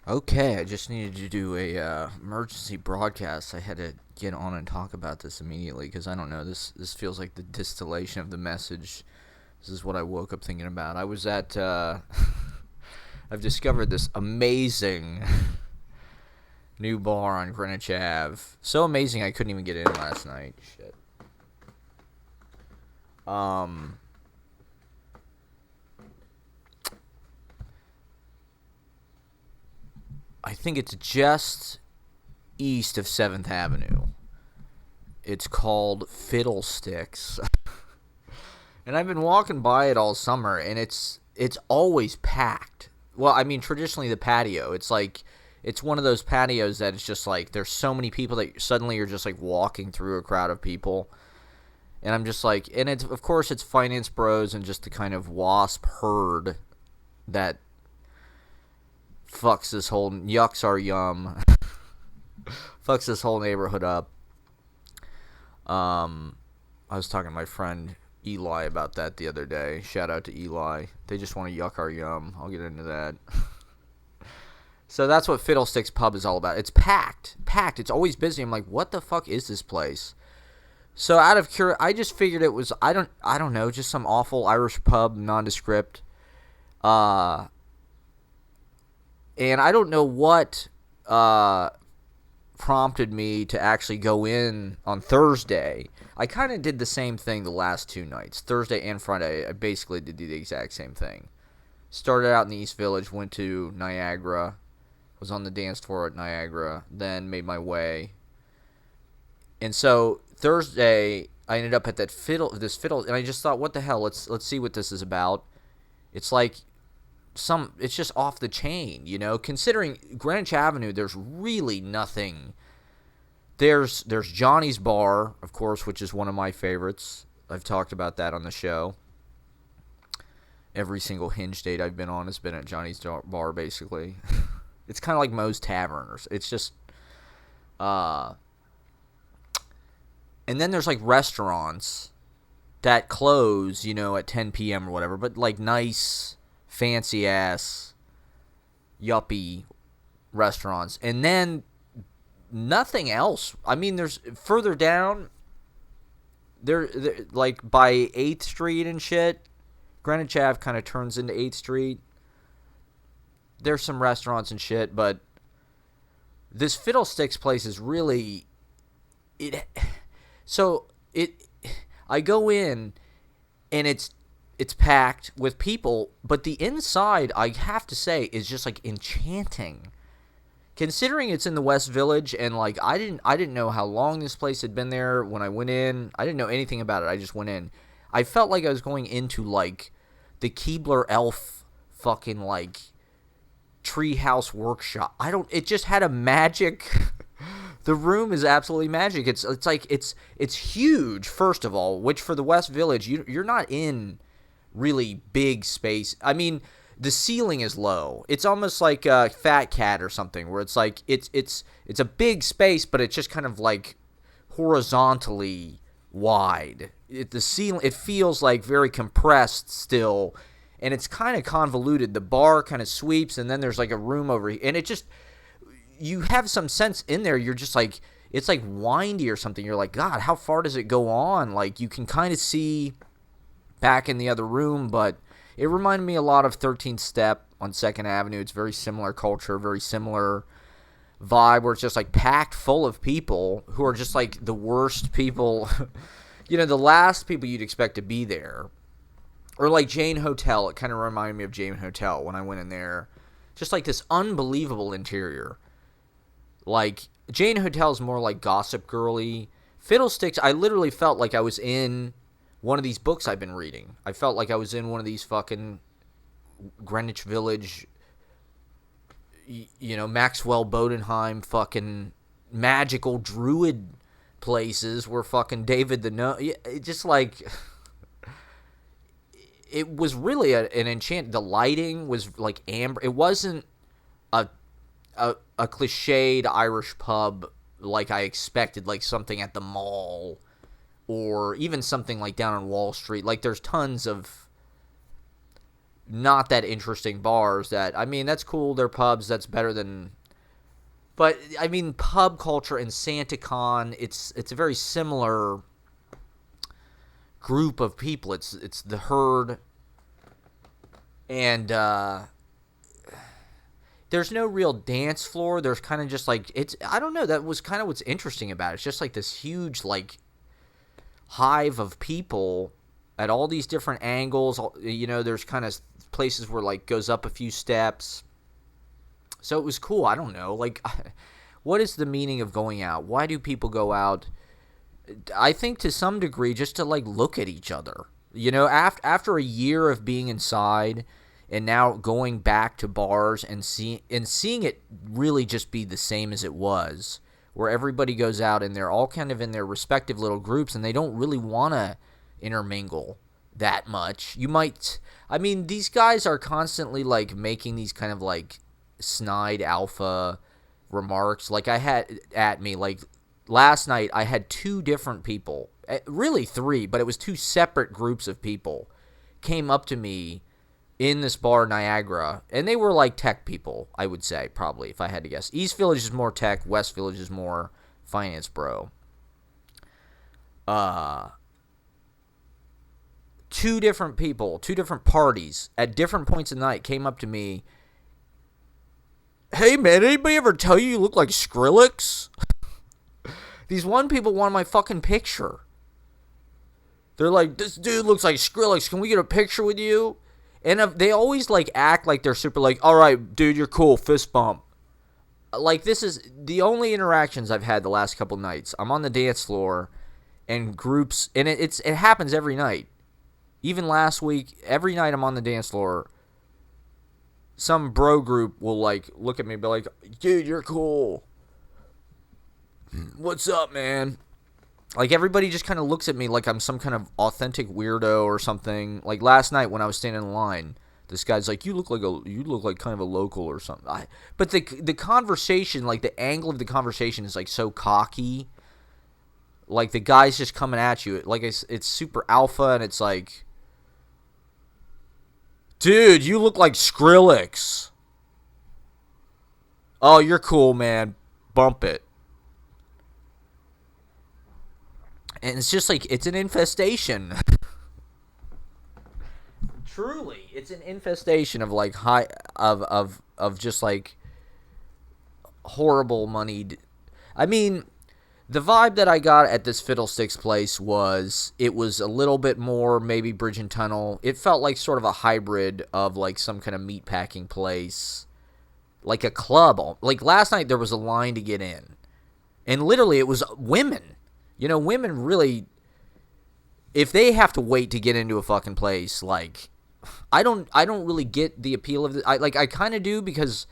Okay, I just needed to do a emergency broadcast. I had to get on and talk about this immediately because I don't know. This feels like the distillation of the message. This is what I woke up thinking about. I was at. I've discovered this amazing new bar on Greenwich Ave. So amazing I couldn't even get in last night. Shit. Um. I think it's just east of 7th Avenue. It's called Fiddlesticks. And I've been walking by it all summer, and it's always packed. Well, I mean, traditionally the patio, it's one of those patios that it's just like there's so many people that suddenly you're just like walking through a crowd of people, and I'm just like, and it's of course it's finance bros and just the kind of wasp herd that fucks this whole yucks our yum, fucks this whole neighborhood up. I was talking to my friend Eli about that the other day. Shout out to Eli. They just want to yuck our yum. I'll get into that. So that's what Fiddlesticks Pub is all about. It's packed. Packed. It's always busy. I'm like, what the fuck is this place? So out of curiosity, I just figured it was I don't know, just some awful Irish pub, nondescript. Uh and I don't know what prompted me to actually go in on Thursday. I kind of did the same thing the last two nights. Thursday and Friday, I basically did the exact same thing. Started out in the East Village, went to Niagara, was on the dance floor at Niagara, then made my way. And so Thursday, I ended up at this fiddle, and I just thought, what the hell? Let's see what this is about. It's like it's just off the chain, you know. Considering Greenwich Avenue, there's really nothing. There's Johnny's Bar, of course, which is one of my favorites. I've talked about that on the show. Every single Hinge date I've been on has been at Johnny's Bar, basically. It's kind of like Moe's Tavern. It's just, and then there's like restaurants that close, you know, at 10 p.m. or whatever, but like nice, fancy ass, yuppie restaurants. And then nothing else. I mean, there's further down, there like by 8th Street and shit. Greenwich Ave kind of turns into 8th Street. There's some restaurants and shit, but this Fiddlesticks place is really it. So I go in, and it's packed with people, but the inside, I have to say, is just like enchanting. Considering it's in the West Village, and like I didn't know how long this place had been there when I went in. I didn't know anything about it. I just went in. I felt like I was going into like the Keebler Elf fucking like treehouse workshop. It just had a magic. The room is absolutely magic. It's like it's huge, first of all, which for the West Village, you're not in really big space. I mean, the ceiling is low. It's almost like a Fat Cat or something, where it's like it's a big space, but it's just kind of like horizontally wide. The ceiling, it feels like very compressed still, and it's kind of convoluted. The bar kind of sweeps, and then there's like a room over here, and it just, you have some sense in there. You're just like, it's like windy or something. You're like, God, how far does it go on? Like, you can kind of see back in the other room, but it reminded me a lot of 13th Step on 2nd Avenue. It's very similar culture, very similar vibe, where it's just like packed full of people who are just like the worst people, you know, the last people you'd expect to be there. Or like Jane Hotel. It kind of reminded me of Jane Hotel when I went in there. Just like this unbelievable interior. Like, Jane Hotel is more like Gossip Girly. Fiddlesticks, I literally felt like I was in one of these books I've been reading. I felt like I was in one of these fucking Greenwich Village, you know, Maxwell Bodenheim fucking magical druid places where fucking David the No... It just like... It was really an enchant. The lighting was like amber. It wasn't a cliched Irish pub like I expected, like something at the mall or even something like down on Wall Street. Like, there's tons of not that interesting bars that, I mean, that's cool. They're pubs. That's better than, but I mean, pub culture in SantaCon, it's a very similar group of people. It's the herd, and there's no real dance floor. There's kind of just like, I don't know, that was kind of what's interesting about it. It's just like this huge like hive of people at all these different angles. You know, there's kind of places where like goes up a few steps. So it was cool. I don't know, like, what is the meaning of going out? Why do people go out? I think to some degree just to like look at each other. You know, after a year of being inside and now going back to bars and seeing it really just be the same as it was, where everybody goes out and they're all kind of in their respective little groups and they don't really want to intermingle that much. These guys are constantly like making these kind of like snide alpha remarks. Like I had at me, like last night I had two different people, really three, but it was two separate groups of people came up to me in this bar, Niagara, and they were like tech people, I would say, probably, if I had to guess. East Village is more tech, West Village is more finance bro. Two different people, two different parties, at different points in the night, came up to me. Hey, man, anybody ever tell you look like Skrillex? These one people wanted my fucking picture. They're like, this dude looks like Skrillex. Can we get a picture with you? And they always, like, act like they're super, like, all right, dude, you're cool, fist bump. Like, this is the only interactions I've had the last couple nights. I'm on the dance floor, and groups, and it happens every night. Even last week, every night I'm on the dance floor, some bro group will, like, look at me and be like, dude, you're cool. What's up, man? Like, everybody just kind of looks at me like I'm some kind of authentic weirdo or something. Like, last night when I was standing in line, this guy's like, you look like kind of a local or something. But the conversation, like, the angle of the conversation is, like, so cocky. Like, the guy's just coming at you. Like, it's super alpha, and it's like, dude, you look like Skrillex. Oh, you're cool, man. Bump it. And it's just like, it's an infestation. Truly, it's an infestation of like of just like horrible moneyed. I mean, the vibe that I got at this Fiddlesticks place was, it was a little bit more maybe Bridge and Tunnel. It felt like sort of a hybrid of like some kind of meatpacking place, like a club. Like last night there was a line to get in, and literally it was women. You know, women really, if they have to wait to get into a fucking place, like, I don't really get the appeal of it. I kind of do, because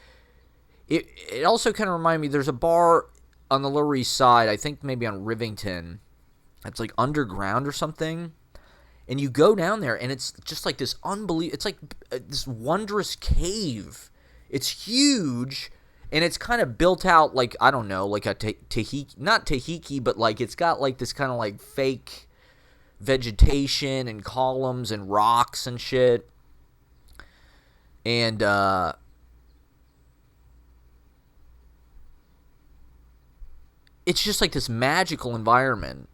it also kind of reminded me, there's a bar on the Lower East Side, I think maybe on Rivington, it's like underground or something, and you go down there, and it's just like this it's like this wondrous cave. It's huge. And it's kind of built out like, I don't know, like a Tahiki, not Tahiki, but like it's got like this kind of like fake vegetation and columns and rocks and shit. And it's just like this magical environment.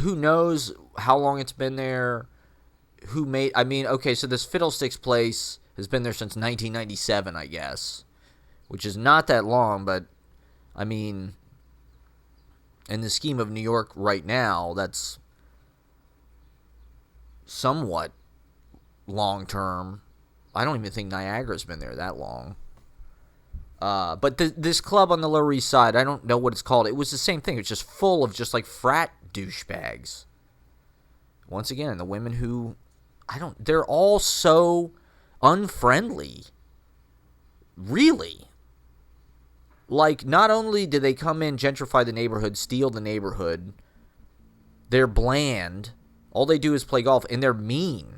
Who knows how long it's been there? Okay, so this Fiddlesticks place has been there since 1997, I guess. Which is not that long, but, I mean, in the scheme of New York right now, that's somewhat long-term. I don't even think Niagara's been there that long. But this club on the Lower East Side, I don't know what it's called. It was the same thing. It was just full of just, like, frat douchebags. Once again, the women who, they're all so unfriendly. Really. Like, not only do they come in, gentrify the neighborhood, steal the neighborhood, they're bland. All they do is play golf, and they're mean.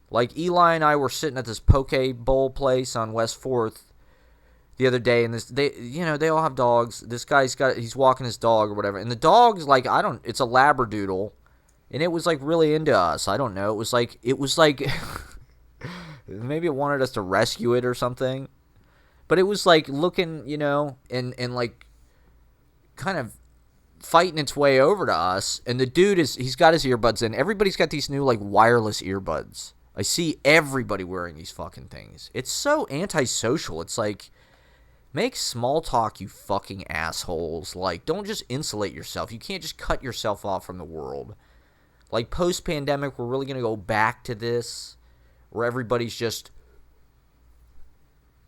Like, Eli and I were sitting at this poke bowl place on West 4th the other day, and they all have dogs. This guy's he's walking his dog or whatever, and the dog's like, it's a Labradoodle, and it was like really into us. I don't know. It was like Maybe it wanted us to rescue it or something. But it was like looking, and like kind of fighting its way over to us. And the dude he's got his earbuds in. Everybody's got these new like wireless earbuds. I see everybody wearing these fucking things. It's so antisocial. It's like, make small talk, you fucking assholes. Like, don't just insulate yourself. You can't just cut yourself off from the world. Like, post-pandemic, we're really going to go back to this, where everybody's just,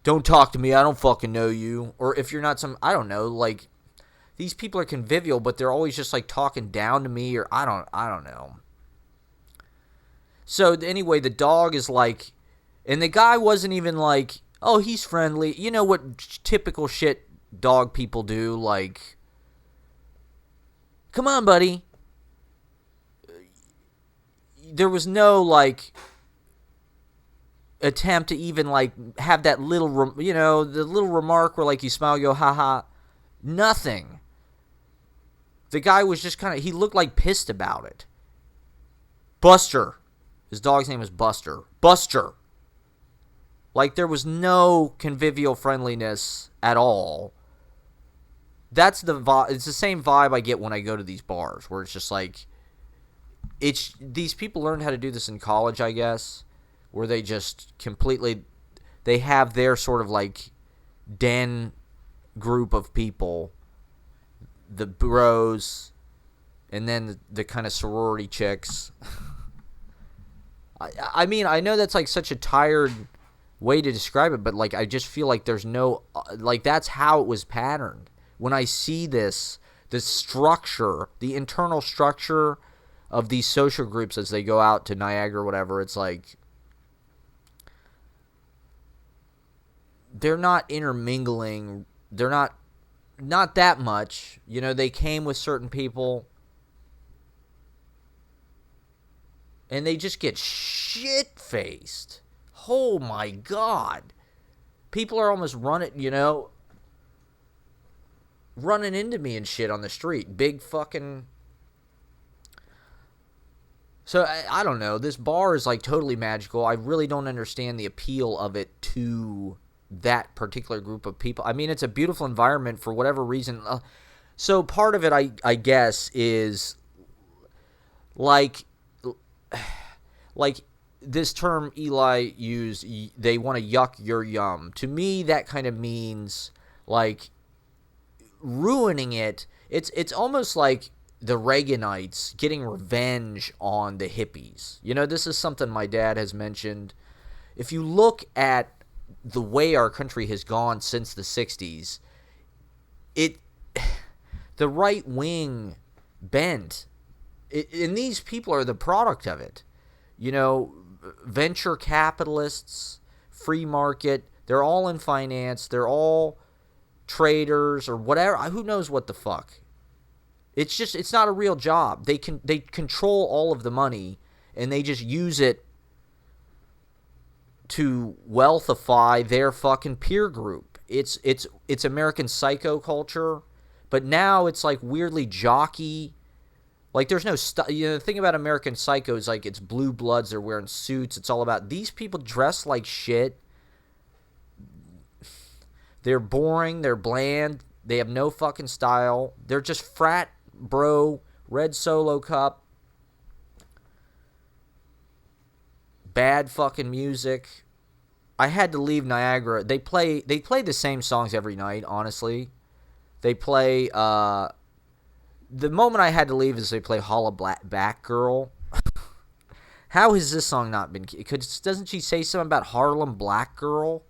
don't talk to me, I don't fucking know you. Or if you're not I don't know, like, these people are convivial, but they're always just, like, talking down to me, or I don't know. So, anyway, the dog is like, and the guy wasn't even like, oh, he's friendly. You know what typical shit dog people do, like, come on, buddy. There was no, like, attempt to even, like, have that little, the little remark where, like, you smile, go, haha. Nothing. The guy was just kind of, he looked like pissed about it. Buster. His dog's name is Buster. Buster. Like, there was no convivial friendliness at all. That's the vibe. It's the same vibe I get when I go to these bars, where it's just like, these people learned how to do this in college, I guess, where they just completely, they have their sort of like den group of people, the bros, and then the kind of sorority chicks. I mean, I know that's like such a tired way to describe it, but like, I just feel like there's no, like, that's how it was patterned. When I see this, the structure, the internal structure of these social groups as they go out to Niagara or whatever, it's like, they're not intermingling, they're not that much, they came with certain people, and they just get shit-faced. Oh my God. People are almost running into me and shit on the street. Big fucking... So, I don't know. This bar is, like, totally magical. I really don't understand the appeal of it to that particular group of people. I mean, it's a beautiful environment for whatever reason. So, part of it, I guess, is, like this term Eli used, they want to yuck your yum. To me, that kind of means, like, ruining it. It's almost like the Reaganites getting revenge on the hippies. This is something my dad has mentioned. If you look at the way our country has gone since the 60s, the right wing bent, and these people are the product of it. Venture capitalists, free market, they're all in finance, they're all traders or whatever. Who knows what the fuck? It's not a real job. They control all of the money, and they just use it to wealthify their fucking peer group. It's American psycho culture, but now it's like weirdly jockey. Like, there's no the thing about American Psycho is, like, it's blue bloods, they're wearing suits, it's all about, these people dress like shit. They're boring, they're bland, they have no fucking style. They're just frat bro, red Solo cup, bad fucking music. I had to leave Niagara. They play the same songs every night, honestly. They play, the moment I had to leave is they play Holla Back Girl. How has this song not been... Doesn't she say something about Harlem Black Girl?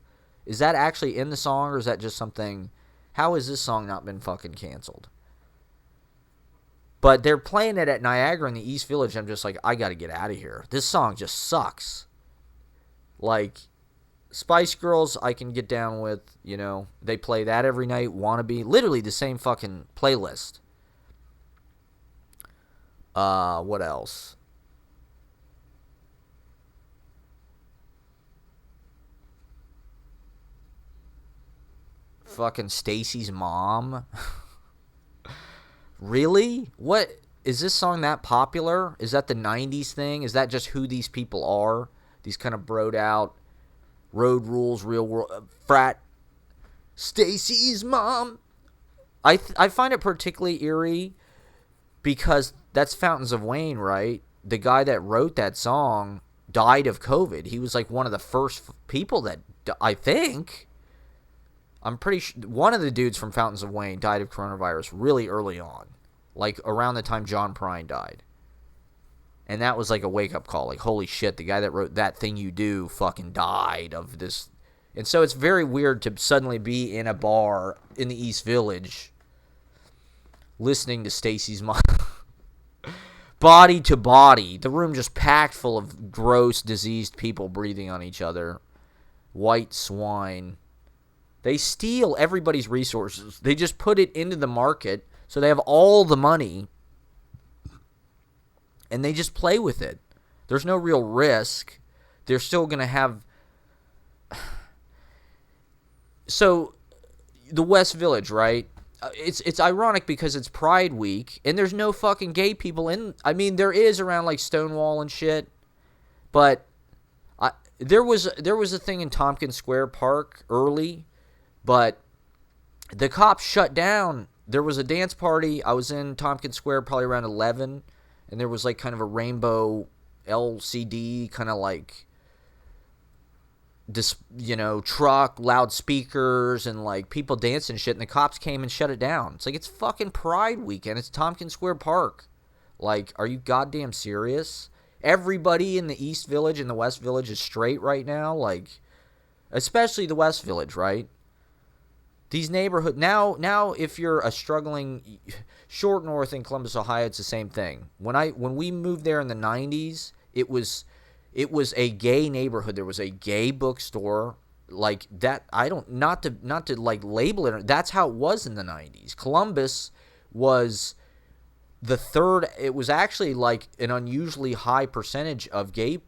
Is that actually in the song, or is that just something... How has this song not been fucking canceled? But they're playing it at Niagara in the East Village. I'm just like, I gotta get out of here. This song just sucks. Like, Spice Girls, I can get down with, They play that every night. Wannabe. Literally the same fucking playlist. What else? Fucking Stacy's Mom. Really? What? Is this song that popular? Is that the 90s thing? Is that just who these people are? These kind of broed out Road Rules, Real World, Frat, Stacy's Mom. I find it particularly eerie because that's Fountains of Wayne, right? The guy that wrote that song died of COVID. He was like one of the first people that, I think, I'm pretty sure, one of the dudes from Fountains of Wayne died of coronavirus really early on, like around the time John Prine died. And that was like a wake-up call. Like, holy shit, the guy that wrote That Thing You Do fucking died of this. And so it's very weird to suddenly be in a bar in the East Village listening to Stacy's Mom. Body to body. The room just packed full of gross, diseased people breathing on each other. White swine. They steal everybody's resources. They just put it into the market so they have all the money. And they just play with it. There's no real risk. They're still going to have... So, the West Village, right? It's ironic because it's Pride Week, and there's no fucking gay people in... I mean, there is around, like, Stonewall and shit, but there was a thing in Tompkins Square Park early, but the cops shut down. There was a dance party. I was in Tompkins Square probably around 11, and there was, like, kind of a rainbow LCD kind of, like... this, you know, truck, loudspeakers, and like people dancing and shit, and the cops came and shut it down. It's like, it's fucking Pride weekend. It's Tompkins Square Park. Like, are you goddamn serious? Everybody in the East Village and the West Village is straight right now. Like, especially the West Village, right? These neighborhoods now, if you're a struggling Short North in Columbus, Ohio, it's the same thing. When we moved there in the 90s, it was a gay neighborhood. There was a gay bookstore, like that. I don't, not to like label it. That's how it was in the 90s. Columbus was the third. It was actually like an unusually high percentage of gay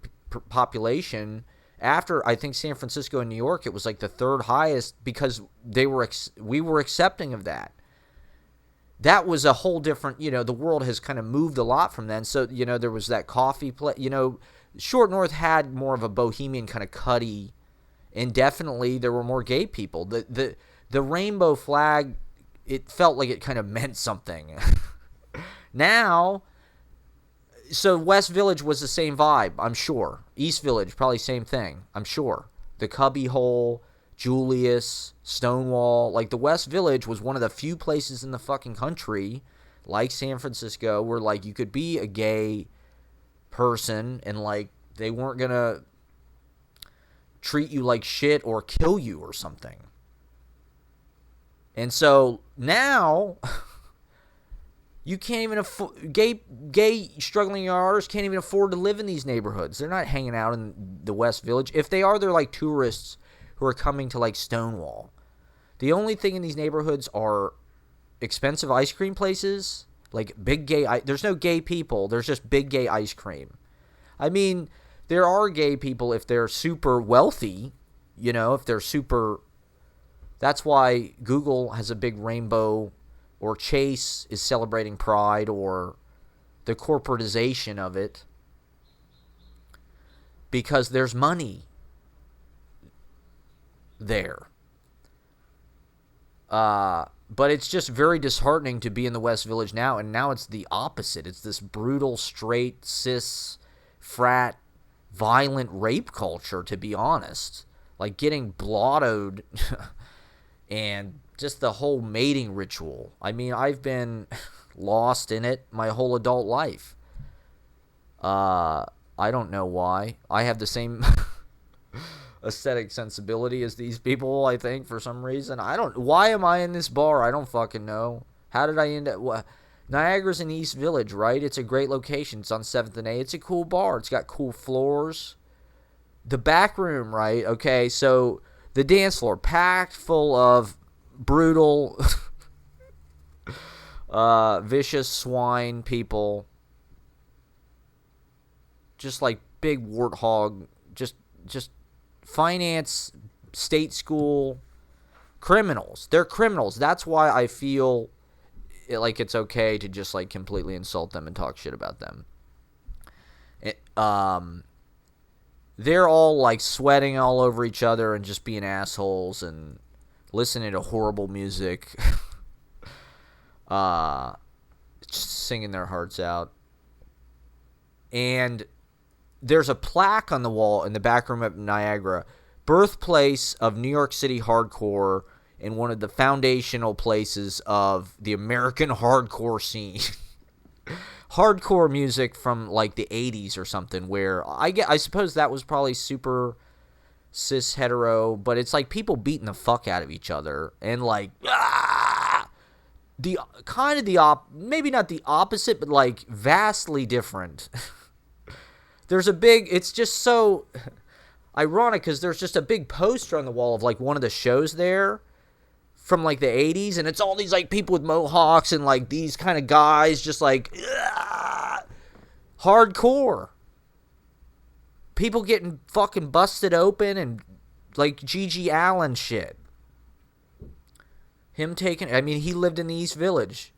population. After, I think, San Francisco and New York, it was like the third highest because we were accepting of that. That was a whole different, you know, the world has kind of moved a lot from then. So, you know, there was that coffee place, you know, Short North had more of a bohemian kind of cutty, and definitely there were more gay people. The rainbow flag, it felt like it kind of meant something. Now, so West Village was the same vibe, I'm sure. East Village, probably same thing, I'm sure. The Cubby Hole, Julius, Stonewall, like the West Village was one of the few places in the fucking country, like San Francisco, where like you could be a gay person and like they weren't gonna treat you like shit or kill you or something. And so now you can't even afford, gay struggling artists can't even afford to live in these neighborhoods. They're not hanging out in the West Village. If they are, they're like tourists who are coming to like Stonewall. The only thing in these neighborhoods are expensive ice cream places, like big gay. There's no gay people. There's just big gay ice cream. I mean, there are gay people if they're super wealthy, you know, if they're super. That's why Google has a big rainbow, or Chase is celebrating Pride, or the corporatization of it, because there's money there. But it's just very disheartening to be in the West Village now, and now it's the opposite. It's this brutal, straight, cis, frat, violent rape culture, to be honest. Like getting blottoed and just the whole mating ritual. I mean, I've been lost in it my whole adult life. I don't know why. I have the same aesthetic sensibility as these people, I think, for some reason. Why am I in this bar? I don't fucking know. How did I end up? Niagara's in East Village, right? It's a great location. It's on 7th and A. It's a cool bar. It's got cool floors. The back room, right? Okay, so the dance floor packed full of brutal, vicious swine people. Just like big warthog, just finance, state school criminals. They're criminals. That's why I feel like it's okay to just like completely insult them and talk shit about them. they're all like sweating all over each other and just being assholes and listening to horrible music. Just singing their hearts out. And there's a plaque on the wall in the back room at Niagara, birthplace of New York City hardcore and one of the foundational places of the American hardcore scene. Hardcore music from like the 80s or something, where I suppose that was probably super cis hetero, but it's like people beating the fuck out of each other and like the kind of the maybe not the opposite, but like vastly different. There's a big, it's just so ironic because there's just a big poster on the wall of like one of the shows there from like the 80s, and it's all these like people with mohawks and like these kind of guys just like hardcore. People getting fucking busted open and like G.G. Allen shit. Him taking, I mean, he lived in the East Village.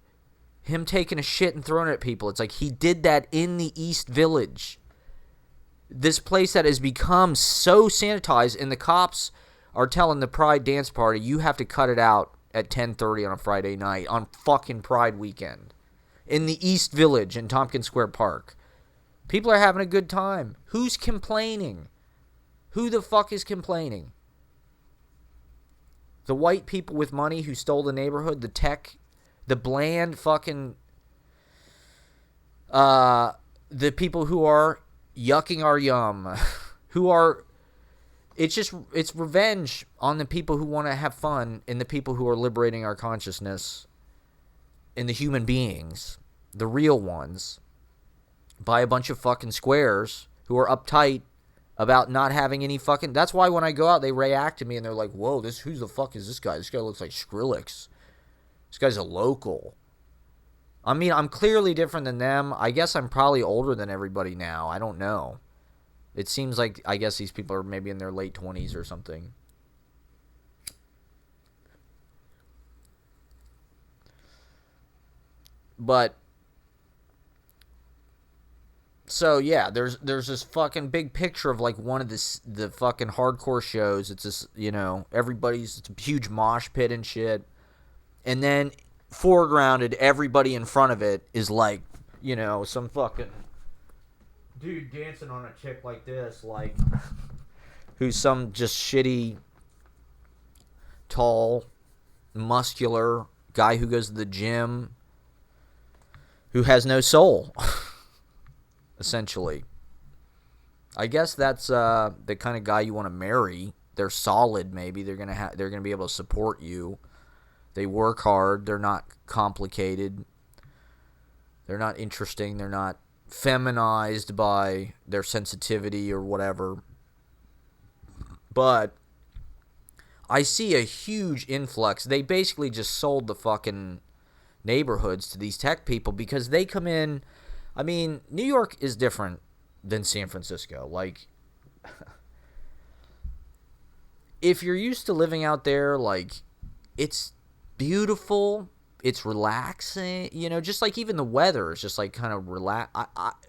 Him taking a shit and throwing it at people. It's like he did that in the East Village. This place that has become so sanitized, and the cops are telling the Pride dance party, you have to cut it out at 10:30 on a Friday night on fucking Pride weekend. In the East Village in Tompkins Square Park. People are having a good time. Who's complaining? Who the fuck is complaining? The white people with money who stole the neighborhood, the tech, the bland fucking, the people who are yucking our yum, who are, it's revenge on the people who want to have fun and the people who are liberating our consciousness and the human beings, the real ones, by a bunch of fucking squares who are uptight about not having any fucking... That's why when I go out, they react to me and they're like, whoa, who the fuck is this guy? This guy looks like Skrillex. This guy's a local. I mean, I'm clearly different than them. I guess I'm probably older than everybody now. I don't know. It seems like, I guess these people are maybe in their late 20s or something. But... So, yeah, there's this fucking big picture of, like, one of the fucking hardcore shows. It's this, you know, it's a huge mosh pit and shit. And then, foregrounded, everybody in front of it is, like, you know, some fucking dude dancing on a chick like this, like, who's some just shitty, tall, muscular guy who goes to the gym, who has no soul. Essentially. I guess that's the kind of guy you want to marry. They're solid, maybe. They're gonna be able to support you. They work hard. They're not complicated. They're not interesting. They're not feminized by their sensitivity or whatever. But I see a huge influx. They basically just sold the fucking neighborhoods to these tech people because they come in. I mean, New York is different than San Francisco. Like, if you're used to living out there, like, it's beautiful, it's relaxing, you know, just like even the weather is just like kind of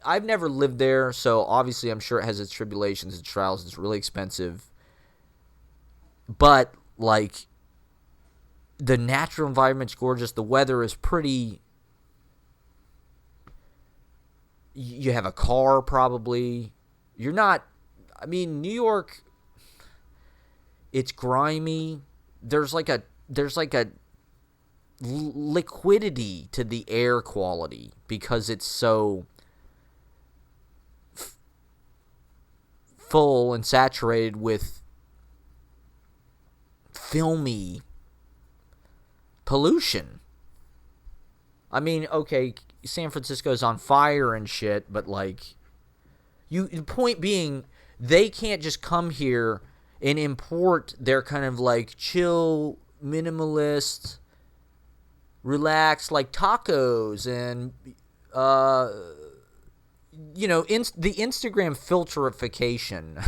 I've never lived there, so obviously I'm sure it has its tribulations, its trials, it's really expensive. But, like, the natural environment's gorgeous, the weather is pretty... You have a car, probably. You're not... I mean, New York, it's grimy. There's like a liquidity to the air quality because it's so full and saturated with filmy pollution. I mean, okay, San Francisco's on fire and shit, but like, the point being, they can't just come here and import their kind of like chill, minimalist, relaxed, like tacos and, you know, the Instagram filterification.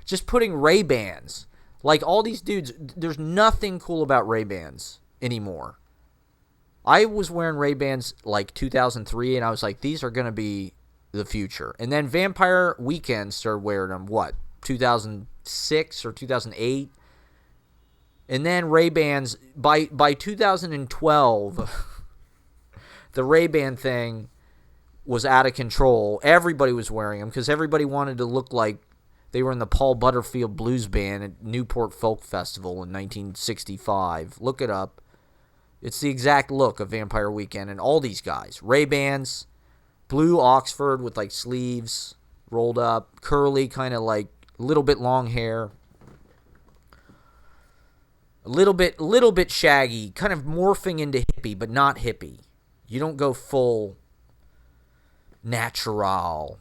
Just putting Ray-Bans. Like, all these dudes, there's nothing cool about Ray-Bans anymore. I was wearing Ray-Bans like 2003, and I was like, these are going to be the future. And then Vampire Weekend started wearing them, 2006 or 2008? And then Ray-Bans, by 2012, the Ray-Ban thing was out of control. Everybody was wearing them because everybody wanted to look like they were in the Paul Butterfield Blues Band at Newport Folk Festival in 1965. Look it up. It's the exact look of Vampire Weekend and all these guys. Ray-Bans, blue Oxford with like sleeves rolled up, curly, kind of like a little bit long hair. A little bit shaggy, kind of morphing into hippie, but not hippie. You don't go full natural.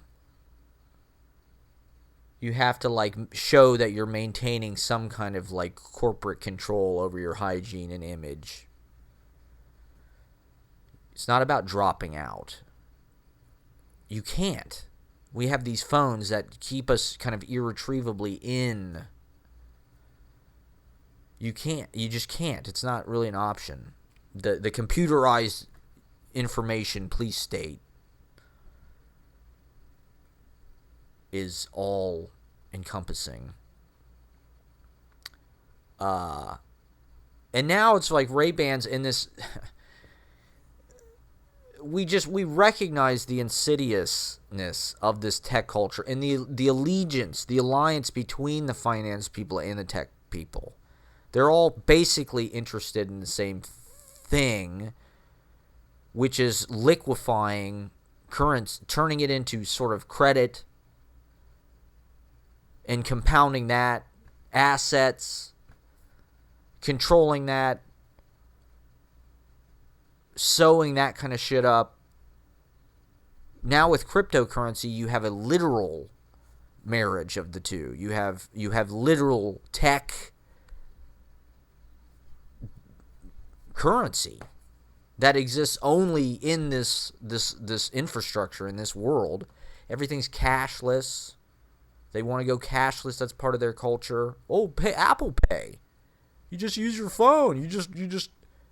You have to like show that you're maintaining some kind of like corporate control over your hygiene and image. It's not about dropping out. You can't. We have these phones that keep us kind of irretrievably in. You can't. You just can't. It's not really an option. The computerized information police state is all encompassing. And now it's like Ray-Bans in this. We recognize the insidiousness of this tech culture and the allegiance, the alliance between the finance people and the tech people. They're all basically interested in the same thing, which is liquefying currency, turning it into sort of credit and compounding that, assets, controlling that, sewing that kind of shit up. Now with cryptocurrency, you have a literal marriage of the two. You have literal tech currency that exists only in this infrastructure, in this world. Everything's cashless. They want to go cashless. That's part of their culture. Oh, Apple Pay. You just use your phone. You just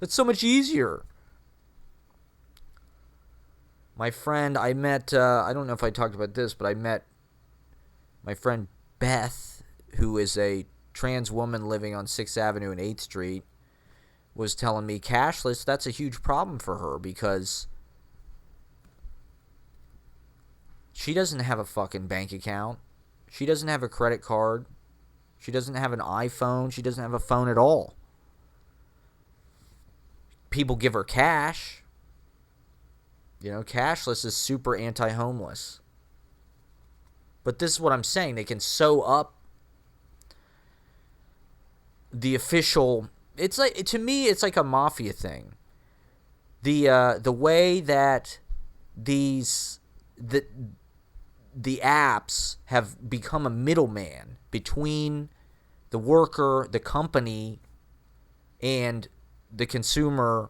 it's so much easier. My friend, I met, I don't know if I talked about this, but I met my friend Beth, who is a trans woman living on 6th Avenue and 8th Street, was telling me cashless, that's a huge problem for her because she doesn't have a fucking bank account. She doesn't have a credit card. She doesn't have an iPhone. She doesn't have a phone at all. People give her cash. You know, cashless is super anti-homeless. But this is what I'm saying. They can sew up the official. It's like, to me, it's like a mafia thing. The way that the apps have become a middleman between the worker, the company, and the consumer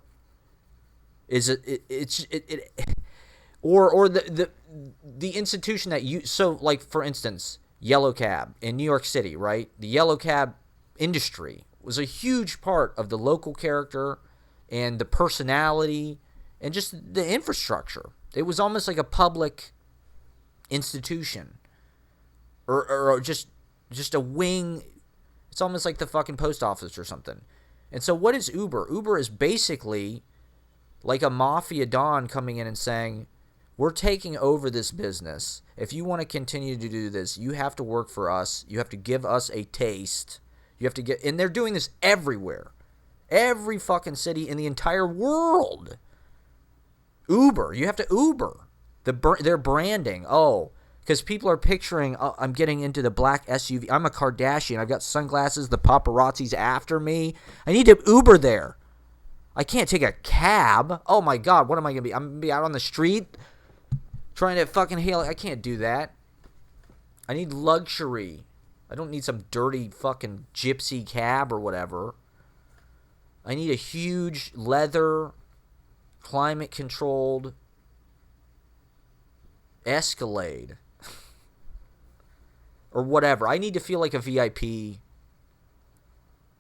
or the institution that you, so like for instance, Yellow Cab in New York City, right? The Yellow Cab industry was a huge part of the local character and the personality and just the infrastructure. It was almost like a public institution or just a wing. It's almost like the fucking post office or something. And so what is Uber? Uber is basically like a mafia don coming in and saying, we're taking over this business. If you want to continue to do this, you have to work for us. You have to give us a taste. You have to get, and they're doing this everywhere. Every fucking city in the entire world. Uber. You have to Uber. Their branding. Oh, because people are picturing, oh, I'm getting into the black SUV. I'm a Kardashian. I've got sunglasses. The paparazzi's after me. I need to Uber there. I can't take a cab. Oh my God, what am I going to be? I'm going to be out on the street trying to fucking hail. I can't do that. I need luxury. I don't need some dirty fucking gypsy cab or whatever. I need a huge leather, climate controlled Escalade. Or whatever. I need to feel like a VIP.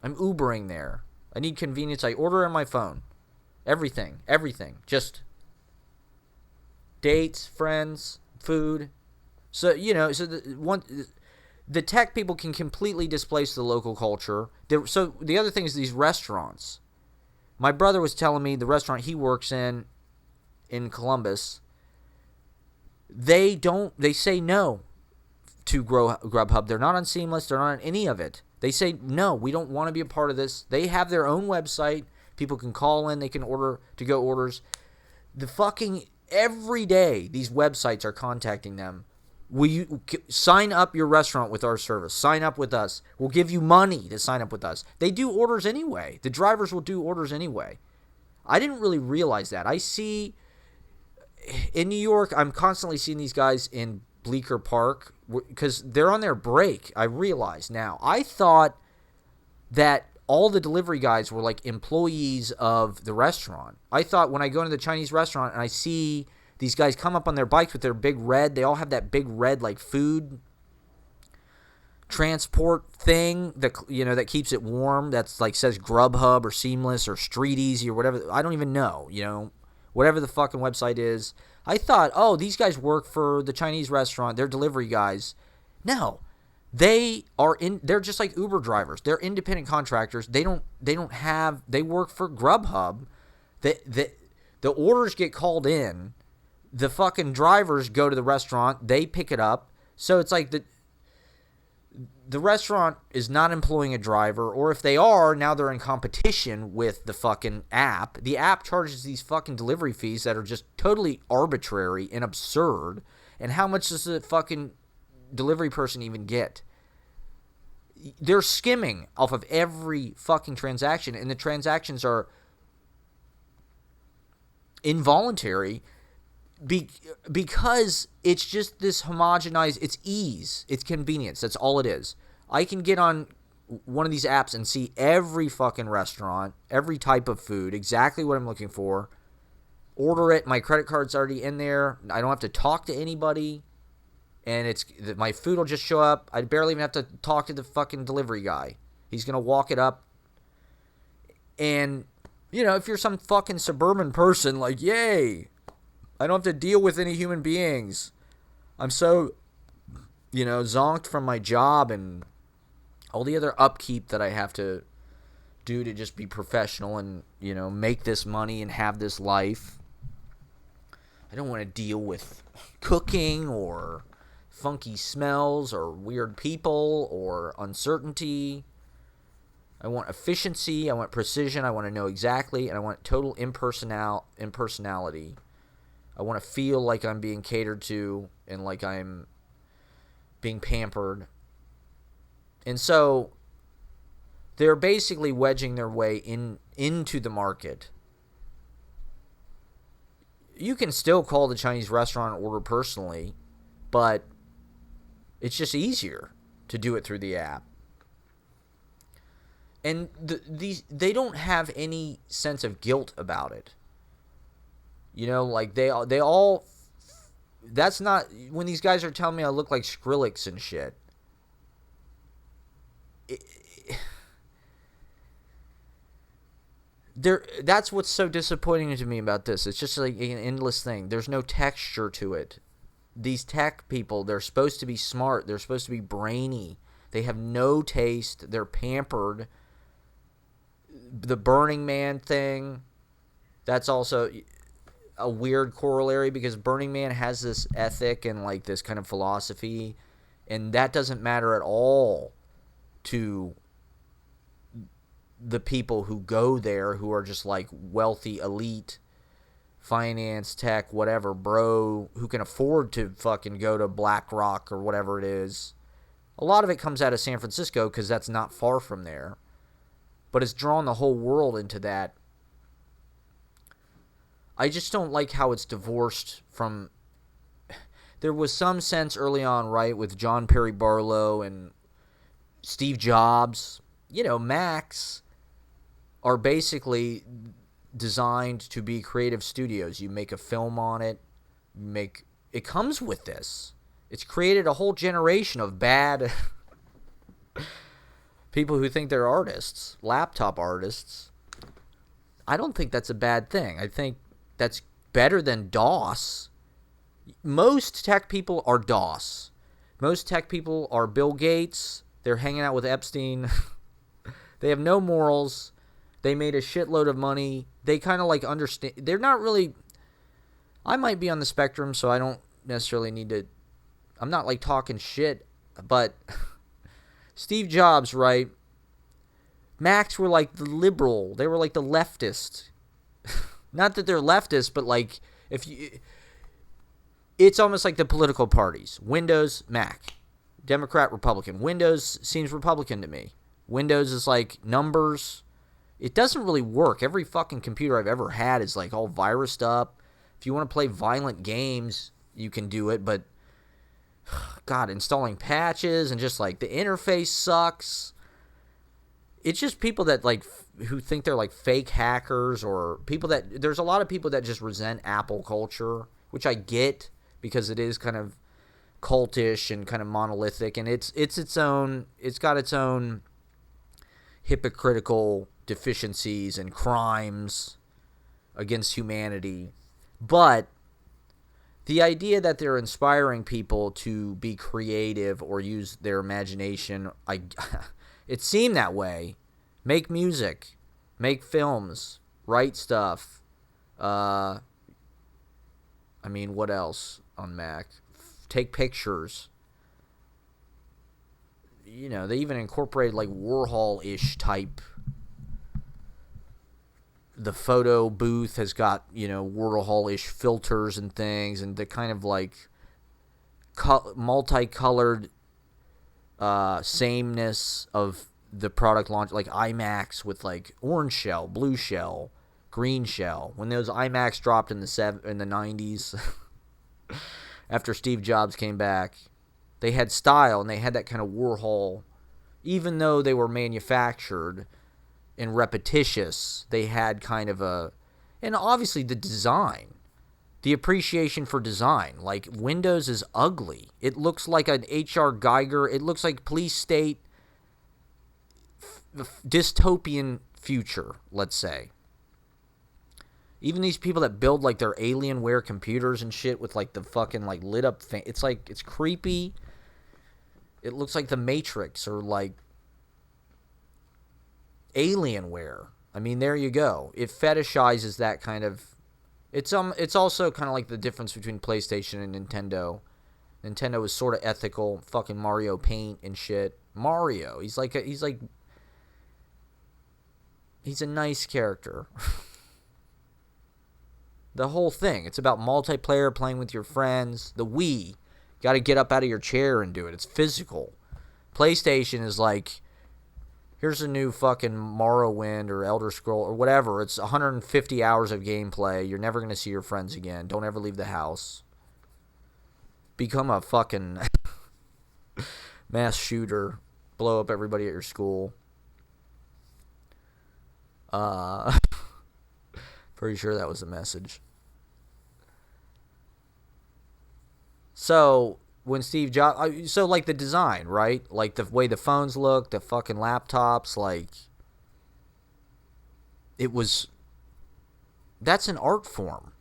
I'm Ubering there. I need convenience. I order on my phone. Everything. Just dates, friends, food. So, so the tech people can completely displace the local culture. So the other thing is these restaurants. My brother was telling me the restaurant he works in Columbus, they say no to Grubhub. They're not on Seamless. They're not on any of it. They say, no, we don't want to be a part of this. They have their own website. People can call in. They can order to-go orders. Every day, these websites are contacting them. Will you sign up your restaurant with our service? Sign up with us. We'll give you money to sign up with us. They do orders anyway. The drivers will do orders anyway. I didn't really realize that. I see in New York, I'm constantly seeing these guys in Bleecker Park because they're on their break. I realize now. I thought that all the delivery guys were like employees of the restaurant. I thought when I go into the Chinese restaurant and I see these guys come up on their bikes with their big red, they all have that big red like food transport thing that keeps it warm. That's like says Grubhub or Seamless or Street Easy or whatever. I don't even know, whatever the fucking website is. I thought, oh, these guys work for the Chinese restaurant. They're delivery guys. No. They're just like Uber drivers. They're independent contractors. They work for Grubhub. The orders get called in. The fucking drivers go to the restaurant. They pick it up. So it's like the restaurant is not employing a driver, or if they are, now they're in competition with the fucking app. The app charges these fucking delivery fees that are just totally arbitrary and absurd. And how much does the fucking delivery person even get? They're skimming off of every fucking transaction, and the transactions are involuntary because it's just this homogenized, it's ease, it's convenience, that's all it is. I can get on one of these apps and see every fucking restaurant, every type of food, exactly what I'm looking for, order it, my credit card's already in there, I don't have to talk to anybody, and my food will just show up. I barely even have to talk to the fucking delivery guy. He's going to walk it up, and, if you're some fucking suburban person, like, yay, I don't have to deal with any human beings. I'm so, zonked from my job and all the other upkeep that I have to do to just be professional and, make this money and have this life. I don't want to deal with cooking or funky smells or weird people or uncertainty. I want efficiency. I want precision. I want to know exactly. And I want total impersonality. I want to feel like I'm being catered to and like I'm being pampered. And so they're basically wedging their way into the market. You can still call the Chinese restaurant and order personally, but it's just easier to do it through the app. And they don't have any sense of guilt about it. Like they all, that's not, when these guys are telling me I look like Skrillex and shit. That's what's so disappointing to me about this. It's just like an endless thing. There's no texture to it. These tech people, they're supposed to be smart. They're supposed to be brainy. They have no taste. They're pampered. The Burning Man thing, that's also a weird corollary because Burning Man has this ethic and like this kind of philosophy, and that doesn't matter at all to the people who go there who are just like wealthy elite finance, tech, whatever, bro, who can afford to fucking go to BlackRock or whatever it is. A lot of it comes out of San Francisco because that's not far from there. But it's drawn the whole world into that. I just don't like how it's divorced from... There was some sense early on, right, with John Perry Barlow and Steve Jobs. Macs are basically designed to be creative studios. You make a film on it. It comes with this. It's created a whole generation of bad people who think they're artists, laptop artists. I don't think that's a bad thing. I think that's better than DOS. Most tech people are DOS. Most tech people are Bill Gates. They're hanging out with Epstein. They have no morals. They made a shitload of money. They kind of like understand. They're not really. I might be on the spectrum, so I don't necessarily need to. I'm not like talking shit, but Steve Jobs, right? Macs were like the liberal. They were like the leftist. Not that they're leftist, but like if you. It's almost like the political parties. Windows, Mac. Democrat, Republican. Windows seems Republican to me. Windows is like numbers. It doesn't really work. Every fucking computer I've ever had is like all virused up. If you want to play violent games, you can do it. But, God, installing patches and just like the interface sucks. It's just people that like who think they're like fake hackers or people that there's a lot of people that just resent Apple culture, which I get. Because it is kind of cultish and kind of monolithic, and it's got its own hypocritical deficiencies and crimes against humanity. But the idea that they're inspiring people to be creative or use their imagination, it seemed that way. Make music, make films, write stuff. What else? On Mac, take pictures. They even incorporated like Warhol-ish type. The photo booth has got Warhol-ish filters and things, and the kind of like multicolored sameness of the product launch, like iMacs with like orange shell, blue shell, green shell. When those iMacs dropped in the 90s. After Steve Jobs came back, they had style and they had that kind of Warhol. Even though they were manufactured and repetitious, they had kind of and obviously the design, the appreciation for design. Like Windows is ugly. It looks like an H.R. Geiger. It looks like police state dystopian future, let's say. Even these people that build like their Alienware computers and shit with like the fucking like lit up thing. It's like, it's creepy. It looks like the Matrix or like Alienware. I mean, there you go. It fetishizes that kind of. It's also kind of like the difference between PlayStation and Nintendo. Nintendo is sort of ethical. Fucking Mario Paint and shit. Mario. He's a nice character. The whole thing. It's about multiplayer, playing with your friends. The Wii. Got to get up out of your chair and do it. It's physical. PlayStation is like, here's a new fucking Morrowind or Elder Scroll or whatever. It's 150 hours of gameplay. You're never going to see your friends again. Don't ever leave the house. Become a fucking mass shooter. Blow up everybody at your school. Pretty sure that was the message. So, when Steve Jobs... So, like, the design, right? Like, the way the phones look, the fucking laptops, like... It was... That's an art form.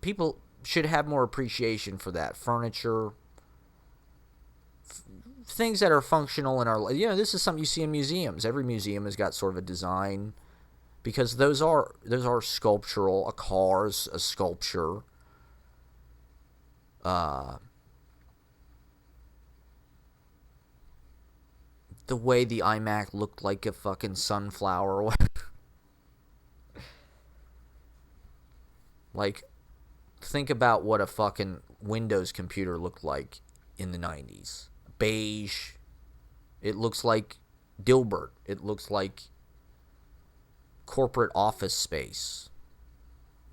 People should have more appreciation for that. Furniture... Things that are functional in our... this is something you see in museums. Every museum has got sort of a design... Because those are sculptural. A car is a sculpture. The way the iMac looked like a fucking sunflower. Like, think about what a fucking Windows computer looked like in the 90s. Beige. It looks like Dilbert. It looks like corporate office space.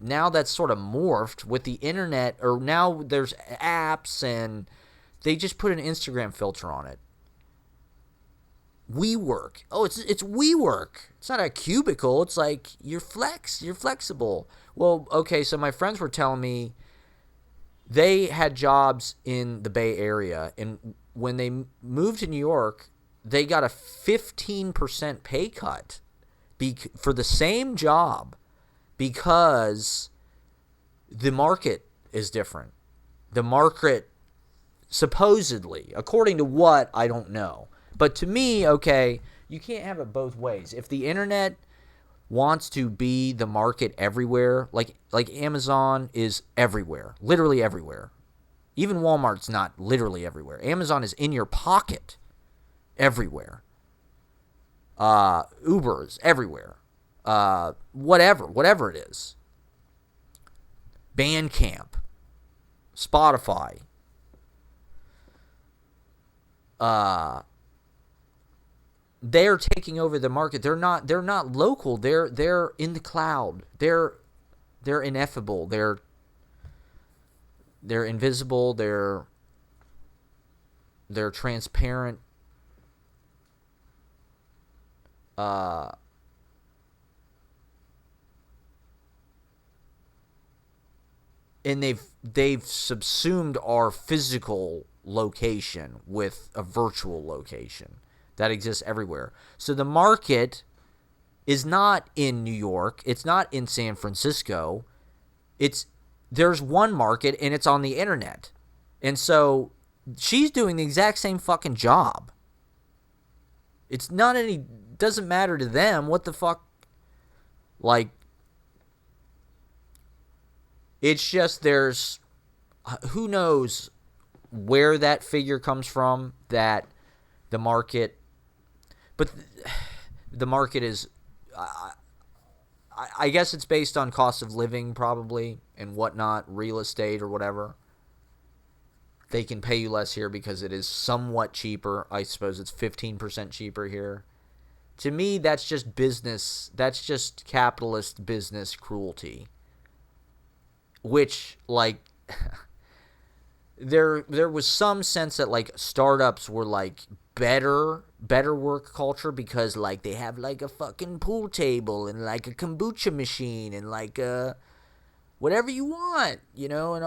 Now that's sort of morphed with the internet, or now there's apps and they just put an Instagram filter on it. WeWork. Oh, it's WeWork. It's not a cubicle. It's like you're flexible. Well, okay, so my friends were telling me they had jobs in the Bay Area, and when they moved to New York, they got a 15% pay cut for the same job because the market is different. The market, supposedly, according to what, I don't know. But to me, okay, you can't have it both ways. If the internet wants to be the market everywhere, like Amazon is everywhere, literally everywhere. Even Walmart's not literally everywhere. Amazon is in your pocket everywhere. Uber is everywhere. Whatever it is. Bandcamp, Spotify, they're taking over the market. They're not local. They're in the cloud. They're ineffable. They're invisible. They're transparent. And they've subsumed our physical location with a virtual location that exists everywhere. So the market is not in New York. It's not in San Francisco. There's one market, and it's on the internet. And so she's doing the exact same fucking job. It's not doesn't matter to them. What the fuck? Like, it's just who knows where that figure comes from, that the market, but the market is, I guess it's based on cost of living probably and whatnot, real estate or whatever. They can pay you less here because it is somewhat cheaper. I suppose it's 15% cheaper here. To me, that's just business. That's just capitalist business cruelty. Which, like, there was some sense that, like, startups were, like, better work culture because, like, they have, like, a fucking pool table and, like, a kombucha machine and, like, whatever you want, you know, and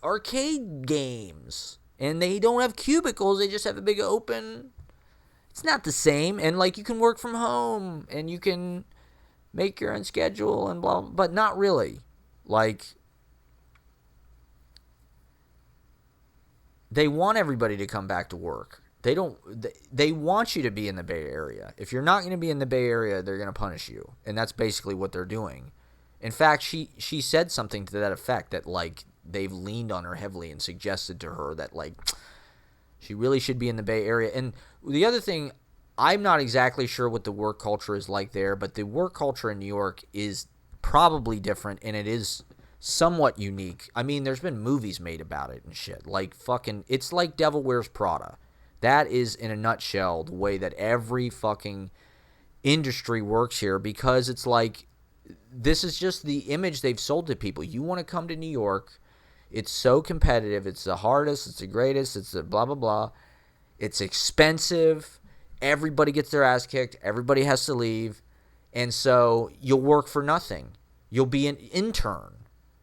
arcade games. And they don't have cubicles. They just have a big open. It's not the same. And, like, you can work from home and you can make your own schedule and blah, but not really. Like, they want everybody to come back to work. They want you to be in the Bay Area. If you're not going to be in the Bay Area, they're going to punish you. And that's basically what they're doing. In fact, she said something to that effect, that, like, they've leaned on her heavily and suggested to her that, like, she really should be in the Bay Area. And the other thing, I'm not exactly sure what the work culture is like there, but the work culture in New York is probably different, and it is somewhat unique. I mean, there's been movies made about it and shit. Like, fucking, it's like Devil Wears Prada. That is, in a nutshell, the way that every fucking industry works here, because it's like, this is just the image they've sold to people. You want to come to New York. It's so competitive. It's the hardest. It's the greatest. It's the blah, blah, blah. It's expensive. Everybody gets their ass kicked. Everybody has to leave. And so you'll work for nothing. You'll be an intern.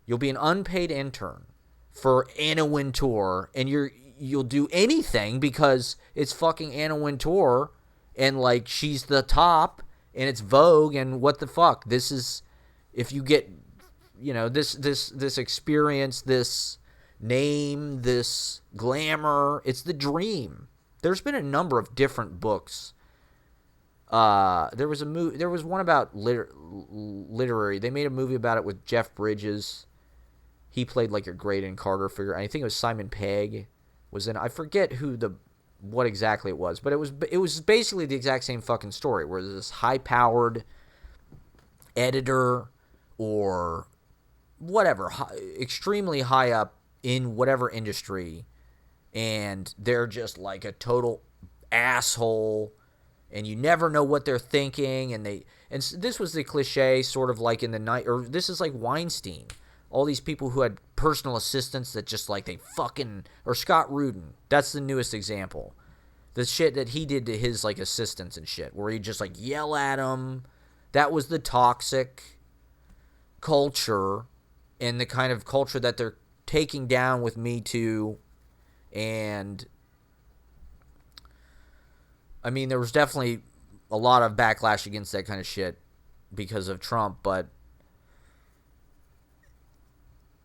You'll be an unpaid intern for Anna Wintour, and you'll do anything because it's fucking Anna Wintour, and, like, she's the top, and it's Vogue, and what the fuck? This is, if you get, you know, this experience, this name, this glamour, it's the dream. There's been a number of different books. There was one about literary. They made a movie about it with Jeff Bridges. He played, like, a Graydon Carter figure. I think it was Simon Pegg was in. I forget what exactly it was, but it was basically the exact same fucking story, where there's this high-powered editor or whatever, extremely high up in whatever industry, and they're just like a total asshole, and you never know what they're thinking, and this was the cliche, sort of like in the night, or this is like Weinstein. All these people who had personal assistants that just, like, they fucking, or Scott Rudin, that's the newest example. The shit that he did to his, like, assistants and shit, where he'd just, like, yell at them. That was the toxic culture, and the kind of culture that they're taking down with Me Too. And I mean, there was definitely a lot of backlash against that kind of shit because of Trump, but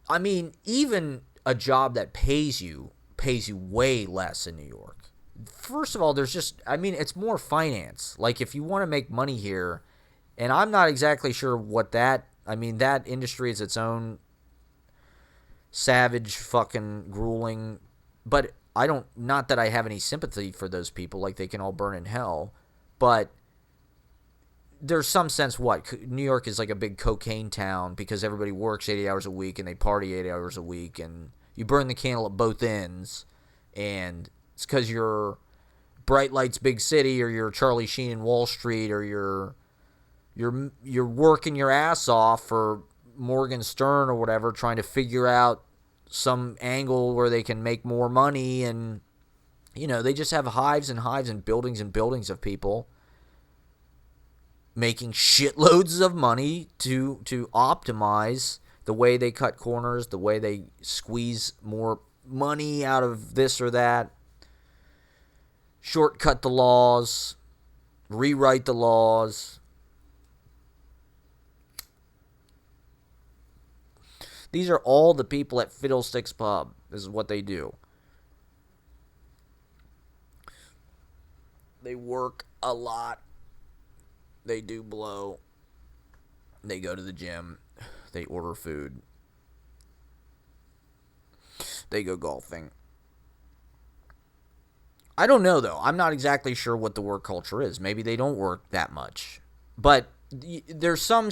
I mean, even a job that pays you way less in New York. First of all, there's just, I mean, it's more finance. Like, if you want to make money here, and I'm not exactly sure what that, I mean, that industry is its own savage, fucking grueling, but I don't, not that I have any sympathy for those people, like, they can all burn in hell, but there's some sense New York is like a big cocaine town because everybody works 80 hours a week and they party 80 hours a week, and you burn the candle at both ends, and it's because you're Bright Lights Big City, or you're Charlie Sheen in Wall Street, or you're working your ass off for Morgan Stern or whatever, trying to figure out some angle where they can make more money, and they just have hives and hives and buildings of people making shitloads of money to optimize the way they cut corners, the way they squeeze more money out of this or that, shortcut the laws, rewrite the laws. These are all the people at Fiddlesticks Pub. This is what they do. They work a lot. They do blow. They go to the gym. They order food. They go golfing. I don't know, though. I'm not exactly sure what the work culture is. Maybe they don't work that much. But there's some,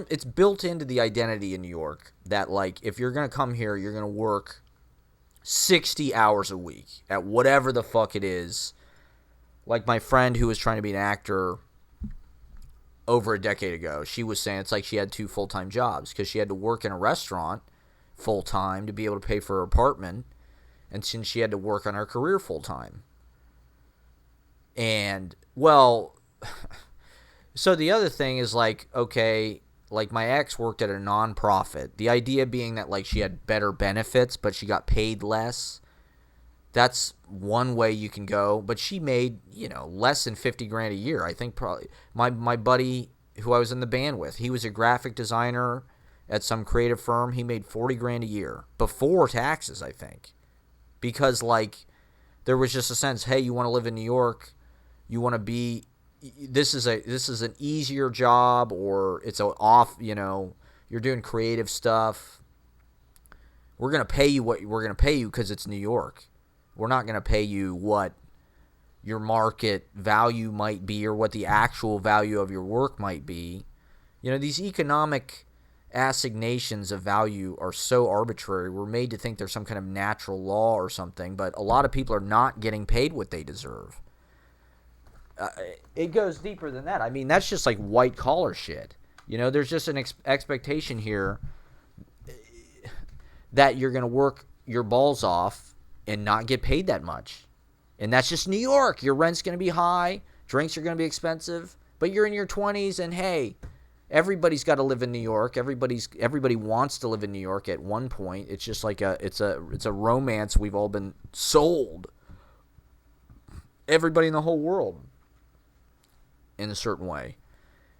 it's built into the identity in New York that, like, if you're going to come here, you're going to work 60 hours a week at whatever the fuck it is. Like my friend who was trying to be an actor over a decade ago, she was saying it's like she had 2 full-time jobs because she had to work in a restaurant full-time to be able to pay for her apartment, and since she had to work on her career full-time. And, well, so the other thing is, like, okay, like my ex worked at a non-profit. The idea being that, like, she had better benefits, but she got paid less. That's one way you can go, but she made, less than 50 grand a year. I think probably my buddy who I was in the band with, he was a graphic designer at some creative firm. He made 40 grand a year before taxes, I think, because, like, there was just a sense, hey, you want to live in New York, you want to be, this is an easier job, or it's you're doing creative stuff. We're going to pay you what we're going to pay you because it's New York. We're not going to pay you what your market value might be or what the actual value of your work might be. These economic assignations of value are so arbitrary. We're made to think there's some kind of natural law or something, but a lot of people are not getting paid what they deserve. It goes deeper than that. I mean, that's just like white collar shit. There's just an expectation here that you're going to work your balls off and not get paid that much. And that's just New York. Your rent's going to be high. Drinks are going to be expensive. But you're in your 20s, and hey, everybody's got to live in New York. Everybody wants to live in New York at one point. It's just like it's a romance we've all been sold. Everybody in the whole world in a certain way.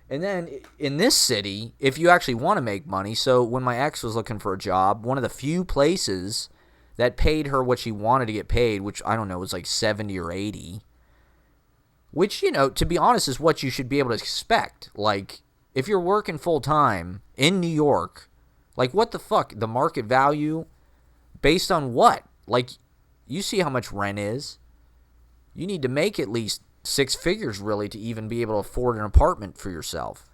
And then in this city, if you actually want to make money, so when my ex was looking for a job, one of the few places that paid her what she wanted to get paid, which I don't know, was like 70 or 80, which, to be honest, is what you should be able to expect. Like, if you're working full-time in New York, like, what the fuck? The market value based on what? Like, you see how much rent is. You need to make at least 6 figures, really, to even be able to afford an apartment for yourself.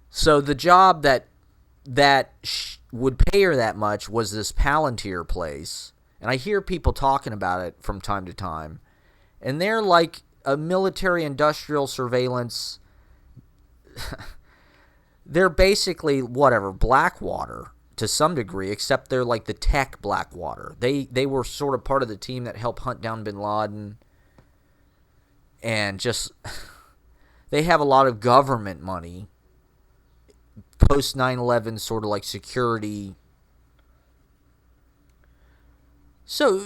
So the job that would pay her that much was this Palantir place. And I hear people talking about it from time to time. And they're like a military-industrial surveillance. They're basically, Blackwater to some degree, except they're like the tech Blackwater. They were sort of part of the team that helped hunt down bin Laden. And just, they have a lot of government money. Post 9/11 sort of like security. So,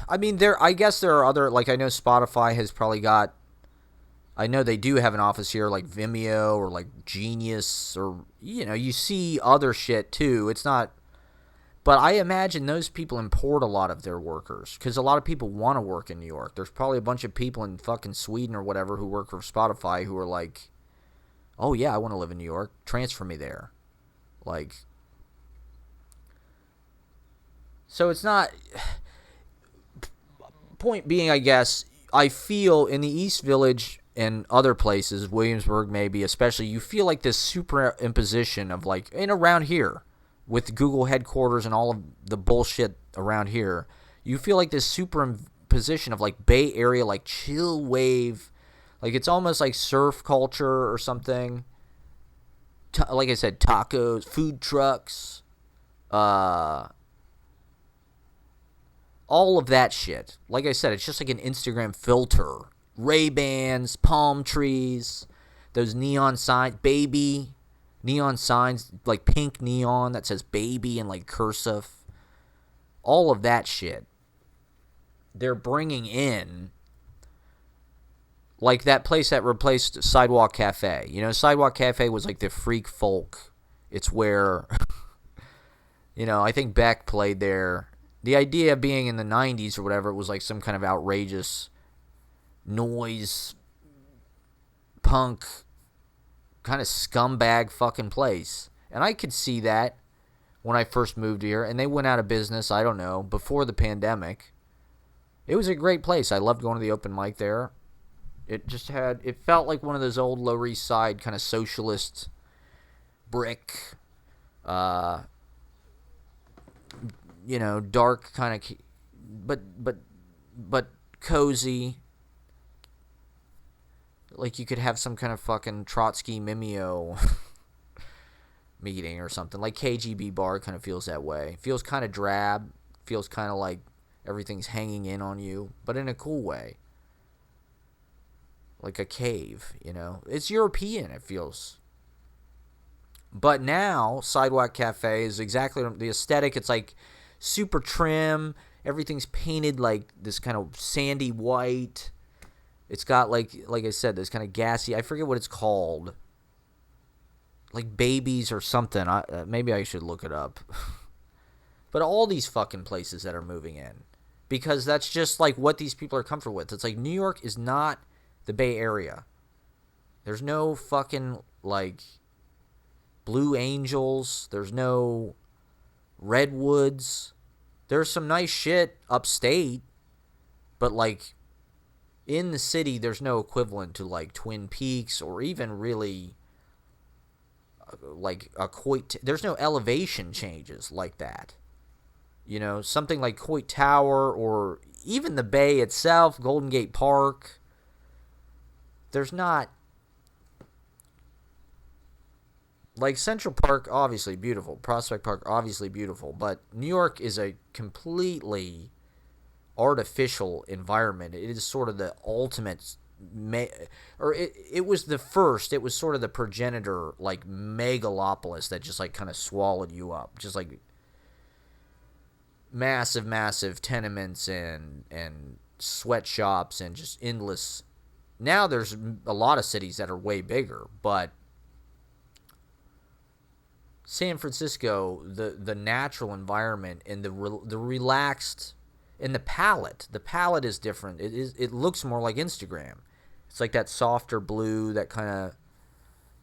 I mean, I guess there are other, like, I know Spotify has probably got I know they do have an office here like Vimeo or like Genius, or, you see other shit too. It's not, but I imagine those people import a lot of their workers because a lot of people want to work in New York. There's probably a bunch of people in fucking Sweden or whatever who work for Spotify who are like, oh yeah, I want to live in New York. Transfer me there. Like, so it's not, point being, I guess, I feel in the East Village and other places, Williamsburg maybe especially, you feel like this superimposition of like, and around here, with Google headquarters and all of the bullshit around here, you feel like this superimposition of like Bay Area, like chill wave, like it's almost like surf culture or something. Like I said, tacos, food trucks, all of that shit. Like I said, it's just like an Instagram filter. Ray-Bans, palm trees, those neon signs, baby, neon signs, like pink neon that says baby in like cursive. All of that shit. They're bringing in, like that place that replaced Sidewalk Cafe. Sidewalk Cafe was like the freak folk. It's where, I think Beck played there. The idea of being in the 90s or whatever, it was like some kind of outrageous noise, punk, kind of scumbag fucking place. And I could see that when I first moved here. And they went out of business, I don't know, before the pandemic. It was a great place. I loved going to the open mic there. It felt like one of those old Lower East Side kind of socialist brick, dark kind of, but cozy. Like you could have some kind of fucking Trotsky Mimeo meeting or something. Like KGB Bar kind of feels that way. Feels kind of drab. Feels kind of like everything's hanging in on you, but in a cool way. Like a cave, It's European, it feels. But now, Sidewalk Cafe is exactly the aesthetic. It's like super trim. Everything's painted like this kind of sandy white. It's got, like I said, this kind of gassy, I forget what it's called. Like babies or something. Maybe I should look it up. But all these fucking places that are moving in. Because that's just like what these people are comfortable with. It's like New York is not the Bay Area. There's no fucking, like, Blue Angels. There's no Redwoods. There's some nice shit upstate. But, like, in the city, there's no equivalent to, like, Twin Peaks or even really, like, a Coit. There's no elevation changes like that. Something like Coit Tower or even the Bay itself, Golden Gate Park. There's not, like, Central Park, obviously beautiful. Prospect Park, obviously beautiful. But New York is a completely artificial environment. It is sort of the ultimate, it was the first. It was sort of the progenitor, like, megalopolis that just, like, kind of swallowed you up. Just, like, massive tenements and sweatshops and just endless. Now there's a lot of cities that are way bigger, but San Francisco, the natural environment and the relaxed, and the palette is different. It looks more like Instagram. It's like that softer blue, that kind of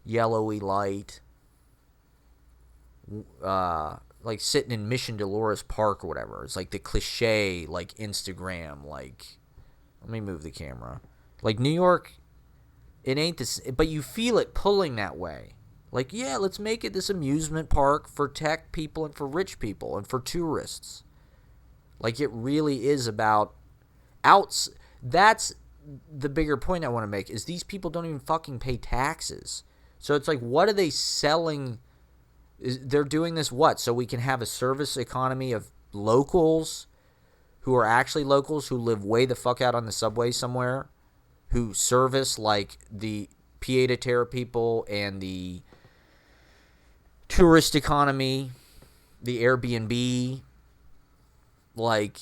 yellowy light, like sitting in Mission Dolores Park or whatever. It's like the cliche, like Instagram, like, let me move the camera. Like New York, it ain't this, but you feel it pulling that way. Like, yeah, let's make it this amusement park for tech people and for rich people and for tourists. Like, it really is about that's the bigger point I want to make, is these people don't even fucking pay taxes. So it's like, what are they selling? They're doing this what? So we can have a service economy of locals who are actually locals who live way the fuck out on the subway somewhere, who service like the pied-à-terre people and the tourist economy, the Airbnb. Like,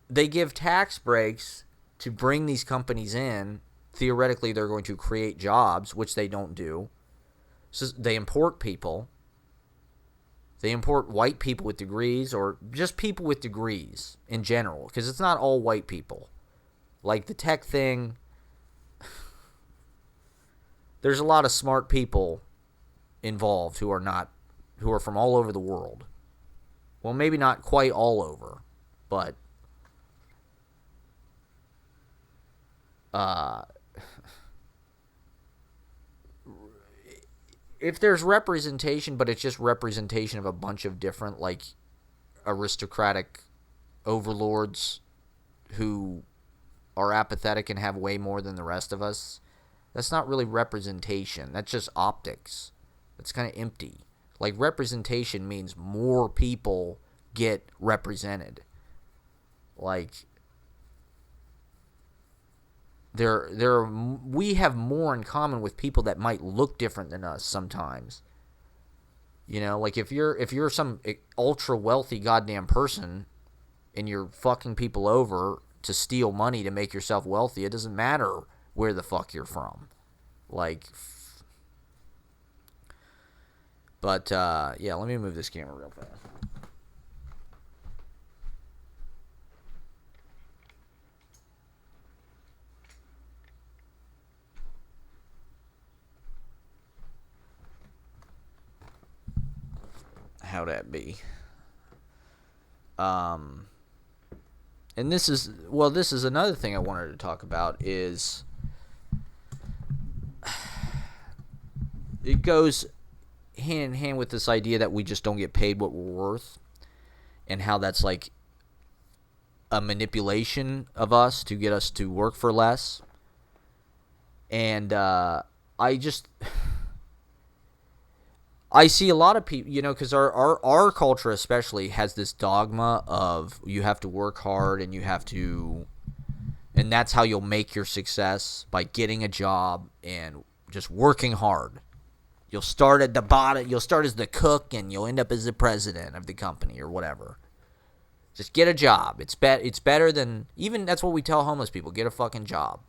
they give tax breaks to bring these companies in. Theoretically, they're going to create jobs, which they don't do. So they import people. They import white people with degrees, or just people with degrees in general, because it's not all white people. Like the tech thing, there's a lot of smart people involved who are from all over the world. Well, maybe not quite all over, but if there's representation, but it's just representation of a bunch of different, like, aristocratic overlords who are apathetic and have way more than the rest of us, that's not really representation. That's just optics. That's kind of empty. Like, representation means more people get represented. Like, we have more in common with people that might look different than us sometimes. You know, like if you're some ultra wealthy goddamn person and you're fucking people over to steal money to make yourself wealthy, it doesn't matter where the fuck you're from. Like, but yeah, let me move this camera real fast. How that be? And this is another thing I wanted to talk about is it goes hand in hand with this idea that we just don't get paid what we're worth, and how that's like a manipulation of us to get us to work for less. And I see a lot of people, you know, because our culture especially has this dogma of you have to work hard and and that's how you'll make your success, by getting a job and just working hard. You'll start at the bottom, you'll start as the cook and you'll end up as the president of the company or whatever. Just get a job. It's better than, even that's what we tell homeless people, get a fucking job.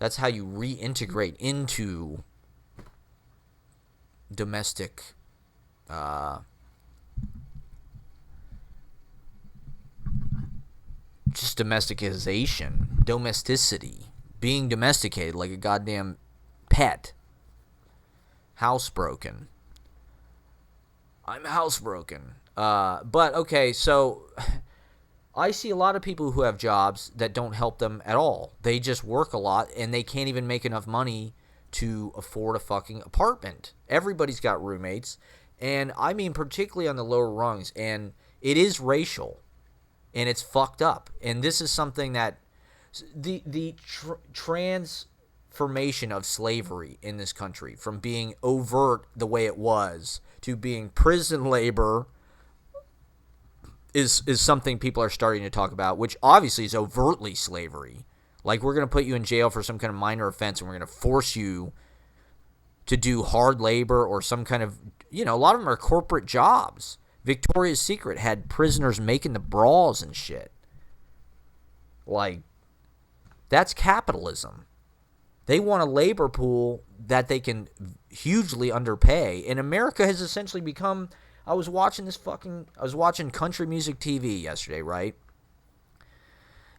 That's how you reintegrate into domestic just domesticity, being domesticated like a goddamn pet. Housebroken. I'm housebroken. But okay, so I see a lot of people who have jobs that don't help them at all. They just work a lot and they can't even make enough money to afford a fucking apartment. Everybody's got roommates, and I mean particularly on the lower rungs, and it is racial, and it's fucked up. And this is something that the transformation of slavery in this country, from being overt the way it was to being prison labor, is something people are starting to talk about, which obviously is overtly slavery. Like, we're going to put you in jail for some kind of minor offense, and we're going to force you to do hard labor or some kind of, you know, a lot of them are corporate jobs. Victoria's Secret had prisoners making the bras and shit. Like, that's capitalism. They want a labor pool that they can hugely underpay. And America has essentially become, I was watching country music TV yesterday, right?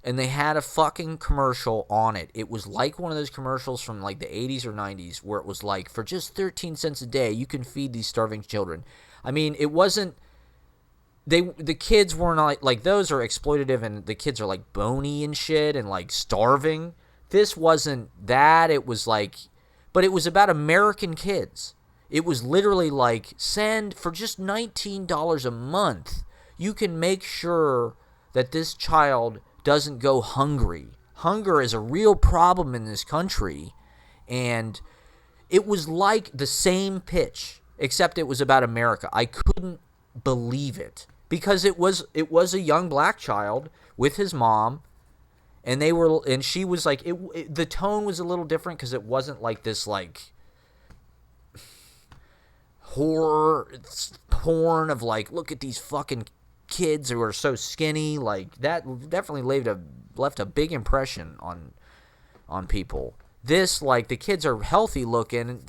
And they had a fucking commercial on it. It was like one of those commercials from like the 80s or 90s where it was like, for just 13 cents a day, you can feed these starving children. I mean, it wasn't, the kids weren't like those are exploitative, and the kids are like bony and shit and like starving. This wasn't that. It was like, but it was about American kids. It was literally like, send for just $19 a month, you can make sure that this child doesn't go hungry. Hunger is a real problem in this country, and it was like the same pitch, except it was about America. I couldn't believe it, because it was a young black child with his mom, and she was like, the tone was a little different because it wasn't like this like horror porn of like, look at these fucking kids who are so skinny. Like, that definitely laid a left a big impression on people. This, like, the kids are healthy looking,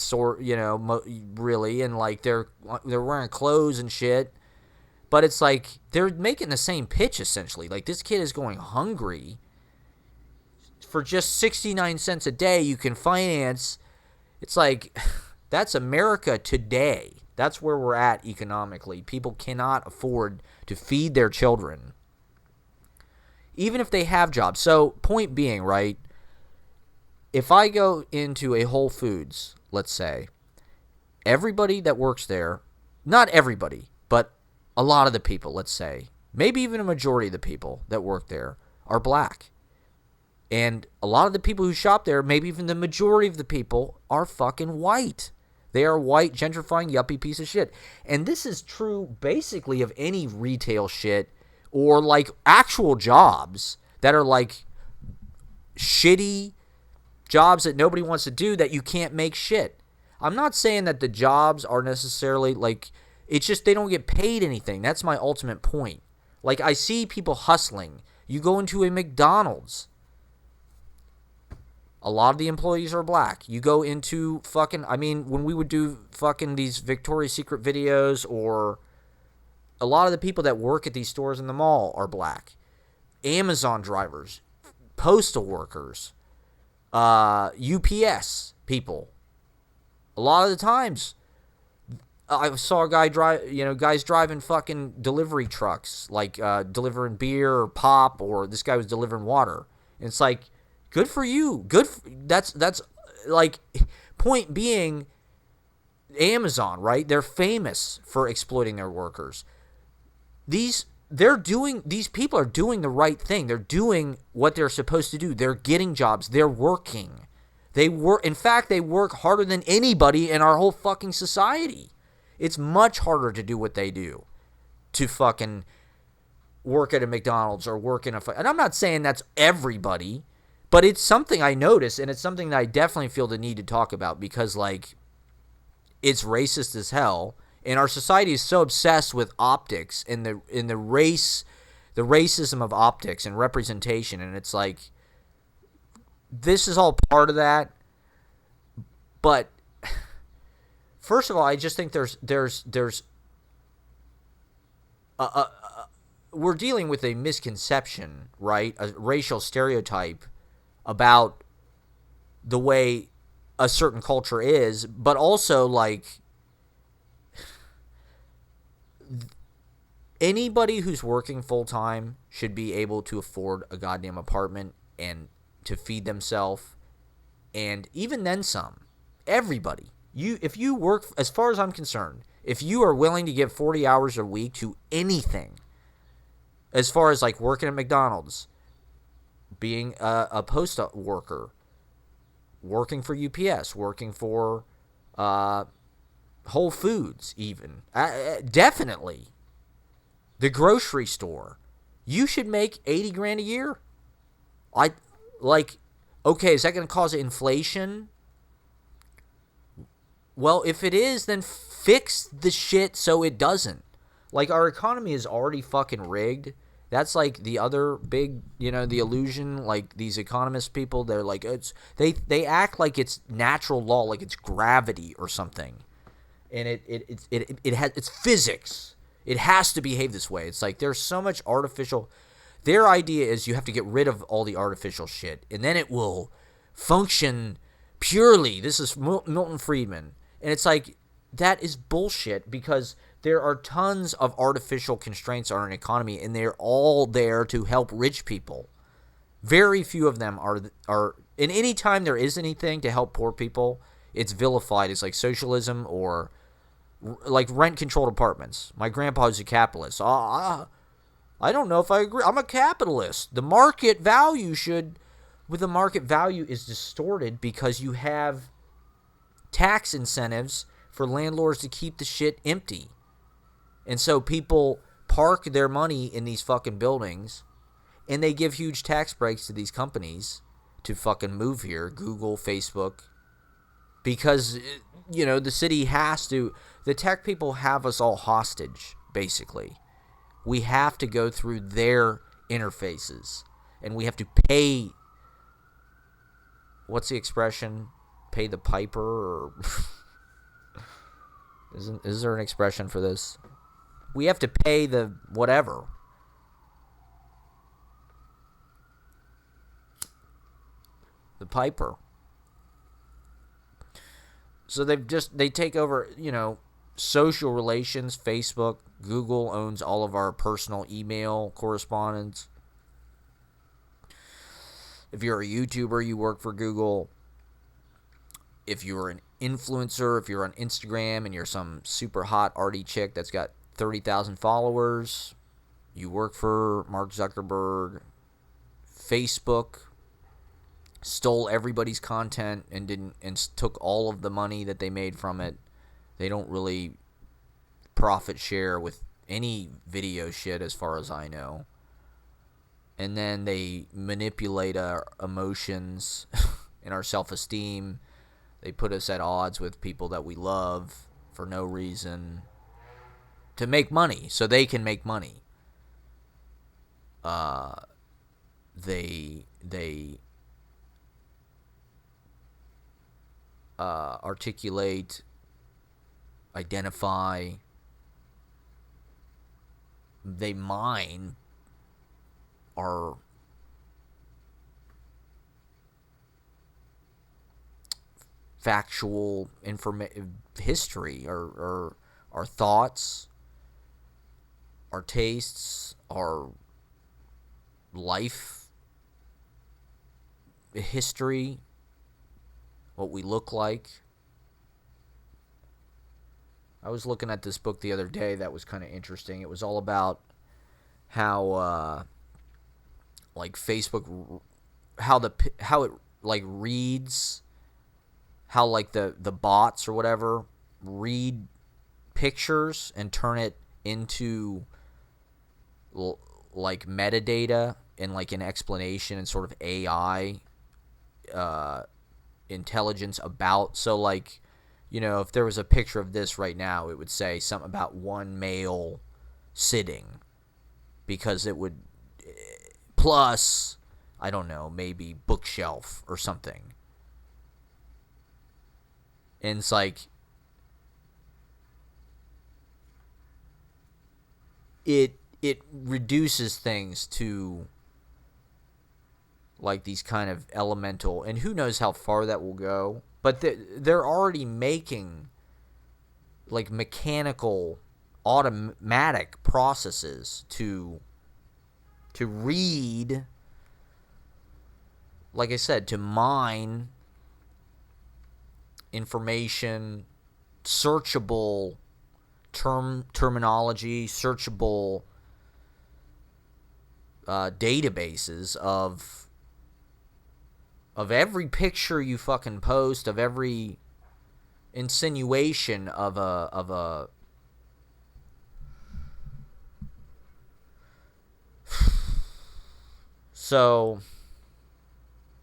really, and like they're wearing clothes and shit. But it's like they're making the same pitch essentially. Like, this kid is going hungry for just 69 cents a day. You can finance. It's like, that's America today. That's where we're at economically. People cannot afford to feed their children, even if they have jobs. So, point being, right, if I go into a Whole Foods, let's say, everybody that works there, not everybody, but a lot of the people, let's say, maybe even a majority of the people that work there are black. And a lot of the people who shop there, maybe even the majority of the people, are fucking white. They are white, gentrifying, yuppie piece of shit. And this is true basically of any retail shit or like actual jobs that are like shitty jobs that nobody wants to do, that you can't make shit. I'm not saying that the jobs are necessarily like, it's just they don't get paid anything. That's my ultimate point. Like, I see people hustling. You go into a McDonald's, a lot of the employees are black. You go into when we would do fucking these Victoria's Secret videos, or a lot of the people that work at these stores in the mall are black. Amazon drivers, postal workers, UPS people. A lot of the times, I saw a guy guys driving fucking delivery trucks, like delivering beer or pop, or this guy was delivering water. And it's like, good for you. That's like, point being, Amazon, right? They're famous for exploiting their workers. These people are doing the right thing. They're doing what they're supposed to do. They're getting jobs. They're working. In fact, they work harder than anybody in our whole fucking society. It's much harder to do what they do, to fucking work at a McDonald's or work in and I'm not saying that's everybody, but it's something I notice, and it's something that I definitely feel the need to talk about, because, like, it's racist as hell, and our society is so obsessed with optics and the racism of optics and representation, and it's like, this is all part of that. But first of all, I just think we're dealing with a misconception, right? A racial stereotype about the way a certain culture is, but also, like, anybody who's working full-time should be able to afford a goddamn apartment and to feed themselves, and even then some. Everybody. If you work, as far as I'm concerned, if you are willing to give 40 hours a week to anything, as far as like working at McDonald's, being a post worker, working for UPS, working for Whole Foods, even, definitely the grocery store, you should make 80 grand a year. Okay, is that going to cause inflation? Well, if it is, then fix the shit so it doesn't. Like, our economy is already fucking rigged. That's like the other big, the illusion. Like, these economist people, they're like, they act like it's natural law, like it's gravity or something, and it's physics. It has to behave this way. It's like there's so much artificial. Their idea is you have to get rid of all the artificial shit, and then it will function purely. This is Milton Friedman. And it's like, that is bullshit, because there are tons of artificial constraints on an economy, and they're all there to help rich people. Very few of them are. And any time there is anything to help poor people, it's vilified. It's like socialism or like rent-controlled apartments. My grandpa is a capitalist. I don't know if I agree. I'm a capitalist. The market value the market value is distorted because you have tax incentives for landlords to keep the shit empty. And so people park their money in these fucking buildings, and they give huge tax breaks to these companies to fucking move here, Google, Facebook, because, the city has to, the tech people have us all hostage, basically. We have to go through their interfaces. and we have to pay. What's the expression? Pay the piper, or is there an expression for this? We have to pay the whatever. The piper. So they take over, social relations. Facebook, Google owns all of our personal email correspondence. If you're a YouTuber, you work for Google. If you're an influencer, if you're on Instagram and you're some super hot arty chick that's got 30,000 followers, you work for Mark Zuckerberg. Facebook stole everybody's content and took all of the money that they made from it. They don't really profit share with any video shit as far as I know. And then they manipulate our emotions and our self-esteem. They put us at odds with people that we love for no reason to make money, so they can make money. They articulate, identify, they mine our factual history, or our thoughts, our tastes, our life history, what we look like. I was looking at this book the other day that was kind of interesting. It was all about how like Facebook, how it like reads, how like the bots or whatever read pictures and turn it into like metadata and like an explanation and sort of AI intelligence about. So like, if there was a picture of this right now, it would say something about one male sitting, because it would, plus, I don't know, maybe bookshelf or something. And it's like, it reduces things to like these kind of elemental, and who knows how far that will go, but they're already making like mechanical, automatic processes to read, like I said, to mine information, searchable terminology, searchable databases of every picture you fucking post, of every insinuation of a so,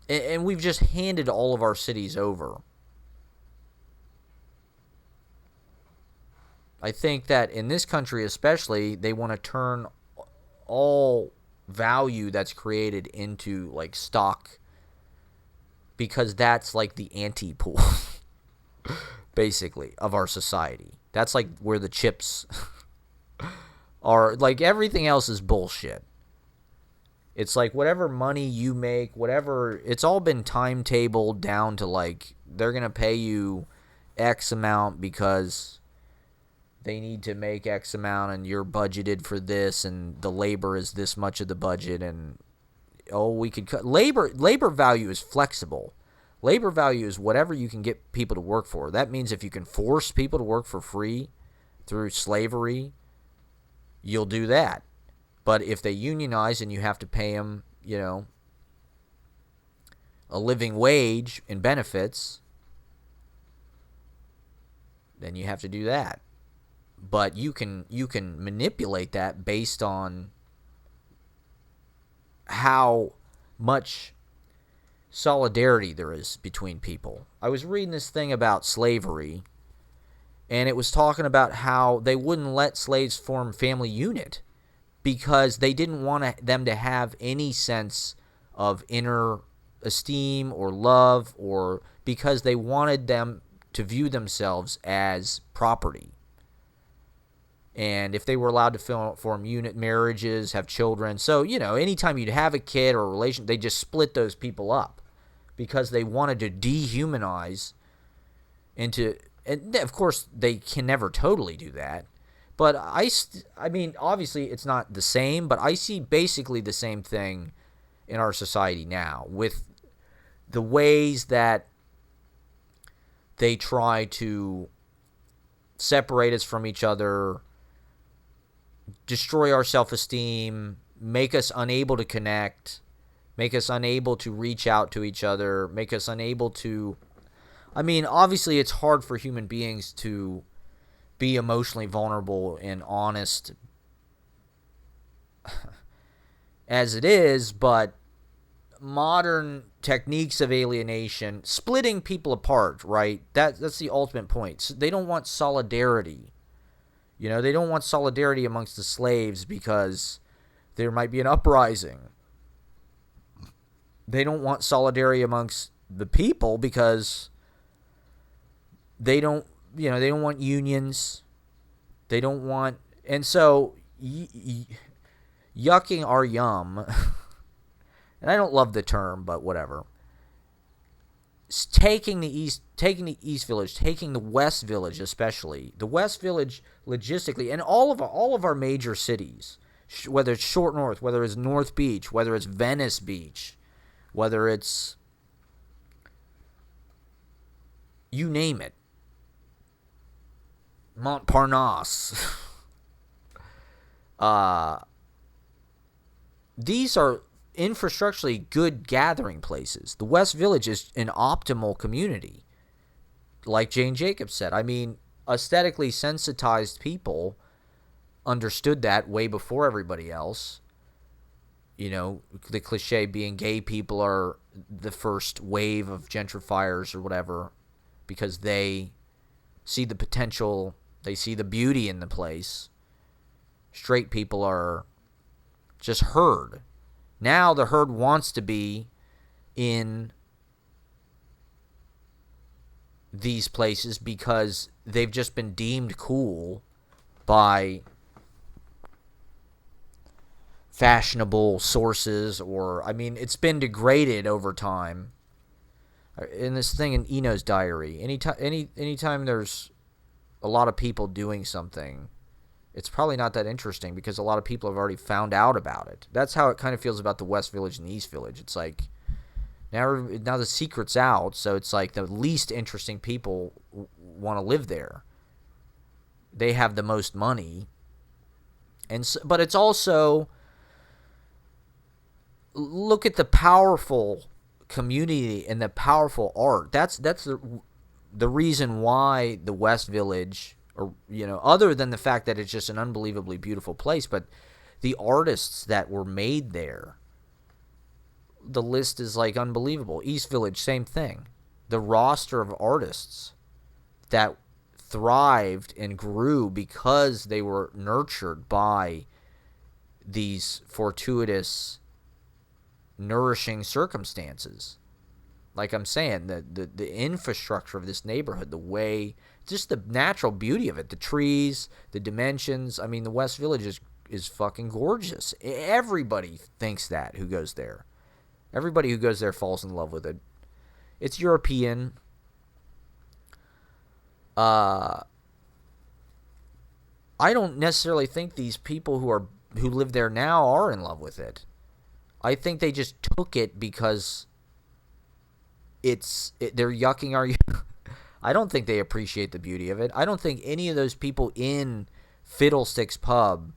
and we've just handed all of our cities over. I think that in this country especially, they want to turn all value that's created into like stock, because that's like the anti-pool basically of our society. That's like where the chips are. Like everything else is bullshit. It's like whatever money you make, whatever, it's all been timetabled down to like they're going to pay you X amount because they need to make X amount and you're budgeted for this and the labor is this much of the budget, and we could cut labor value is flexible. Labor value is whatever you can get people to work for. That means if you can force people to work for free through slavery, you'll do that. But if they unionize and you have to pay them, a living wage and benefits, then you have to do that. But you can manipulate that based on how much solidarity there is between people. I was reading this thing about slavery, and it was talking about how they wouldn't let slaves form family unit because they didn't want them to have any sense of inner esteem or love, or because they wanted them to view themselves as property. And if they were allowed to form unit marriages, have children. So, anytime you'd have a kid or a relation, they just split those people up because they wanted to dehumanize into, and of course they can never totally do that. But I mean, obviously it's not the same, but I see basically the same thing in our society now with the ways that they try to separate us from each other, destroy our self-esteem, make us unable to connect, make us unable to reach out to each other, make us unable to... I mean, obviously it's hard for human beings to be emotionally vulnerable and honest as it is, but modern techniques of alienation, splitting people apart, right? That's the ultimate point. So they don't want solidarity. They don't want solidarity amongst the slaves because there might be an uprising. They don't want solidarity amongst the people because they don't want unions. They don't want, and so yucking our yum, and I don't love the term, but whatever. Taking the East Village, taking the West Village, especially the West Village logistically, and all of our major cities, whether it's Short North, whether it's North Beach, whether it's Venice Beach, whether it's, you name it, Montparnasse. These are infrastructurally good gathering places. The West Village is an optimal community. Like Jane Jacobs said, I mean, aesthetically sensitized people understood that way before everybody else. The cliche being gay people are the first wave of gentrifiers or whatever because they see the potential, they see the beauty in the place. Straight people are just herd. Now the herd wants to be in these places because they've just been deemed cool by fashionable sources, or, I mean, it's been degraded over time. In this thing in Eno's diary, anytime there's a lot of people doing something, it's probably not that interesting because a lot of people have already found out about it. That's how it kind of feels about the West Village and the East Village. It's like now the secret's out, so it's like the least interesting people want to live there. They have the most money, and so, but it's also, look at the powerful community and the powerful art. That's the reason why the West Village, or other than the fact that it's just an unbelievably beautiful place, but the artists that were made there, the list is like unbelievable. East Village, same thing. The roster of artists that thrived and grew because they were nurtured by these fortuitous, nourishing circumstances. Like I'm saying, the infrastructure of this neighborhood, the way, just the natural beauty of it, the trees, the dimensions. I mean, the West Village is fucking gorgeous. Everybody thinks that who goes there. Everybody who goes there falls in love with it. It's European. I don't necessarily think these people who live there now are in love with it. I think they just took it because they're yucking our... I don't think they appreciate the beauty of it. I don't think any of those people in Fiddlesticks Pub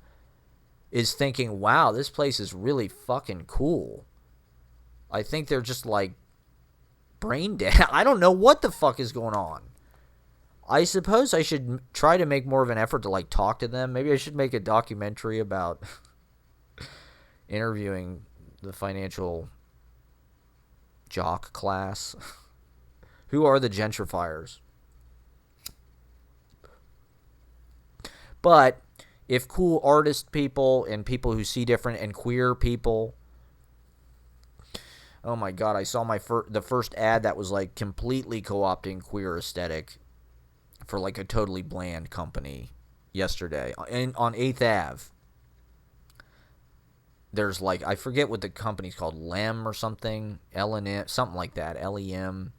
is thinking, wow, this place is really fucking cool. I think they're just like brain dead. I don't know what the fuck is going on. I suppose I should try to make more of an effort to like talk to them. Maybe I should make a documentary about interviewing the financial jock class. Who are the gentrifiers? But if cool artist people and people who see different and queer people Oh my god, I saw the first ad that was like completely co-opting queer aesthetic for like a totally bland company yesterday. And on 8th Ave, there's like, I forget what the company's called, Lem or something, L&M, something like that, LEM.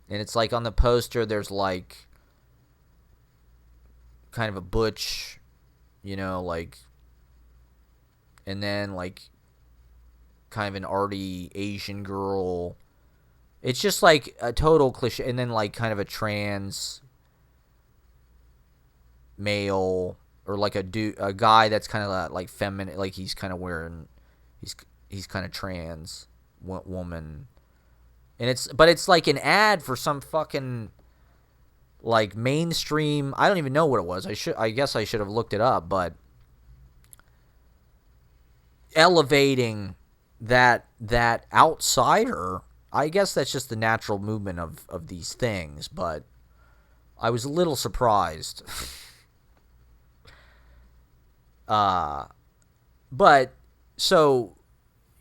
And it's like on the poster there's like kind of a butch, like, and then like kind of an arty Asian girl. It's just like a total cliche, and then like kind of a trans male, or like a guy that's kind of like feminine, like he's kind of wearing, he's kind of trans woman, and it's like an ad for some fucking like mainstream. I don't even know what it was. I guess I should have looked it up, but elevating that outsider. I guess that's just the natural movement of these things, but I was a little surprised. But so,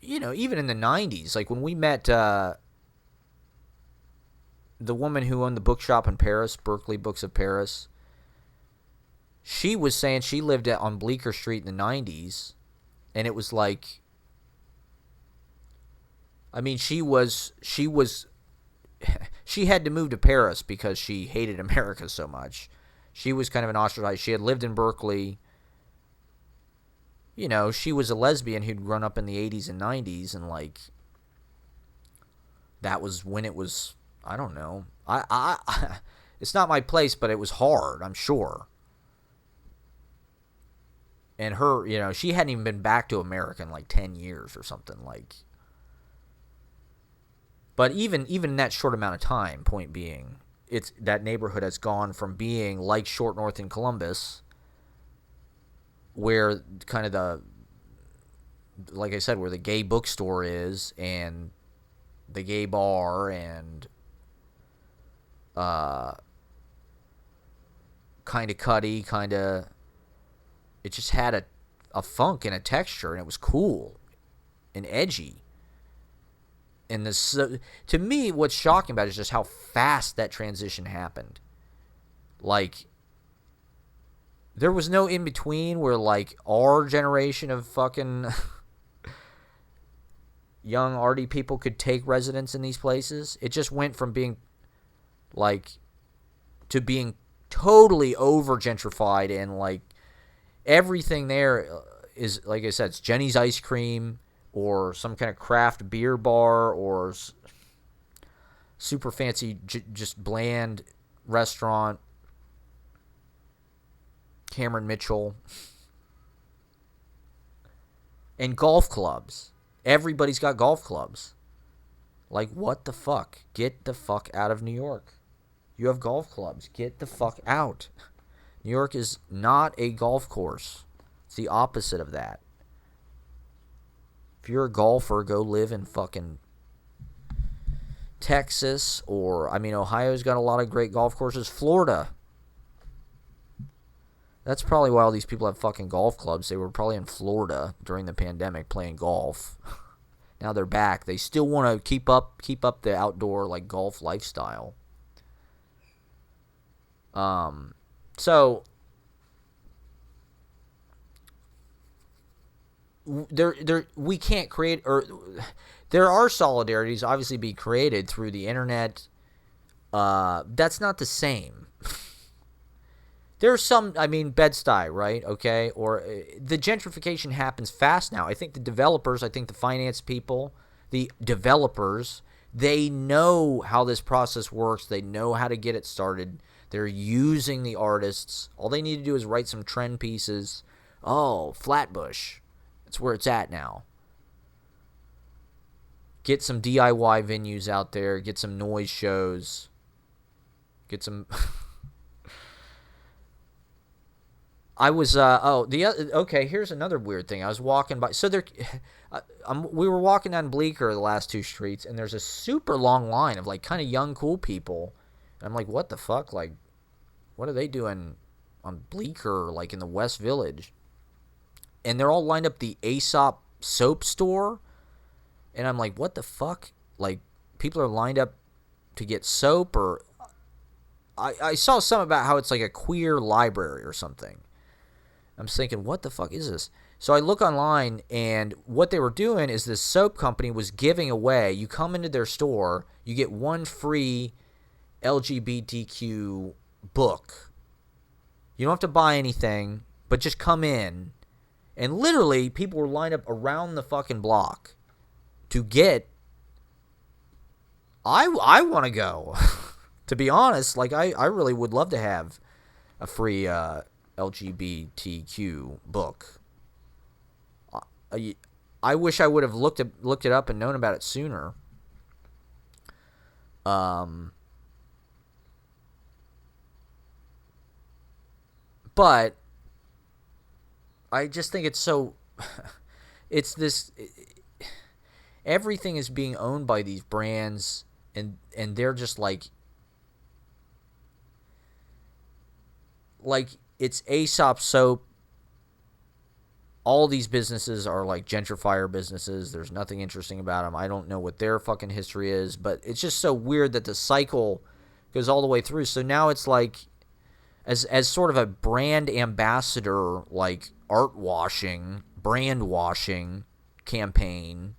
even in the 90s, like when we met the woman who owned the bookshop in Paris, Berkeley Books of Paris, she was saying she lived on Bleecker Street in the 90s, and it was like, I mean, she had to move to Paris because she hated America so much. She was kind of an ostracized. She had lived in Berkeley. She was a lesbian who'd grown up in the 80s and 90s, and like that was when it was, I don't know. I it's not my place, but it was hard, I'm sure. And her, she hadn't even been back to America in like 10 years or something, like. But even in that short amount of time, point being, it's that neighborhood has gone from being like Short North in Columbus, where kind of like I said, where the gay bookstore is and the gay bar and kind of cutty, it just had a funk and a texture, and it was cool and edgy. And this, to me, what's shocking about it is just how fast that transition happened. Like, there was no in between where like our generation of fucking young arty people could take residence in these places. It just went from being like to being totally over gentrified, and like everything there is, like I said, it's Jenny's Ice Cream or some kind of craft beer bar or super fancy just bland restaurant. Cameron Mitchell. And golf clubs. Everybody's got golf clubs. Like, what the fuck? Get the fuck out of New York. You have golf clubs. Get the fuck out. New York is not a golf course. It's the opposite of that. If you're a golfer, go live in fucking Texas, or, I mean, Ohio's got a lot of great golf courses. Florida. That's probably why all these people have fucking golf clubs. They were probably in Florida during the pandemic playing golf. Now they're back. They still want to keep up the outdoor like golf lifestyle. So we can't create, or there are solidarities obviously being created through the internet. That's not the same. There's some, I mean, Bed-Stuy, right? Okay, or the gentrification happens fast now. I think the finance people, the developers, they know how this process works. They know how to get it started. They're using the artists. All they need to do is write some trend pieces. Oh, Flatbush. That's where it's at now. Get some DIY venues out there. Get some noise shows. Get some... I was okay. Here's another weird thing. I was walking by. So we were walking down Bleecker the last two streets, and there's a super long line of like kind of young cool people. And I'm like, what the fuck? Like, what are they doing on Bleecker, like in the West Village? And they're all lined up the Aesop soap store, And I'm like, what the fuck? Like, people are lined up to get soap, or I saw something about how it's like a queer library or something. I'm thinking, what the fuck is this? So I look online, and what they were doing is this soap company was giving away, you come into their store, you get one free LGBTQ book. You don't have to buy anything, but just come in. And literally, people were lined up around the fucking block to get. I want to go. To be honest, like, I really would love to have a free LGBTQ book. I wish I would have looked it up and known about it sooner. But I just think it's so. It's this. Everything is being owned by these brands, and they're just like it's Aesop soap. All these businesses are like gentrifier businesses. There's nothing interesting about them. I don't know what their fucking history is, but it's just so weird that the cycle goes all the way through. So now it's like, as sort of a brand ambassador, like brand washing campaign,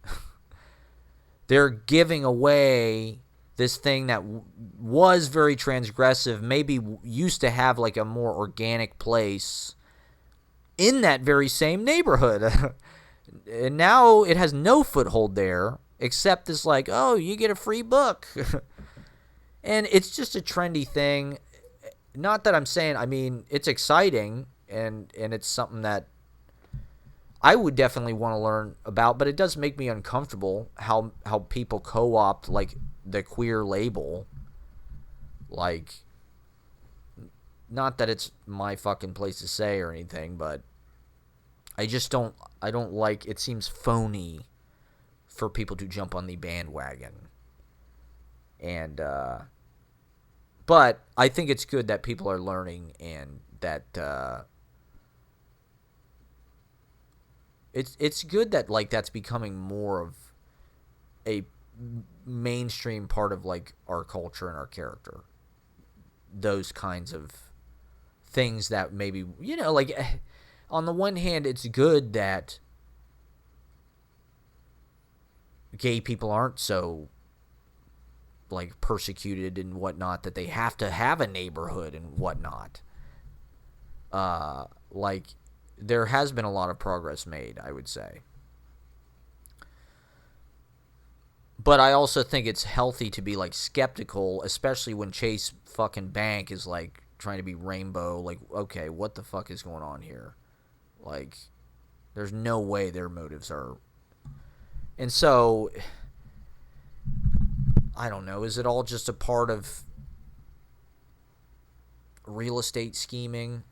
they're giving away this thing that was very transgressive, maybe used to have like a more organic place in that very same neighborhood. And now it has no foothold there, except this like, oh, you get a free book. And it's just a trendy thing. Not that I'm saying, I mean, it's exciting, and it's something that I would definitely want to learn about, but it does make me uncomfortable how people co-opt like the queer label. Like, not that it's my fucking place to say or anything, but I don't like, it seems phony for people to jump on the bandwagon. And but I think it's good that people are learning, and that it's good that like that's becoming more of a mainstream part of like our culture and our character. Those kinds of things that maybe, like, on the one hand, it's good that gay people aren't so like persecuted and whatnot, that they have to have a neighborhood and whatnot. Like, there has been a lot of progress made, I would say. But I also think it's healthy to be like skeptical, especially when Chase fucking Bank is like trying to be rainbow. Like, okay, what the fuck is going on here? Like, there's no way their motives are. And so, I don't know, is it all just a part of real estate scheming?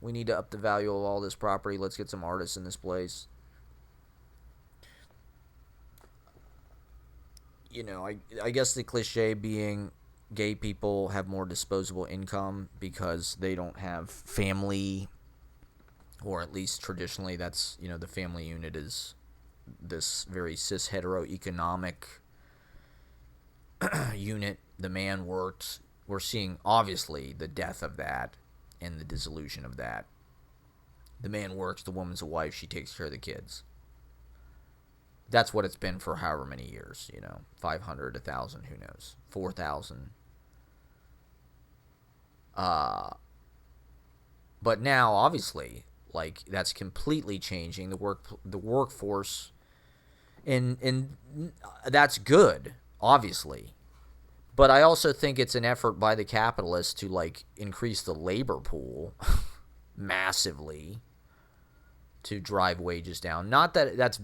We need to up the value of all this property. Let's get some artists in this place. I guess the cliche being gay people have more disposable income because they don't have family, or at least traditionally that's, the family unit is this very cis hetero-economic unit. The man works. We're seeing, obviously, the death of that and the dissolution of that. The man works, the woman's a wife, she takes care of the kids. That's what it's been for however many years, 500, 1,000, who knows, 4,000. But now, obviously, like, that's completely changing the workforce, and that's good, obviously. But I also think it's an effort by the capitalists to like increase the labor pool massively to drive wages down. Not that that's,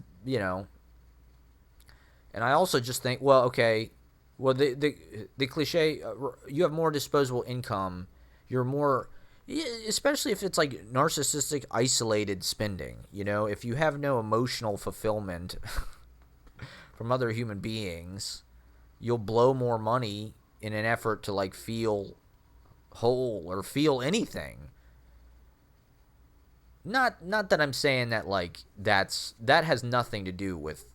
and I also just think, well, okay, well, the cliche, you have more disposable income, you're more, especially if it's like narcissistic, isolated spending. If you have no emotional fulfillment from other human beings, you'll blow more money in an effort to like feel whole or feel anything. Not that I'm saying that like that has nothing to do with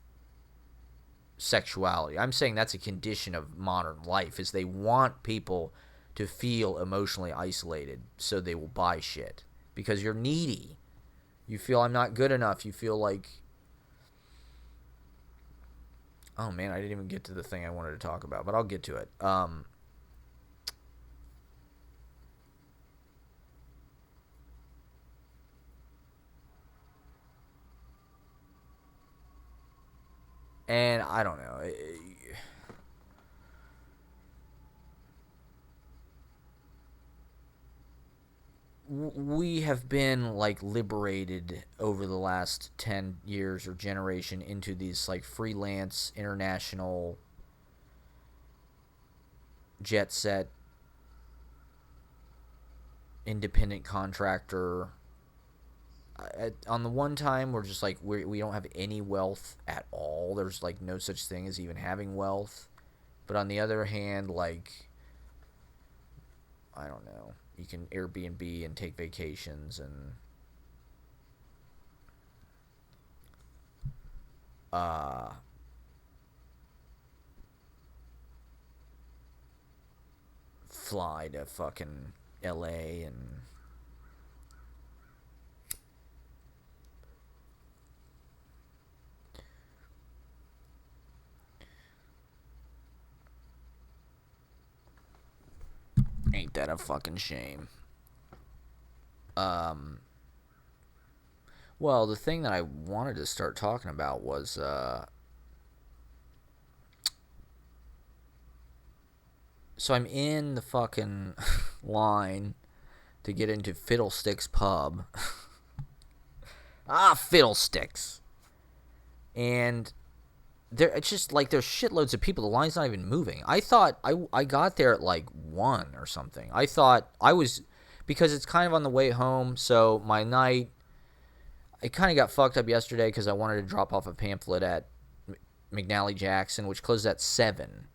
sexuality. I'm saying that's a condition of modern life, is they want people to feel emotionally isolated, so they will buy shit because you're needy. You feel I'm not good enough. You feel like, oh man, I didn't even get to the thing I wanted to talk about, but I'll get to it. And I don't know. We have been like liberated over the last 10 years or generation into these like freelance international jet set independent contractor. On the one time we're just like we don't have any wealth at all. There's like no such thing as even having wealth. But on the other hand, like, I don't know, you can Airbnb and take vacations and fly to fucking LA and ain't that a fucking shame? Well, the thing that I wanted to start talking about was so I'm in the fucking line to get into Fiddlesticks pub. Fiddlesticks. And it's just like there's shitloads of people. The line's not even moving. I thought I got there at like 1 or something. I thought I was, because it's kind of on the way home. So my night, it kind of got fucked up yesterday because I wanted to drop off a pamphlet at McNally Jackson, which closed at 7.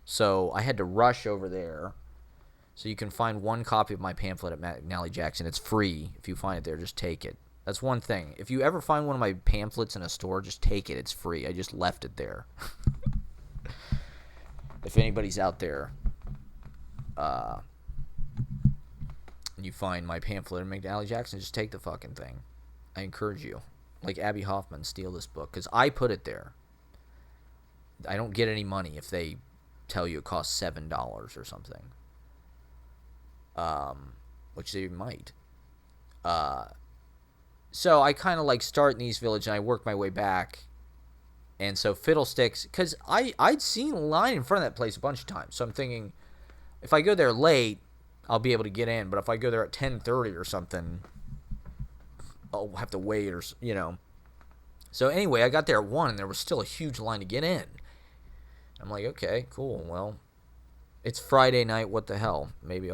So I had to rush over there. So you can find one copy of my pamphlet at McNally Jackson. It's free. If you find it there, just take it. That's one thing. If you ever find one of my pamphlets in a store, just take it. It's free. I just left it there. If anybody's out there, and you find my pamphlet in McNally Jackson, just take the fucking thing. I encourage you. Like Abby Hoffman, steal this book, because I put it there. I don't get any money if they tell you it costs $7 or something. Which they might. So I kind of like start in East Village and I work my way back. And so Fiddlesticks, because I'd seen a line in front of that place a bunch of times. So I'm thinking, if I go there late, I'll be able to get in. But if I go there at 10:30 or something, I'll have to wait or, you know. So anyway, I got there at 1 and there was still a huge line to get in. I'm like, okay, cool. Well, it's Friday night. What the hell? Maybe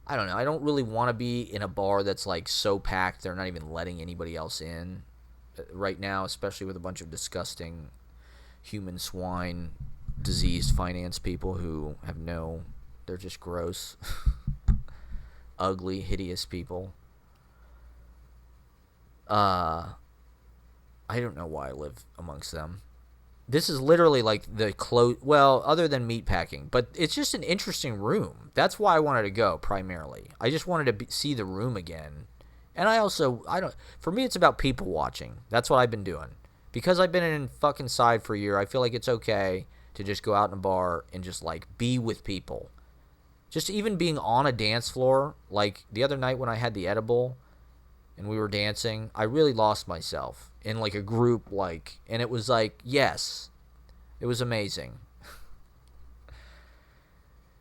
I don't know. I don't really want to be in a bar that's like so packed they're not even letting anybody else in right now, especially with a bunch of disgusting human swine diseased finance people who have they're just gross, ugly, hideous people. I don't know why I live amongst them. This is literally like the well, other than meatpacking, but it's just an interesting room. That's why I wanted to go primarily. I just wanted to see the room again. And for me, it's about people watching. That's what I've been doing. Because I've been in fucking side for a year, I feel like it's okay to just go out in a bar and just like be with people. Just even being on a dance floor, like the other night when I had the edible and we were dancing, I really lost myself in like a group, like, and it was like, yes, it was amazing.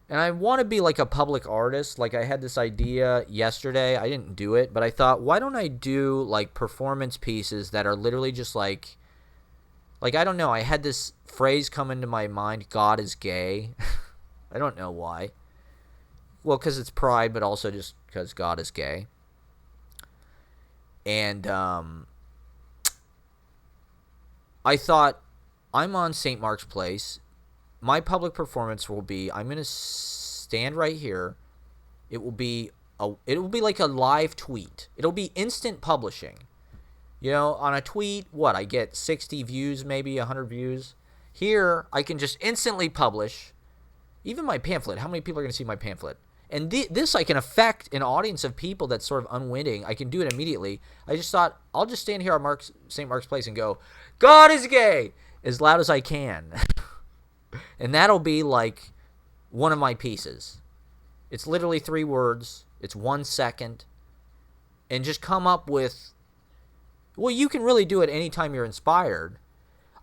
And I want to be like a public artist. Like I had this idea yesterday. I didn't do it, but I thought, why don't I do like performance pieces that are literally just like I don't know. I had this phrase come into my mind, God is gay. I don't know why. Well, because it's pride, but also just because God is gay. And I thought, I'm on St. Mark's Place. My public performance will be, I'm going to stand right here. It will be like a live tweet. It'll be instant publishing. You know, on a tweet, what, I get 60 views, maybe 100 views. Here, I can just instantly publish. Even my pamphlet. How many people are going to see my pamphlet? And this I can affect an audience of people that's sort of unwitting. I can do it immediately. I just thought, I'll just stand here on St. Mark's Place and go, God is gay, as loud as I can. And that'll be like one of my pieces. It's literally 3 words. It's 1 second. And just come up with, well, you can really do it anytime you're inspired.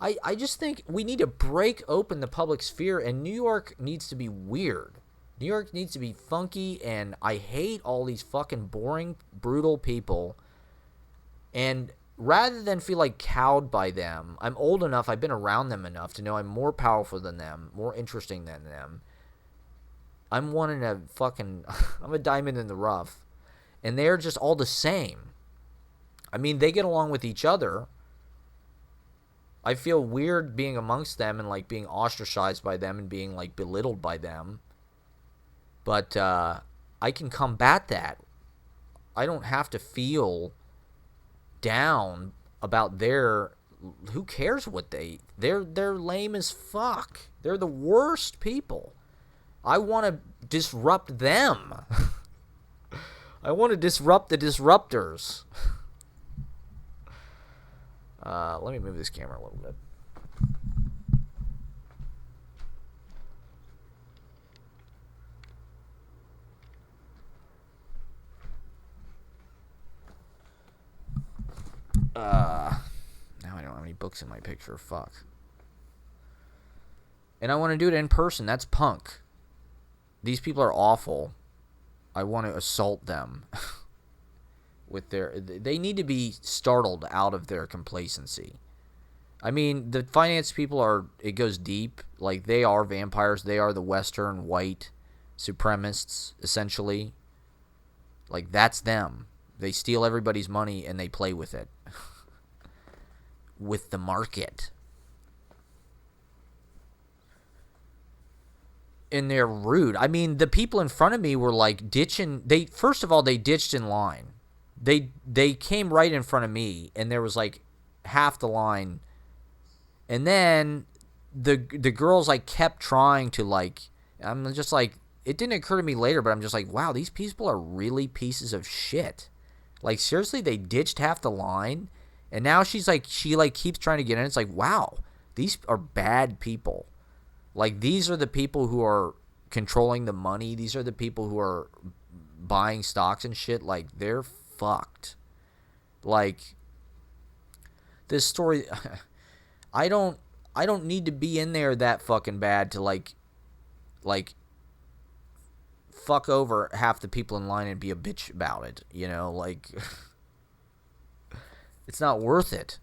I just think we need to break open the public sphere, and New York needs to be weird. New York needs to be funky, and I hate all these fucking boring, brutal people. And rather than feel like cowed by them, I'm old enough, I've been around them enough to know I'm more powerful than them, more interesting than them. I'm I'm a diamond in the rough. And they're just all the same. I mean, they get along with each other. I feel weird being amongst them and like being ostracized by them and being like belittled by them. But I can combat that. I don't have to feel down about who cares what they're lame as fuck. They're the worst people. I want to disrupt them. I want to disrupt the disruptors. Let me move this camera a little bit. Now I don't have any books in my picture. Fuck. And I want to do it in person. That's punk. These people are awful. I want to assault them. They need to be startled out of their complacency. I mean, the finance people it goes deep. Like, they are vampires. They are the Western white supremacists, essentially. Like, that's them. They steal everybody's money and they play with it. With the market. And they're rude. I mean, the people in front of me were like ditching. First of all, they ditched in line. They came right in front of me, and there was like half the line. And then the girls like kept trying to like. I'm just like, it didn't occur to me later, but I'm just like, wow, these people are really pieces of shit. Like, seriously, they ditched half the line, and now she keeps trying to get in. It's like, wow, these are bad people. Like, these are the people who are controlling the money. These are the people who are buying stocks and shit. Like, they're fucked. Like, this story, I don't need to be in there that fucking bad to like fuck over half the people in line and be a bitch about it, you know? Like, it's not worth it.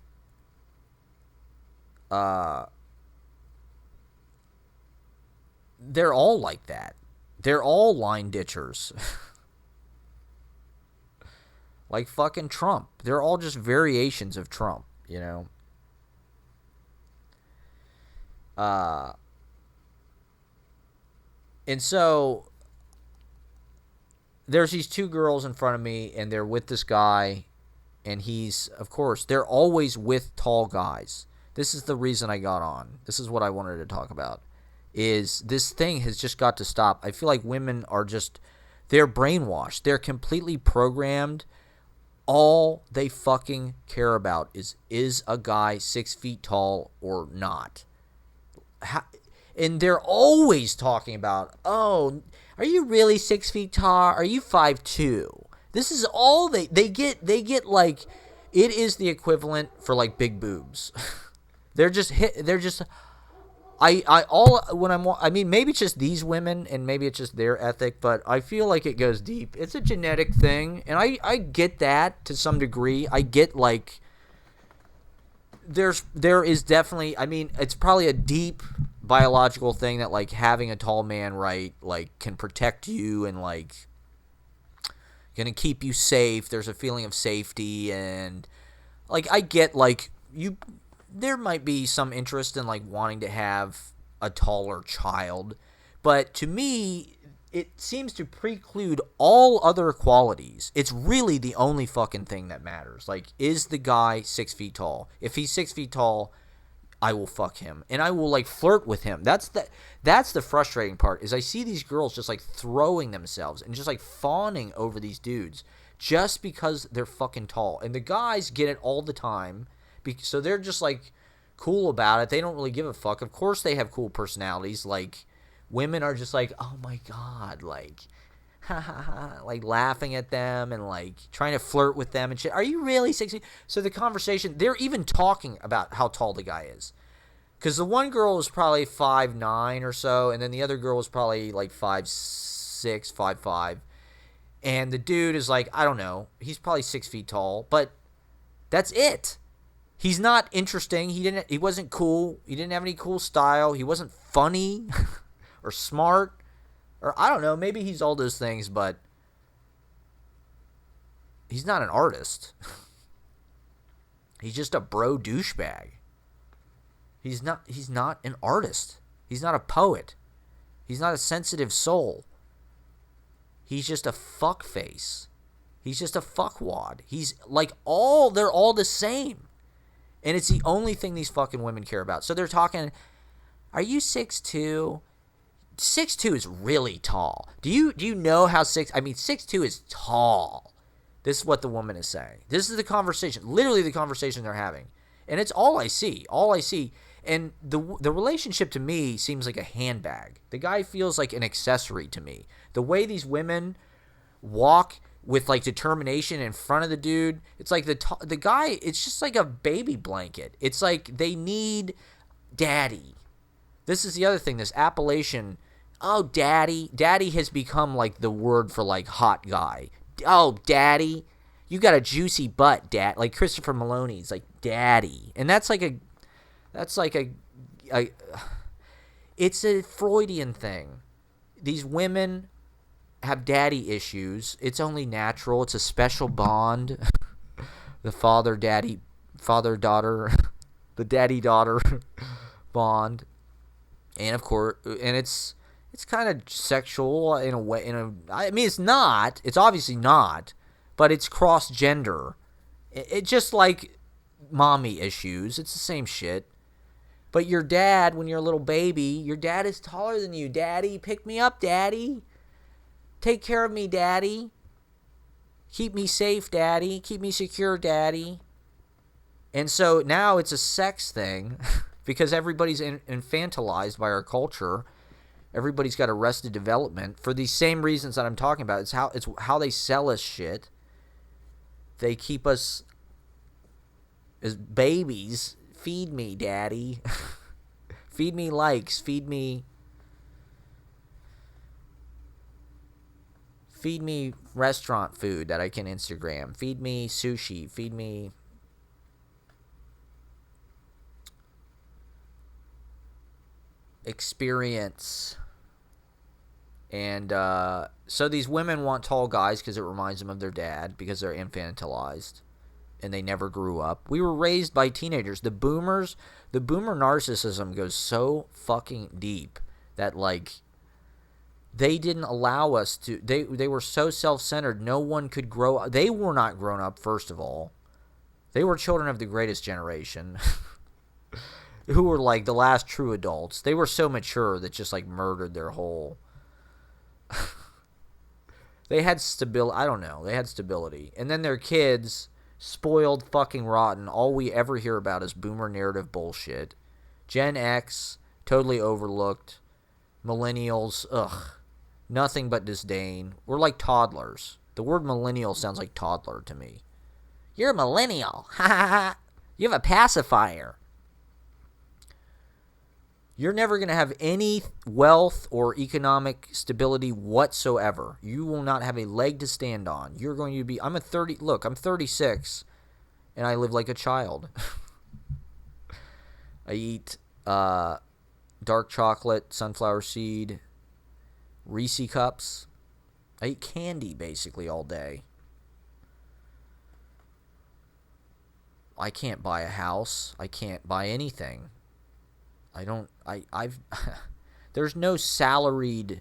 They're all like that. They're all line ditchers. Like fucking Trump. They're all just variations of Trump, you know? And so there's these 2 girls in front of me, and they're with this guy, and of course, they're always with tall guys. This is the reason I got on. This is what I wanted to talk about. Is this thing has just got to stop. I feel like women are they're brainwashed. They're completely programmed. All they fucking care about is a guy 6 feet tall or not. And they're always talking about, oh, are you really 6 feet tall? Are you 5'2"? This is all they get like, it is the equivalent for like big boobs. They're just I mean, maybe it's just these women and maybe it's just their ethic, but I feel like it goes deep. It's a genetic thing, and I get that to some degree. I get like there is definitely, I mean, it's probably a deep biological thing that like having a tall man, right, like can protect you and like gonna keep you safe. There's a feeling of safety, and like I get like there might be some interest in like wanting to have a taller child, but to me it seems to preclude all other qualities. It's really the only fucking thing that matters. Like, is the guy 6 feet tall? If he's 6 feet tall, I will fuck him. And I will, like, flirt with him. That's the frustrating part, is I see these girls just, like, throwing themselves and just, like, fawning over these dudes just because they're fucking tall. And the guys get it all the time, so they're just, like, cool about it. They don't really give a fuck. Of course they have cool personalities. Like, women are just like, oh my god, like, ha ha ha, like laughing at them and like trying to flirt with them and shit. Are you really 60? So the conversation, they're even talking about how tall the guy is. Because the one girl was probably 5'9" or so, and then the other girl was probably like 5'6", 5'5". And the dude is like, I don't know, he's probably 6 feet tall, but that's it. He's not interesting. He wasn't cool. He didn't have any cool style. He wasn't funny or smart, or I don't know, maybe he's all those things, but he's not an artist. He's just a bro douchebag. He's not an artist. He's not a poet. He's not a sensitive soul. He's just a fuck face. He's just a fuckwad. He's like they're all the same. And it's the only thing these fucking women care about. So they're talking, are you 6'2"? 6'2" is really tall. Do you know how 6'2" is tall. This is what the woman is saying. This is the conversation, literally the conversation they're having. And it's all I see. And the relationship to me seems like a handbag. The guy feels like an accessory to me. The way these women walk with like determination in front of the dude, it's like the guy, it's just like a baby blanket. It's like they need daddy. This is the other thing, this appellation, oh, daddy. Daddy has become like the word for like hot guy. Oh, daddy, you got a juicy butt, dad. Like Christopher Maloney's like daddy. And that's like a it's a Freudian thing. These women have daddy issues. It's only natural. It's a special bond. The father-daughter, the daddy-daughter bond. And of course, and it's kind of sexual in a way. I mean, it's not. It's obviously not. But it's cross-gender. It just like mommy issues. It's the same shit. But your dad, when you're a little baby, your dad is taller than you. Daddy, pick me up, daddy. Take care of me, daddy. Keep me safe, daddy. Keep me secure, daddy. And so now it's a sex thing because everybody's infantilized by our culture. Everybody's got arrested development for these same reasons that I'm talking about. It's how they sell us shit. They keep us as babies. Feed me, daddy. Feed me likes. Feed me restaurant food that I can Instagram. Feed me sushi. Feed me experience. And so these women want tall guys because it reminds them of their dad, because they're infantilized and they never grew up. We were raised by teenagers. The boomer narcissism goes so fucking deep that like they didn't allow us to. They were so self-centered. No one could grow up. They were not grown up, first of all. They were children of the greatest generation who were like the last true adults. They were so mature that just like murdered their whole they had stability. I don't know. They had stability. And then their kids, spoiled fucking rotten. All we ever hear about is boomer narrative bullshit. Gen X, totally overlooked. Millennials, ugh. Nothing but disdain. We're like toddlers. The word millennial sounds like toddler to me. You're a millennial. Ha ha ha. You have a pacifier. You're never going to have any wealth or economic stability whatsoever. You will not have a leg to stand on. You're going to be, I'm 36, and I live like a child. I eat dark chocolate, sunflower seed, Reese cups. I eat candy basically all day. I can't buy a house. I can't buy anything. I've there's no salaried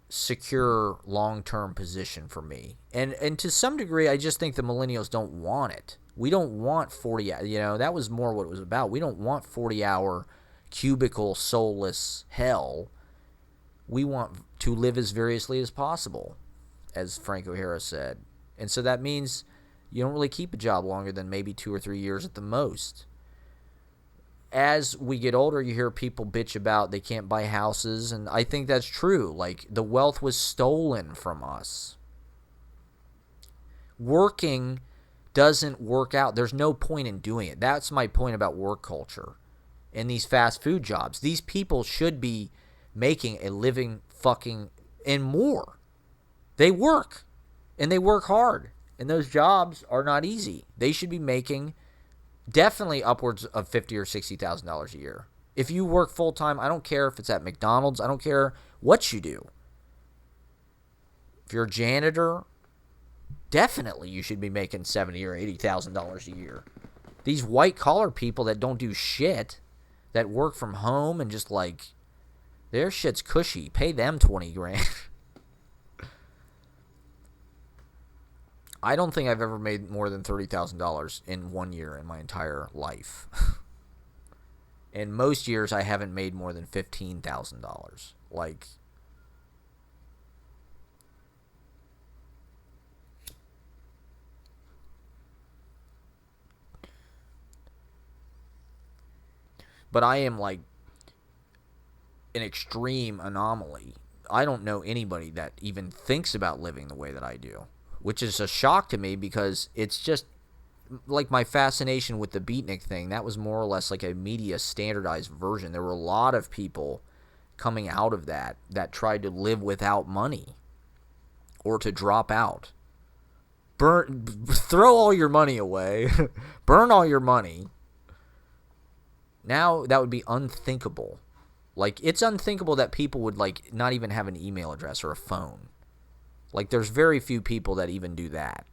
secure long-term position for me. And to some degree, I just think the millennials don't want it. We don't want 40, that was more what it was about. We don't want 40-hour cubicle soulless hell. We want to live as variously as possible, as Frank O'Hara said. And so that means you don't really keep a job longer than maybe 2 or 3 years at the most. As we get older, you hear people bitch about they can't buy houses, and I think that's true. Like, the wealth was stolen from us. Working doesn't work out. There's no point in doing it. That's my point about work culture and these fast food jobs. These people should be making a living fucking and more. They work, and they work hard, and those jobs are not easy. They should be making definitely upwards of $50,000 or $60,000 a year. If you work full time, I don't care if it's at McDonald's. I don't care what you do. If you're a janitor, definitely you should be making $70,000 or $80,000 a year. These white collar people that don't do shit, that work from home and just like, their shit's cushy. Pay them $20,000. I don't think I've ever made more than $30,000 in 1 year in my entire life. In most years, I haven't made more than $15,000. Like, but I am like an extreme anomaly. I don't know anybody that even thinks about living the way that I do, which is a shock to me because it's just like my fascination with the beatnik thing. That was more or less like a media standardized version. There were a lot of people coming out of that tried to live without money or to drop out. Throw all your money away. Burn all your money. Now that would be unthinkable. Like, it's unthinkable that people would like not even have an email address or a phone. Like, there's very few people that even do that.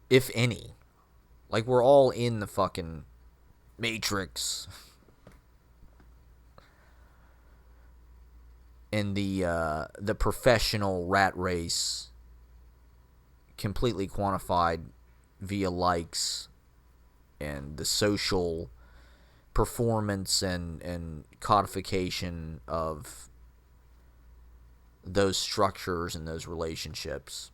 If any. Like, we're all in the fucking Matrix. And the professional rat race, completely quantified via likes and the social performance and codification of those structures and those relationships.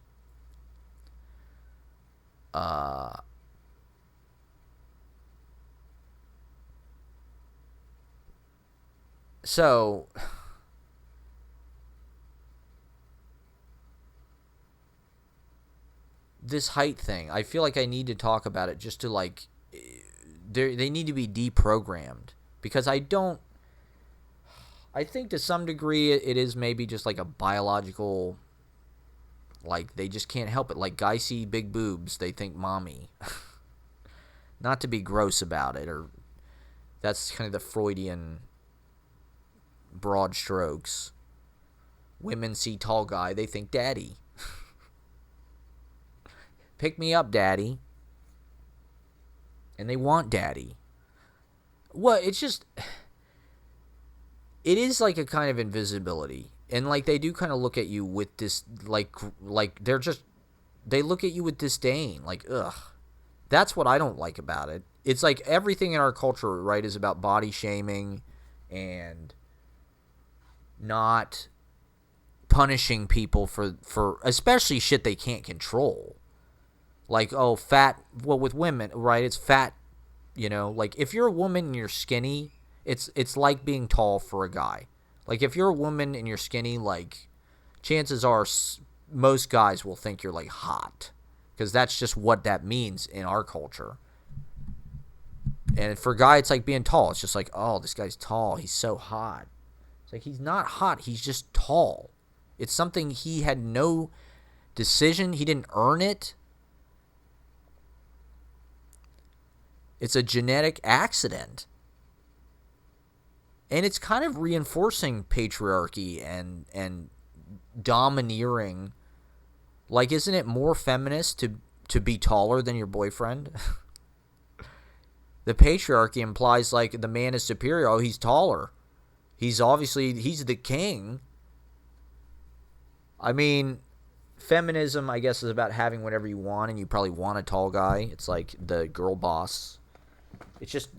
So this height thing, I feel like I need to talk about it just to like, they need to be deprogrammed, because I think to some degree it is maybe just like a biological, like they just can't help it. Like, guys see big boobs, they think mommy. Not to be gross about it, or that's kind of the Freudian broad strokes. Women see tall guy, they think daddy. Pick me up, daddy. And they want daddy. Well, it's just, it is like a kind of invisibility. And like they do kind of look at you with this, like they look at you with disdain. Like, ugh. That's what I don't like about it. It's like everything in our culture, right, is about body shaming and not punishing people for especially shit they can't control. Like, oh, fat, well, with women, right, it's fat, like, if you're a woman and you're skinny, it's like being tall for a guy. Like, if you're a woman and you're skinny, like, chances are most guys will think you're, like, hot, because that's just what that means in our culture. And for a guy, it's like being tall. It's just like, oh, this guy's tall, he's so hot. It's like, he's not hot, he's just tall. It's something he had no decision, he didn't earn it. It's a genetic accident. And it's kind of reinforcing patriarchy and domineering. Like, isn't it more feminist to be taller than your boyfriend? The patriarchy implies, like, the man is superior. Oh, he's taller. He's the king. I mean, feminism, I guess, is about having whatever you want, and you probably want a tall guy. It's like the girl boss. It's just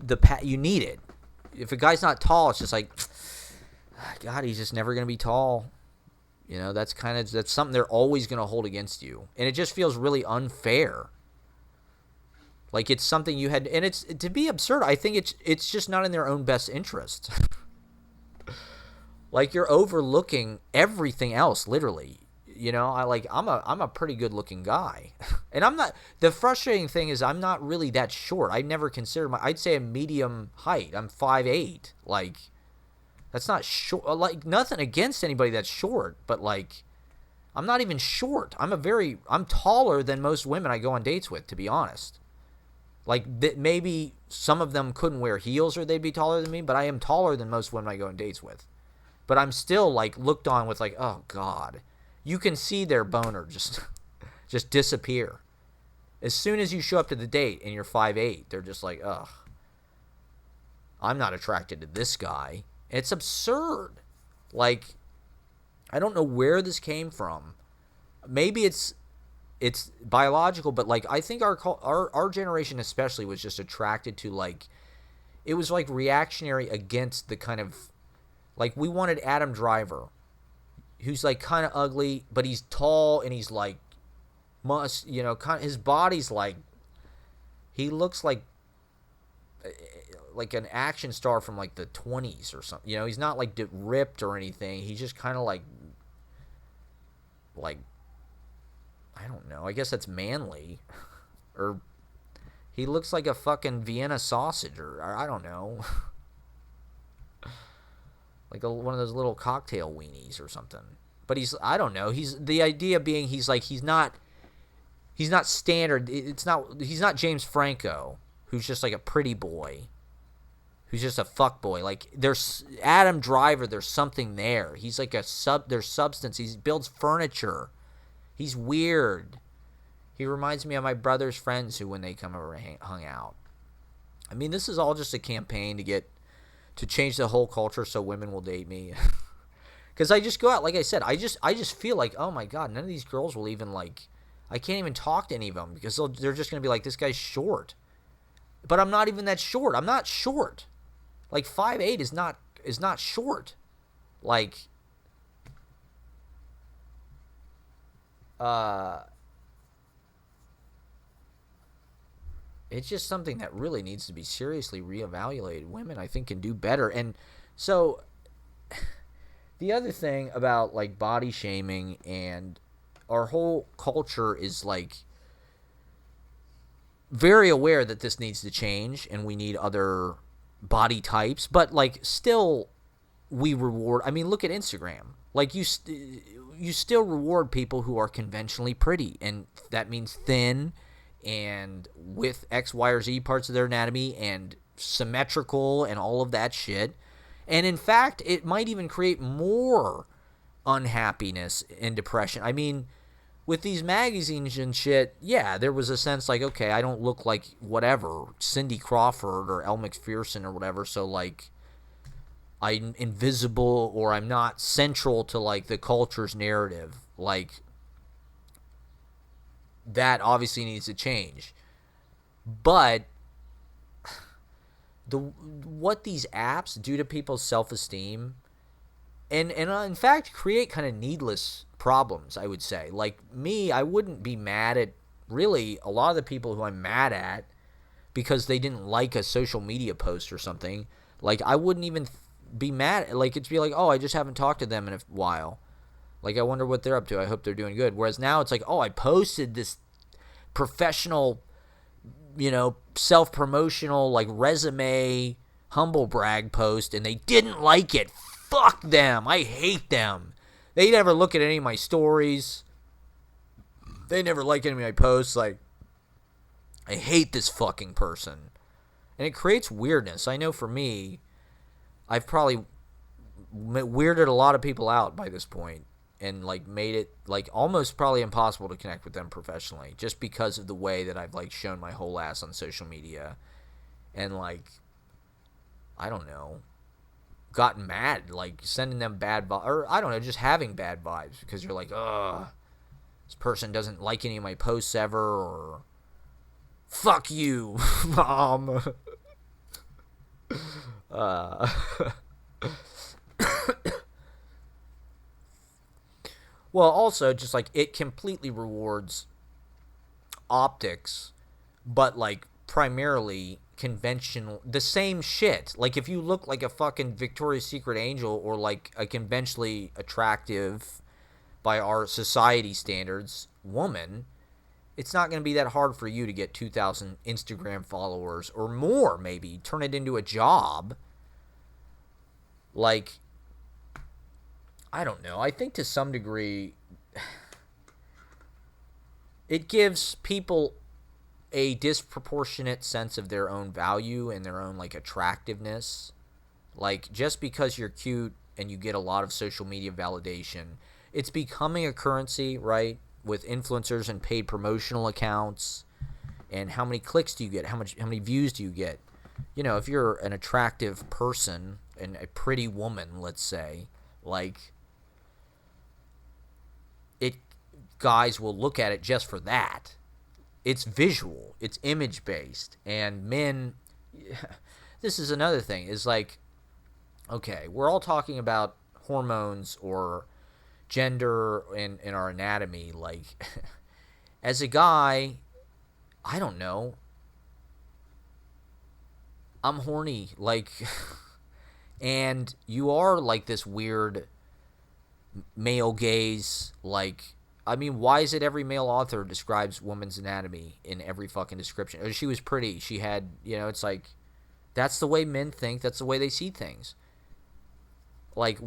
you need it. If a guy's not tall, it's just like, God, he's just never gonna be tall. You know, that's something they're always gonna hold against you, and it just feels really unfair. Like it's something you had, and it's to be absurd. I think it's just not in their own best interest. Like you're overlooking everything else, literally. You know, I'm a pretty good looking guy, and I'm not. The frustrating thing is I'm not really that short. I never considered I'd say a medium height. I'm 5'8". Like that's not short. Like nothing against anybody that's short, but like I'm not even short. I'm taller than most women I go on dates with, to be honest. Like maybe some of them couldn't wear heels or they'd be taller than me, but I am taller than most women I go on dates with. But I'm still like looked on with like, oh God. You can see their boner just disappear. As soon as you show up to the date and you're 5'8", they're just like, ugh, I'm not attracted to this guy. It's absurd. Like, I don't know where this came from. Maybe it's biological, but like I think our generation especially was just attracted to like, it was like reactionary against the kind of, like we wanted Adam Driver, who's like kind of ugly, but he's tall and he's like his body's like, he looks like an action star from like the 20s or something. You know, he's not like ripped or anything. He's just kind of like I don't know. I guess that's manly, or he looks like a fucking Vienna sausage, or I don't know. Like one of those little cocktail weenies or something. But I don't know. The idea being he's not standard. He's not James Franco, who's just like a pretty boy, who's just a fuck boy. Like there's Adam Driver, there's something there. He's like there's substance. He builds furniture. He's weird. He reminds me of my brother's friends who, when they come over, hung out. I mean, this is all just a campaign to change the whole culture so women will date me. Because I just go out, like I said, I just feel like, oh my God, none of these girls will even like, I can't even talk to any of them because they're just going to be like, this guy's short. But I'm not even that short. I'm not short. Like 5'8" is not short. Like, it's just something that really needs to be seriously reevaluated. Women, I think, can do better. And so the other thing about like body shaming and our whole culture is like very aware that this needs to change and we need other body types, but like still we reward. I mean, look at Instagram. Like you still reward people who are conventionally pretty, and that means thin and with X, Y, or Z parts of their anatomy and symmetrical and all of that shit. And in fact, it might even create more unhappiness and depression. I mean, with these magazines and shit, yeah, there was a sense like, okay, I don't look like whatever, Cindy Crawford or Elle McPherson or whatever, so like I'm invisible or I'm not central to like the culture's narrative. Like that obviously needs to change. But what these apps do to people's self-esteem and in fact create kind of needless problems, I would say. Like me, I wouldn't be mad at really a lot of the people who I'm mad at because they didn't like a social media post or something. Like I wouldn't even be mad. Like it'd be like, oh, I just haven't talked to them in a while. Like I wonder what they're up to. I hope they're doing good. Whereas now it's like, oh, I posted this professional, self-promotional, like resume humble brag post and they didn't like it. Fuck them. I hate them. They never look at any of my stories. They never like any of my posts. Like, I hate this fucking person. And it creates weirdness. I know for me, I've probably weirded a lot of people out by this point and like made it like almost probably impossible to connect with them professionally just because of the way that I've like shown my whole ass on social media and like, I don't know, gotten mad, like sending them bad vibes, or I don't know, just having bad vibes because you're like, ugh, this person doesn't like any of my posts ever, or fuck you, mom. uh, well, also just like it completely rewards optics, but like primarily conventional, the same shit. Like if you look like a fucking Victoria's Secret angel, or like a conventionally attractive by our society standards woman, it's not going to be that hard for you to get 2,000 Instagram followers or more, maybe turn it into a job. Like, I don't know, I think to some degree it gives people a disproportionate sense of their own value and their own like attractiveness. Like just because you're cute and you get a lot of social media validation, it's becoming a currency, right? With influencers and paid promotional accounts, and how many clicks do you get? How many views do you get? You know, if you're an attractive person and a pretty woman, let's say, like it, guys will look at it just for that. It's visual, it's image based, and men. This is another thing. Is like, okay, we're all talking about hormones or gender in our anatomy. Like, as a guy, I don't know. I'm horny, like, and you are like this weird male gaze, like. I mean, why is it every male author describes woman's anatomy in every fucking description? Or she was pretty. She had, you know, it's like, that's the way men think. That's the way they see things. Like,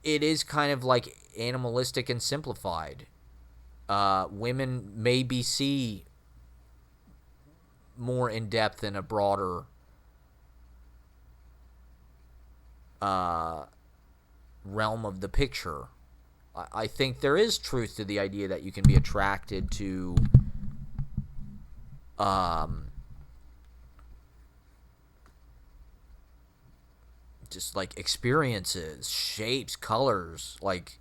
it is kind of like animalistic and simplified. Women maybe see more in depth in a broader realm of the picture. I think there is truth to the idea that you can be attracted to just like experiences, shapes, colors, like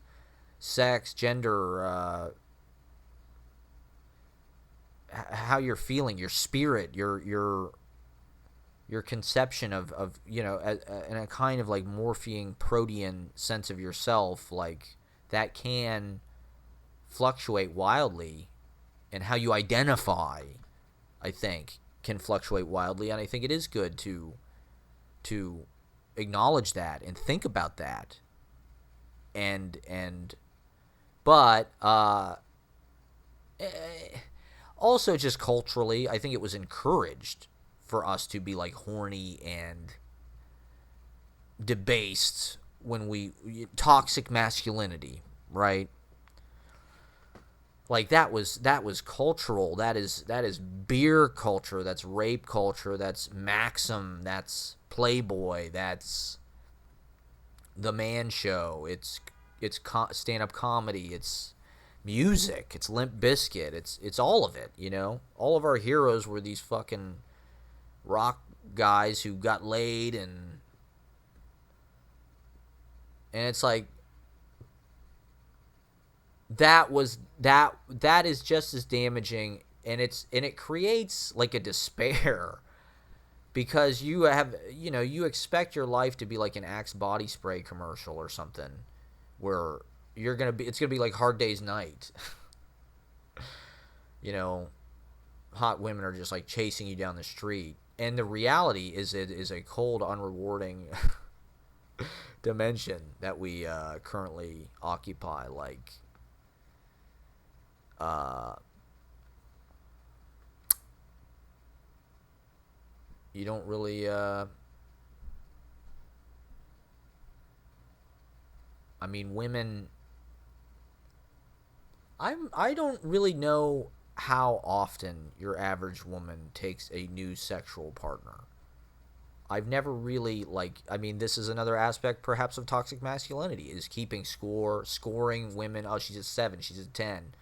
sex, gender, how you're feeling, your spirit, your conception of you know, in a kind of like morphine protean sense of yourself, like that can fluctuate wildly, and how you identify, I think, can fluctuate wildly, and I think it is good to acknowledge that and think about that, but also just culturally, I think it was encouraged for us to be like horny and debased when we toxic masculinity, right? Like that was cultural. That is beer culture. That's rape culture. That's Maxim. That's Playboy. That's The Man Show. It's stand-up comedy. It's music. It's Limp Bizkit. It's all of it. You know, all of our heroes were these fucking rock guys who got laid, and it's like that is just as damaging, and it creates like a despair, because you have, you know, you expect your life to be like an Axe body spray commercial or something, where it's gonna be like Hard Day's Night. You know, hot women are just like chasing you down the street. And the reality is, it is a cold, unrewarding dimension that we currently occupy. Like, you don't really, I mean, women, I don't really know how often your average woman takes a new sexual partner. I've never really, like, I mean, this is another aspect perhaps of toxic masculinity, is keeping scoring women. Oh, she's a 7, she's a 10.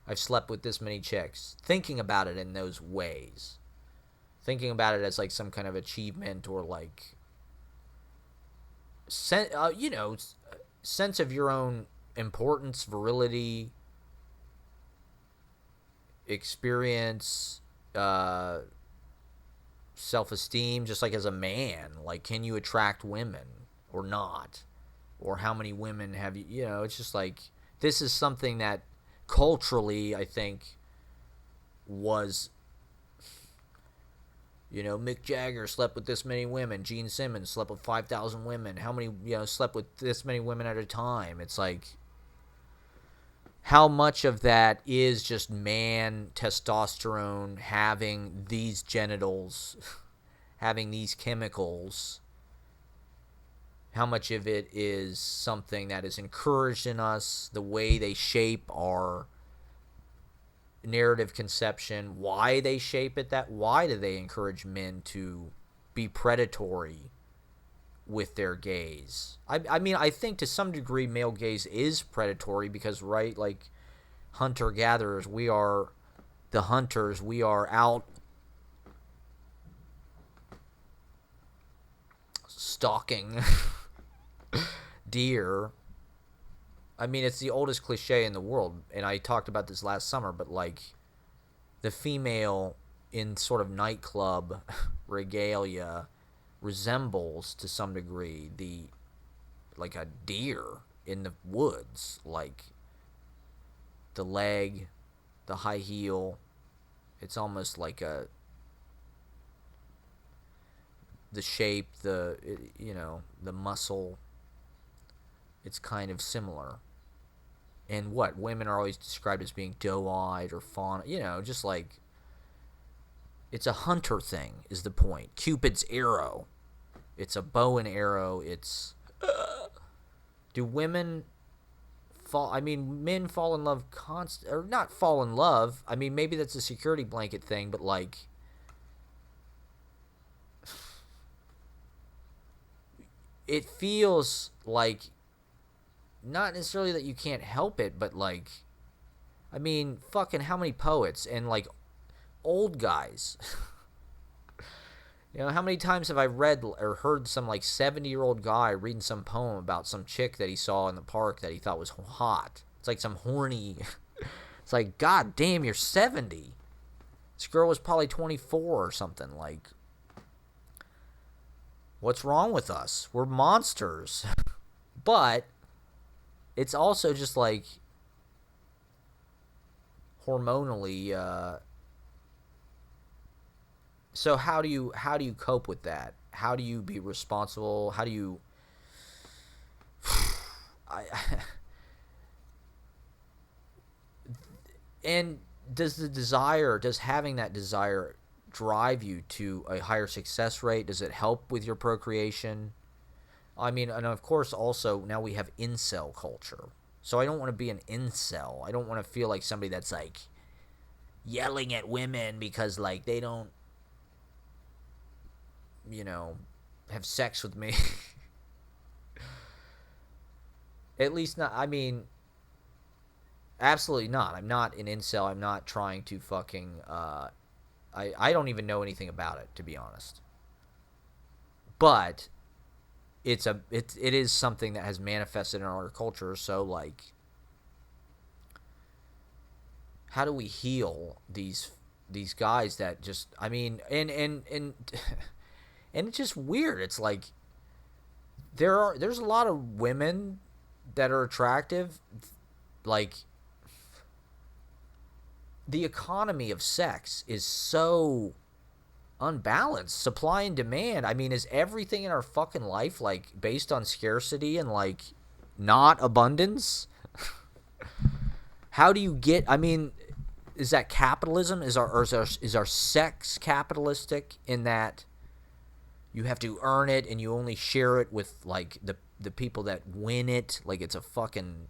I've slept with this many chicks. Thinking about it in those ways. thinking about it as like some kind of achievement or like sense of your own importance, virility, experience, self-esteem, just like as a man. Like, can you attract women or not? Or how many women have you? It's just like this is something that culturally, I think, was. Mick Jagger slept with this many women. Gene Simmons slept with 5,000 women. How many, slept with this many women at a time? It's like, how much of that is just man testosterone having these genitals, having these chemicals? How much of it is something that is encouraged in us, the way they shape our narrative conception, why they shape it why do they encourage men to be predatory with their gaze? I mean, I think to some degree male gaze is predatory because, right, like hunter-gatherers, we are the hunters, we are out stalking deer. I mean, it's the oldest cliche in the world, and I talked about this last summer, but like the female in sort of nightclub regalia resembles to some degree like a deer in the woods, like the leg, the high heel. It's almost like the shape, the muscle. It's kind of similar. And what women are always described as being doe-eyed or fawn, just like it's a hunter thing is the point. Cupid's arrow. It's a bow and arrow. It's do women fall? I mean, men fall in love or not fall in love. I mean, maybe that's a security blanket thing, but like it feels like. Not necessarily that you can't help it, but like, I mean, fucking how many poets and like old guys. How many times have I read or heard some like 70-year-old guy reading some poem about some chick that he saw in the park that he thought was hot? It's like some horny. It's like, God damn, you're 70. This girl was probably 24 or something. Like, what's wrong with us? We're monsters. But it's also just like hormonally. So how do you cope with that? How do you be responsible? How do you? And does having that desire drive you to a higher success rate? Does it help with your procreation? I mean, and of course, also, now we have incel culture. So I don't want to be an incel. I don't want to feel like somebody that's, like, yelling at women because, like, they don't, have sex with me. At least not, I mean, absolutely not. I'm not an incel. I'm not trying to fucking, I don't even know anything about it, to be honest. But it is something that has manifested in our culture. So like, how do we heal these guys that just, I mean, and it's just weird. It's like there's a lot of women that are attractive. Like, the economy of sex is so unbalanced. Supply and demand. I mean, is everything in our fucking life like based on scarcity and like not abundance? How do you get? I mean, is that capitalism? Is our sex capitalistic in that you have to earn it and you only share it with like the people that win it? Like it's a fucking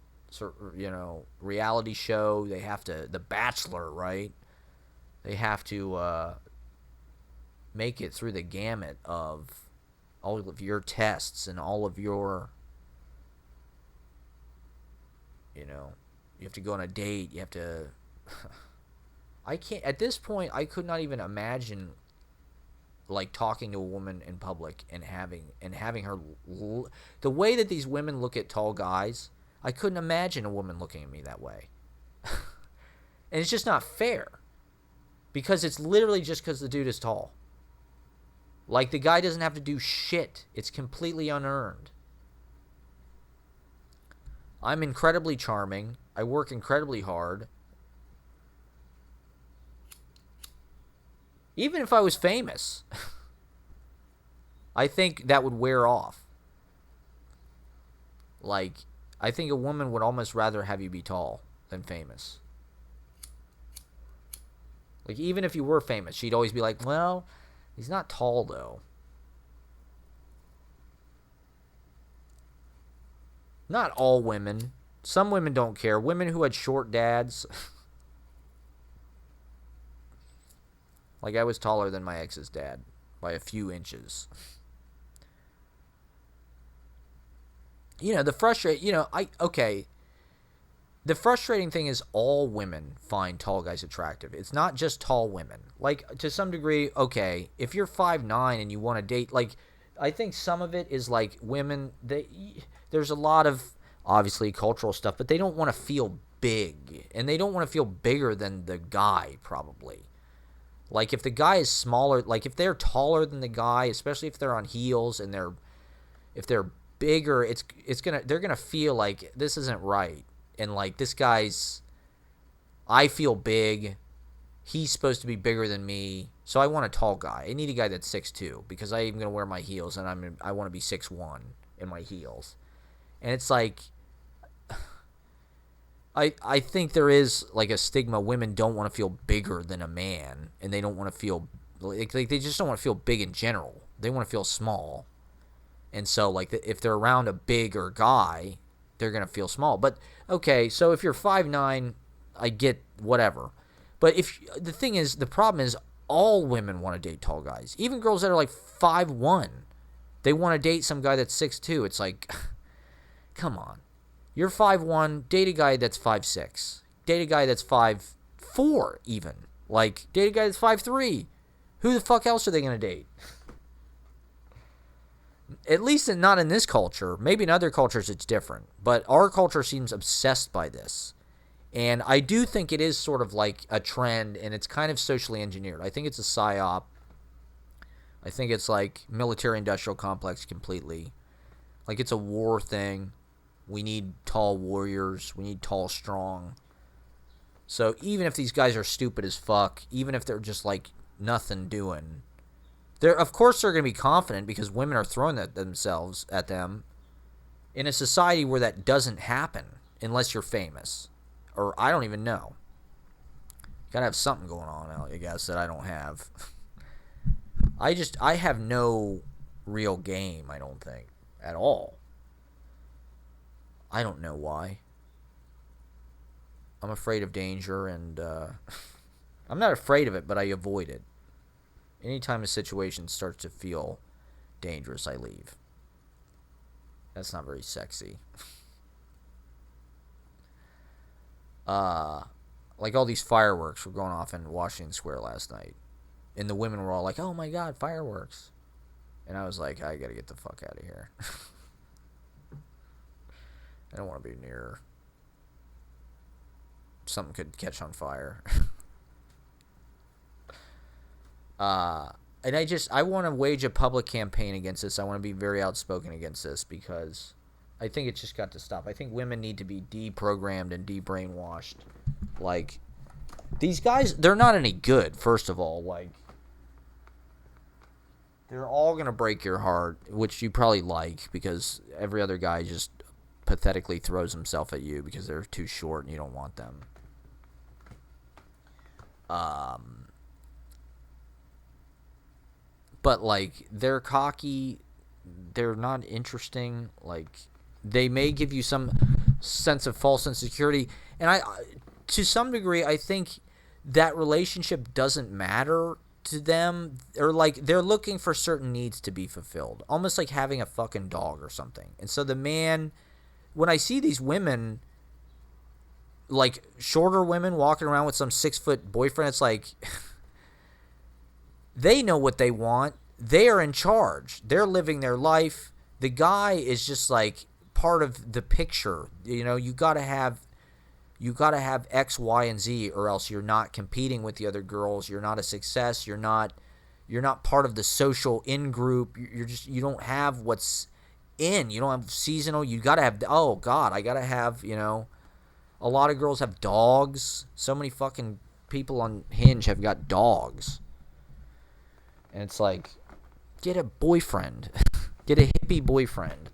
reality show. They have to, The Bachelor, right? They have to make it through the gamut of all of your tests and all of your, you have to go on a date. You have to. I can't, at this point, I could not even imagine like talking to a woman in public and having her the way that these women look at tall guys. I couldn't imagine a woman looking at me that way. And it's just not fair, because it's literally just because the dude is tall. Like, the guy doesn't have to do shit. It's completely unearned. I'm incredibly charming. I work incredibly hard. Even if I was famous, I think that would wear off. Like, I think a woman would almost rather have you be tall than famous. Like, even if you were famous, she'd always be like, well, he's not tall, though. Not all women. Some women don't care. Women who had short dads. Like, I was taller than my ex's dad by a few inches. You know, the frustrating thing is all women find tall guys attractive. It's not just tall women. Like, to some degree, okay, if you're 5'9" and you want to date, like, I think some of it is, like, women, there's a lot of, obviously, cultural stuff, but they don't want to feel big. And they don't want to feel bigger than the guy, probably. Like, if the guy is smaller, like, if they're taller than the guy, especially if they're on heels and if they're bigger, they're gonna feel like this isn't right. And, like, this guy's, I feel big, he's supposed to be bigger than me, so I want a tall guy. I need a guy that's 6'2", because I'm going to wear my heels, and I want to be 6'1" in my heels. And it's like, I think there is, like, a stigma. Women don't want to feel bigger than a man, and they don't want to feel, like they just don't want to feel big in general. They want to feel small. And so, like, if they're around a bigger guy, they're going to feel small. But, okay, so if you're 5'9", I get whatever. But the problem is all women want to date tall guys. Even girls that are, like, 5'1", they want to date some guy that's 6'2". It's like, come on. You're 5'1", date a guy that's 5'6". Date a guy that's 5'4", even. Like, date a guy that's 5'3". Who the fuck else are they going to date? At least not in this culture. Maybe in other cultures it's different. But our culture seems obsessed by this. And I do think it is sort of like a trend, and it's kind of socially engineered. I think it's a psyop. I think it's like military-industrial complex completely. Like, it's a war thing. We need tall warriors. We need tall, strong. So even if these guys are stupid as fuck, even if they're just, like, nothing doing, of course they're going to be confident, because women are throwing themselves at them in a society where that doesn't happen unless you're famous. Or I don't even know. You got to have something going on, I guess, that I don't have. I have no real game, I don't think, at all. I don't know why. I'm afraid of danger, and I'm not afraid of it, but I avoid it. Anytime a situation starts to feel dangerous, I leave. That's not very sexy. Like, all these fireworks were going off in Washington Square last night. And the women were all like, oh my god, fireworks. And I was like, I gotta get the fuck out of here. I don't want to be near something could catch on fire. And I want to wage a public campaign against this. I want to be very outspoken against this, because I think it's just got to stop. I think women need to be deprogrammed and de-brainwashed. Like, these guys, they're not any good, first of all. Like, they're all going to break your heart, which you probably like, because every other guy just pathetically throws himself at you because they're too short and you don't want them. But, like, they're cocky, they're not interesting, like, they may give you some sense of false insecurity, and to some degree, I think that relationship doesn't matter to them, or, like, they're looking for certain needs to be fulfilled, almost like having a fucking dog or something. And so the man, when I see these women, like, shorter women walking around with some 6-foot boyfriend, it's like, They know what they want. They are in charge. They're living their life. The guy is just like part of the picture. You know, you got to have X, Y, and Z, or else you're not competing with the other girls. You're not a success. You're not part of the social in group. You don't have what's in. You don't have seasonal. You got to have, oh God, I got to have, you know, a lot of girls have dogs. So many fucking people on Hinge have got dogs. And it's like, get a boyfriend. Get a hippie boyfriend.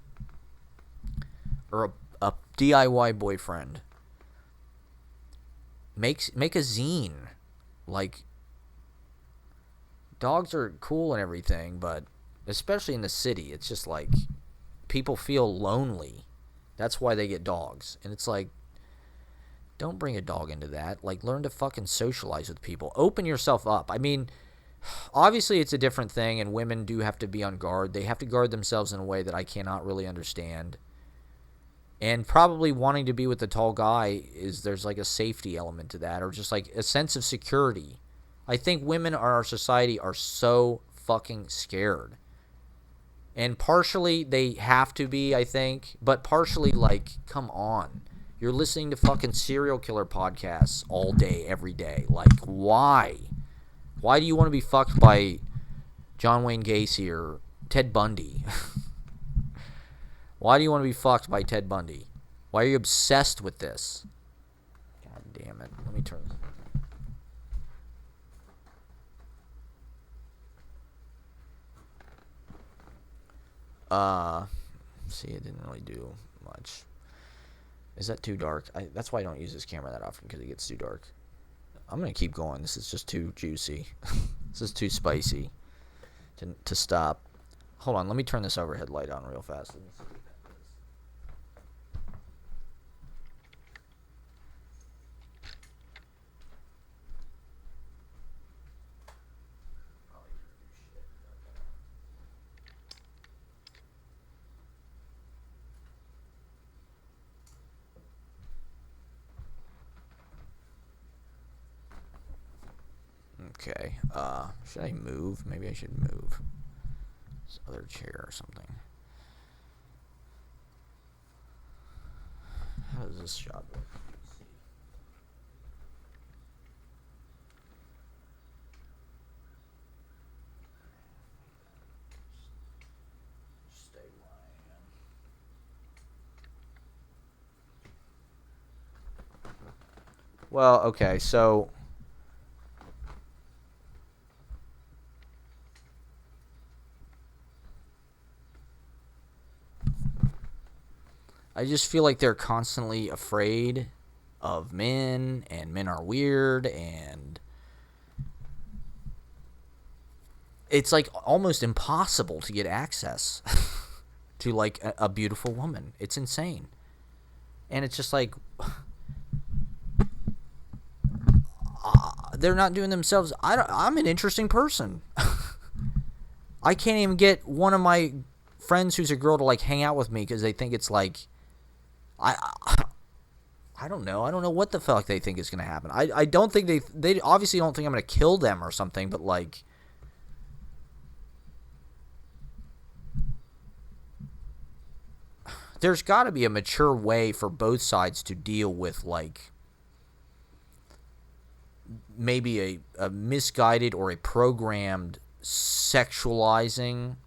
Or a DIY boyfriend. Make a zine. Like, dogs are cool and everything, but especially in the city, it's just like people feel lonely. That's why they get dogs. And it's like, don't bring a dog into that. Like, learn to fucking socialize with people. Open yourself up. I mean, obviously it's a different thing, and women do have to be on guard. They have to guard themselves in a way that I cannot really understand. And probably wanting to be with a tall guy there's like a safety element to that, or just like a sense of security. I think women in our society are so fucking scared. And partially they have to be, I think, but partially, like, come on. You're listening to fucking serial killer podcasts all day, every day. Like, why? Why do you want to be fucked by John Wayne Gacy or Ted Bundy? Why do you want to be fucked by Ted Bundy? Why are you obsessed with this? God damn it. Let me turn this. See, it didn't really do much. Is that too dark? That's why I don't use this camera that often, because it gets too dark. I'm going to keep going. This is just too juicy. This is too spicy to stop. Hold on. Let me turn this overhead light on real fast. Okay, should I move? Maybe I should move this other chair or something. How does this shot look? Stay where I am. Well, okay, so I just feel like they're constantly afraid of men, and men are weird, and it's like almost impossible to get access to like a beautiful woman. It's insane. And it's just like, they're not doing themselves. I'm an interesting person. I can't even get one of my friends who's a girl to like hang out with me because they think it's like, I don't know. I don't know what the fuck they think is going to happen. I don't think they obviously don't think I'm going to kill them or something, but like, there's got to be a mature way for both sides to deal with like maybe a misguided or a programmed sexualizing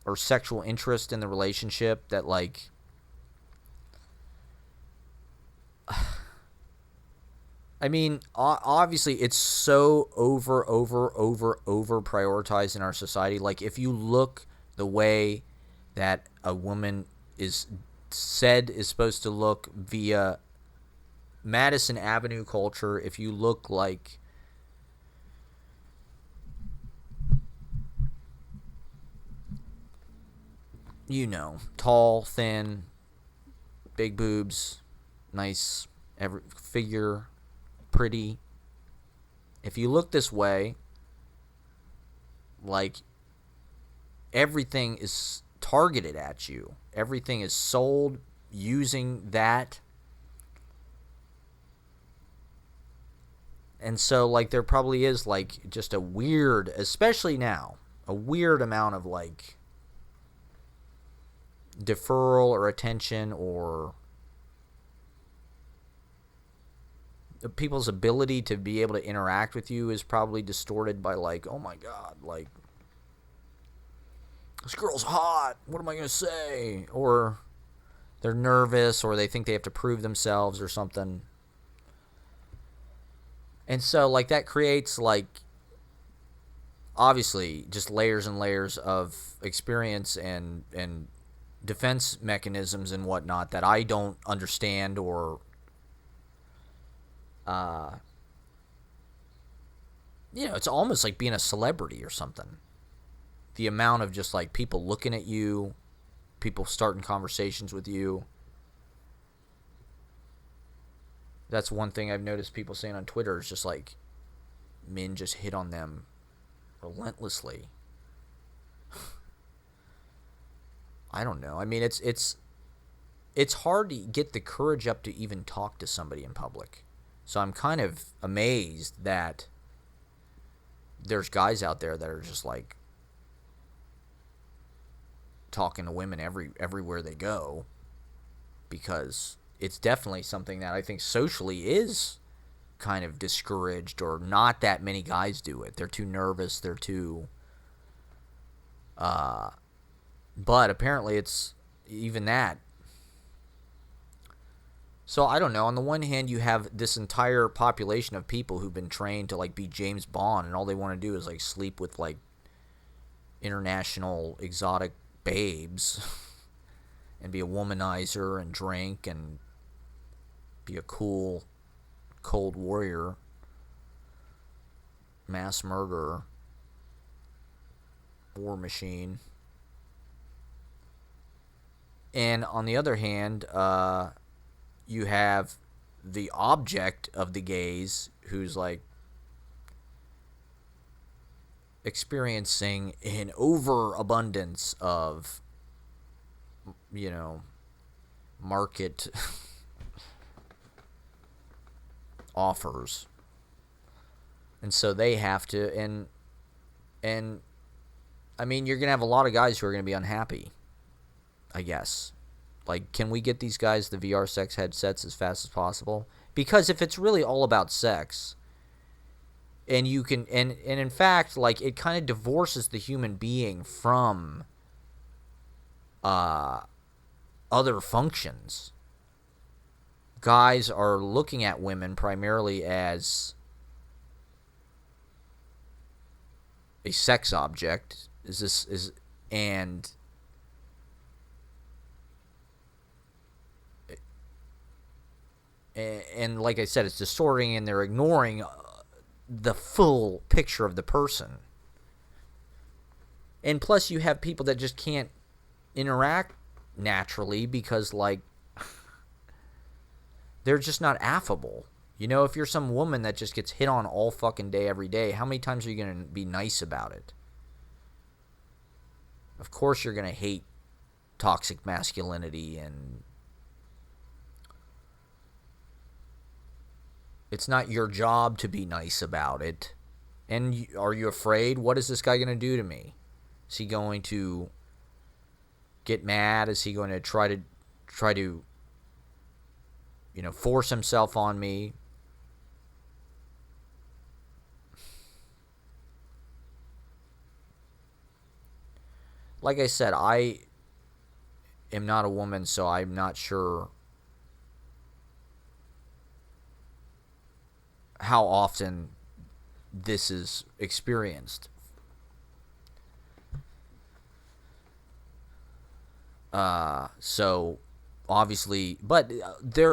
or sexual interest in the relationship that like I mean, obviously it's so over prioritized in our society. Like, if you look the way that a woman is supposed to look via Madison Avenue culture, if you look like tall, thin, big boobs, nice figure, pretty. If you look this way, like, everything is targeted at you. Everything is sold using that. And so, like, there probably is, like, just a weird, especially now, a weird amount of, like, deferral or attention, or people's ability to be able to interact with you is probably distorted by, like, oh my god, like, this girl's hot, what am I going to say? Or they're nervous, or they think they have to prove themselves or something. And so, like, that creates, like, obviously just layers and layers of experience and defense mechanisms and whatnot that I don't understand, or it's almost like being a celebrity or something. The amount of just, like, people looking at you, people starting conversations with you. That's one thing I've noticed people saying on Twitter, is just, like, men just hit on them relentlessly. I don't know. I mean, it's hard to get the courage up to even talk to somebody in public. So I'm kind of amazed that there's guys out there that are just, like, talking to women everywhere they go, because it's definitely something that I think socially is kind of discouraged, or not that many guys do it. They're too nervous, they're too but apparently it's even that. So I don't know. On the one hand, you have this entire population of people who've been trained to, like, be James Bond, and all they want to do is, like, sleep with, like, international exotic babes and be a womanizer and drink and be a cool cold warrior, mass murderer, war machine. And on the other hand, you have the object of the gaze, who's, like, experiencing an overabundance of, market offers. And so they have to, and I mean, you're going to have a lot of guys who are going to be unhappy, I guess. Like, can we get these guys the VR sex headsets as fast as possible? Because if it's really all about sex, and you can, and in fact, like, it kind of divorces the human being from other functions. Guys are looking at women primarily as a sex object. And like I said, it's distorting, and they're ignoring the full picture of the person. And plus, you have people that just can't interact naturally because, like, they're just not affable. If you're some woman that just gets hit on all fucking day, every day, how many times are you going to be nice about it? Of course you're going to hate toxic masculinity, and it's not your job to be nice about it. And are you afraid? What is this guy going to do to me? Is he going to get mad? Is he going to try to force himself on me? Like I said, I am not a woman, so I'm not sure how often this is experienced. So obviously, but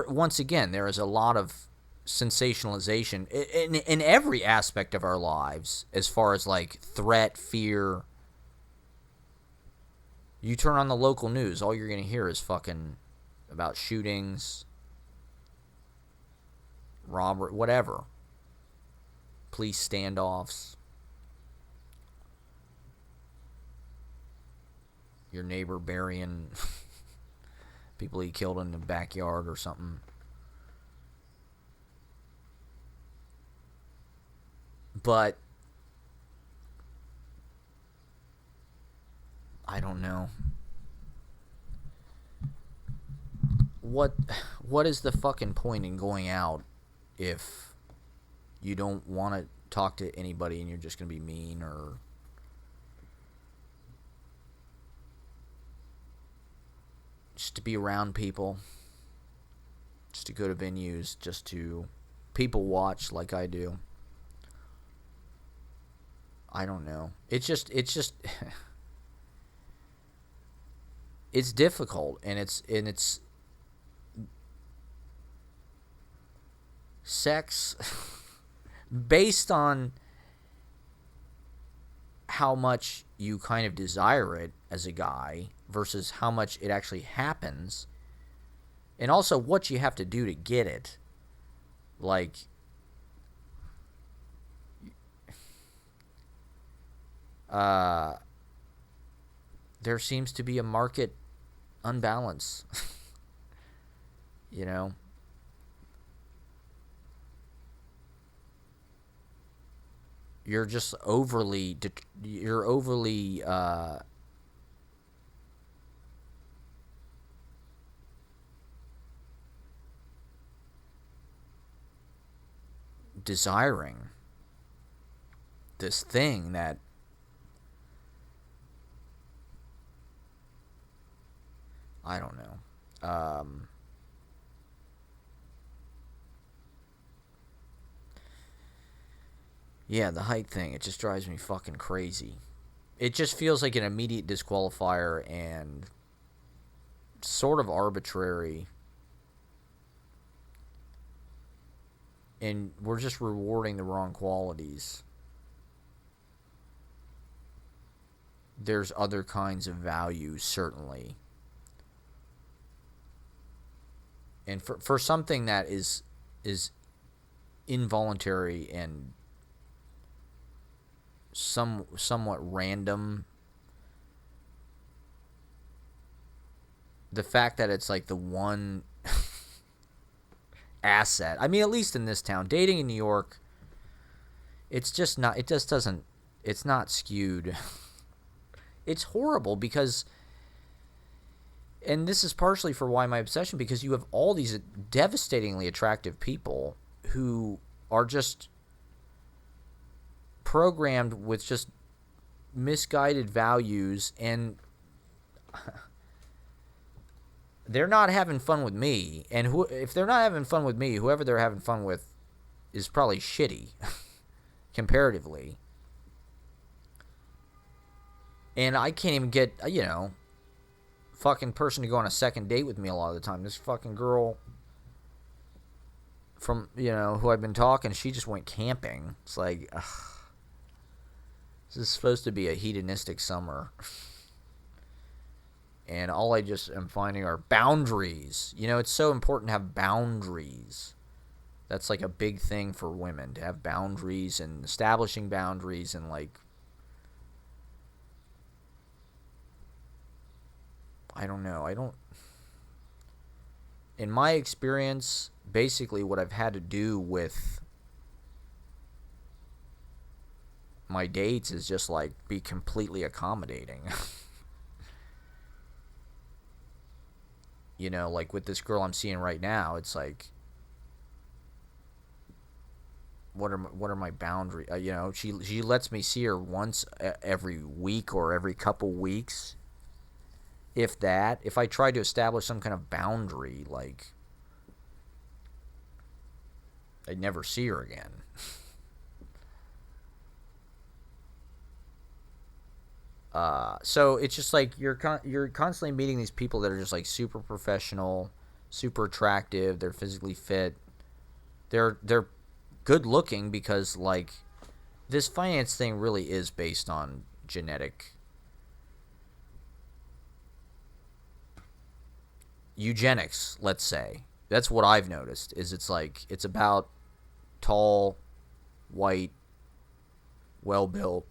once again, there is a lot of sensationalization in every aspect of our lives, as far as, like, threat, fear. You turn on the local news, all you're going to hear is fucking about shootings, robbery, whatever. Police standoffs. Your neighbor burying people he killed in the backyard or something. But I don't know. What is the fucking point in going out if you don't want to talk to anybody and you're just going to be mean, or just to be around people, just to go to venues, just to people watch like I do? I don't know. It's just it's difficult, and it's sex based on how much you kind of desire it as a guy versus how much it actually happens, and also what you have to do to get it. Like, there seems to be a market unbalance. You know, you're just overly desiring this thing that I don't know. Yeah, the height thing, it just drives me fucking crazy. It just feels like an immediate disqualifier and sort of arbitrary. And we're just rewarding the wrong qualities. There's other kinds of values, certainly. And for something that is involuntary and somewhat random, the fact that it's like the one asset. I mean, at least in this town, dating in New York, it's just not. It just doesn't. It's not skewed. It's horrible because, and this is partially for why my obsession, because you have all these devastatingly attractive people who are just programmed with just misguided values, and they're not having fun with me. And if they're not having fun with me, whoever they're having fun with is probably shitty comparatively. And I can't even get, fucking person to go on a second date with me a lot of the time. This fucking girl from, who I've been talking, she just went camping. It's like, ugh, this is supposed to be a hedonistic summer. And all I just am finding are boundaries. It's so important to have boundaries. That's like a big thing for women, to have boundaries and establishing boundaries, and like, I don't know. In my experience, basically what I've had to do with my dates is just like be completely accommodating. Like with this girl I'm seeing right now, it's like, what are my boundaries? She lets me see her once every week or every couple weeks, if that. If I try to establish some kind of boundary, like, I'd never see her again. So it's just like you're constantly meeting these people that are just like super professional, super attractive. They're physically fit. They're good looking, because like this finance thing really is based on genetic eugenics, let's say. That's what I've noticed, is it's like it's about tall, white, well-built,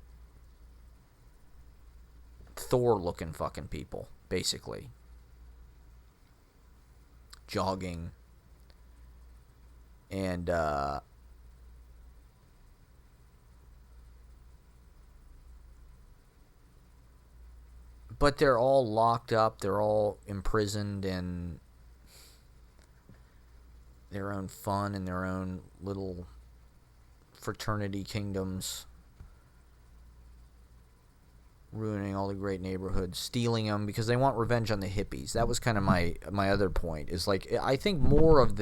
Thor-looking fucking people, basically. Jogging. And but they're all locked up. They're all imprisoned in their own fun and their own little fraternity kingdoms, ruining all the great neighborhoods, stealing them because they want revenge on the hippies. That was kind of my other point. Is like, I think more of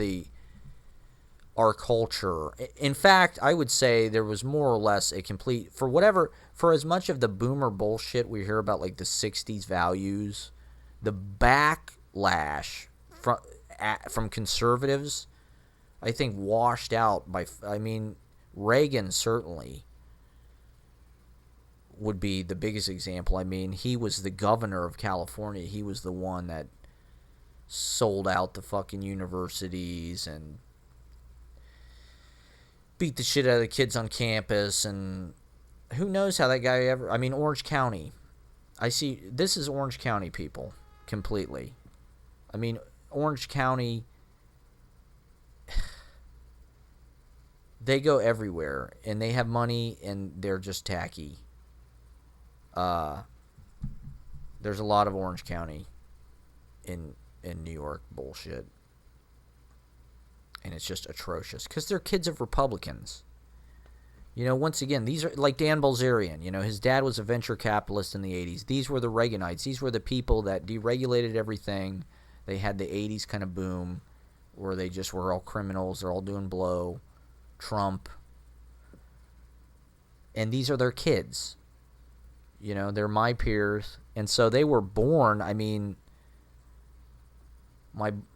our culture. In fact, I would say there was more or less a complete, for as much of the boomer bullshit we hear about, like the 60s values, the backlash from conservatives, I think washed out by, Reagan certainly would be the biggest example. I mean, he was the governor of California. He was the one that sold out the fucking universities and beat the shit out of the kids on campus, and who knows how that guy ever... I mean, Orange County. This is Orange County, people, completely. I mean, Orange County, they go everywhere, and they have money, and they're just tacky. There's a lot of Orange County in New York bullshit. And it's just atrocious because they're kids of Republicans. Once again, these are like Dan Bilzerian. His dad was a venture capitalist in the 80s. These were the Reaganites. These were the people that deregulated everything. They had the 80s kind of boom where they just were all criminals. They're all doing blow. Trump. And these are their kids. They're my peers. And so they were born,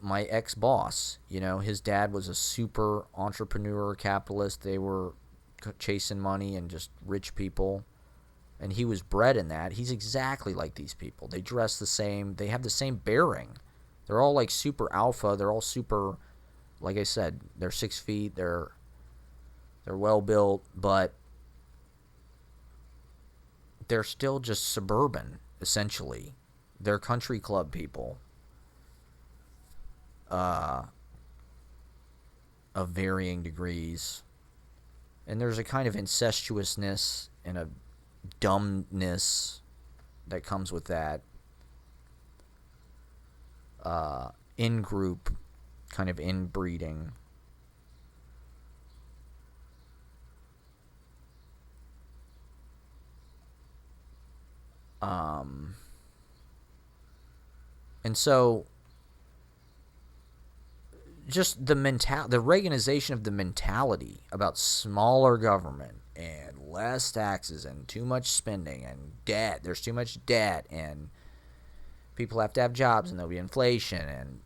my ex-boss, his dad was a super entrepreneur capitalist. They were chasing money and just rich people, and he was bred in that. He's exactly like these people. They dress the same. They have the same bearing. They're all like super alpha. They're all super, like I said, they're 6 feet. They're well built, but they're still just suburban, essentially. They're country club people. Of varying degrees, and there's a kind of incestuousness and a dumbness that comes with that in-group kind of inbreeding. And so just the Reaganization of the mentality about smaller government and less taxes and too much spending and debt. There's too much debt and people have to have jobs and there'll be inflation and,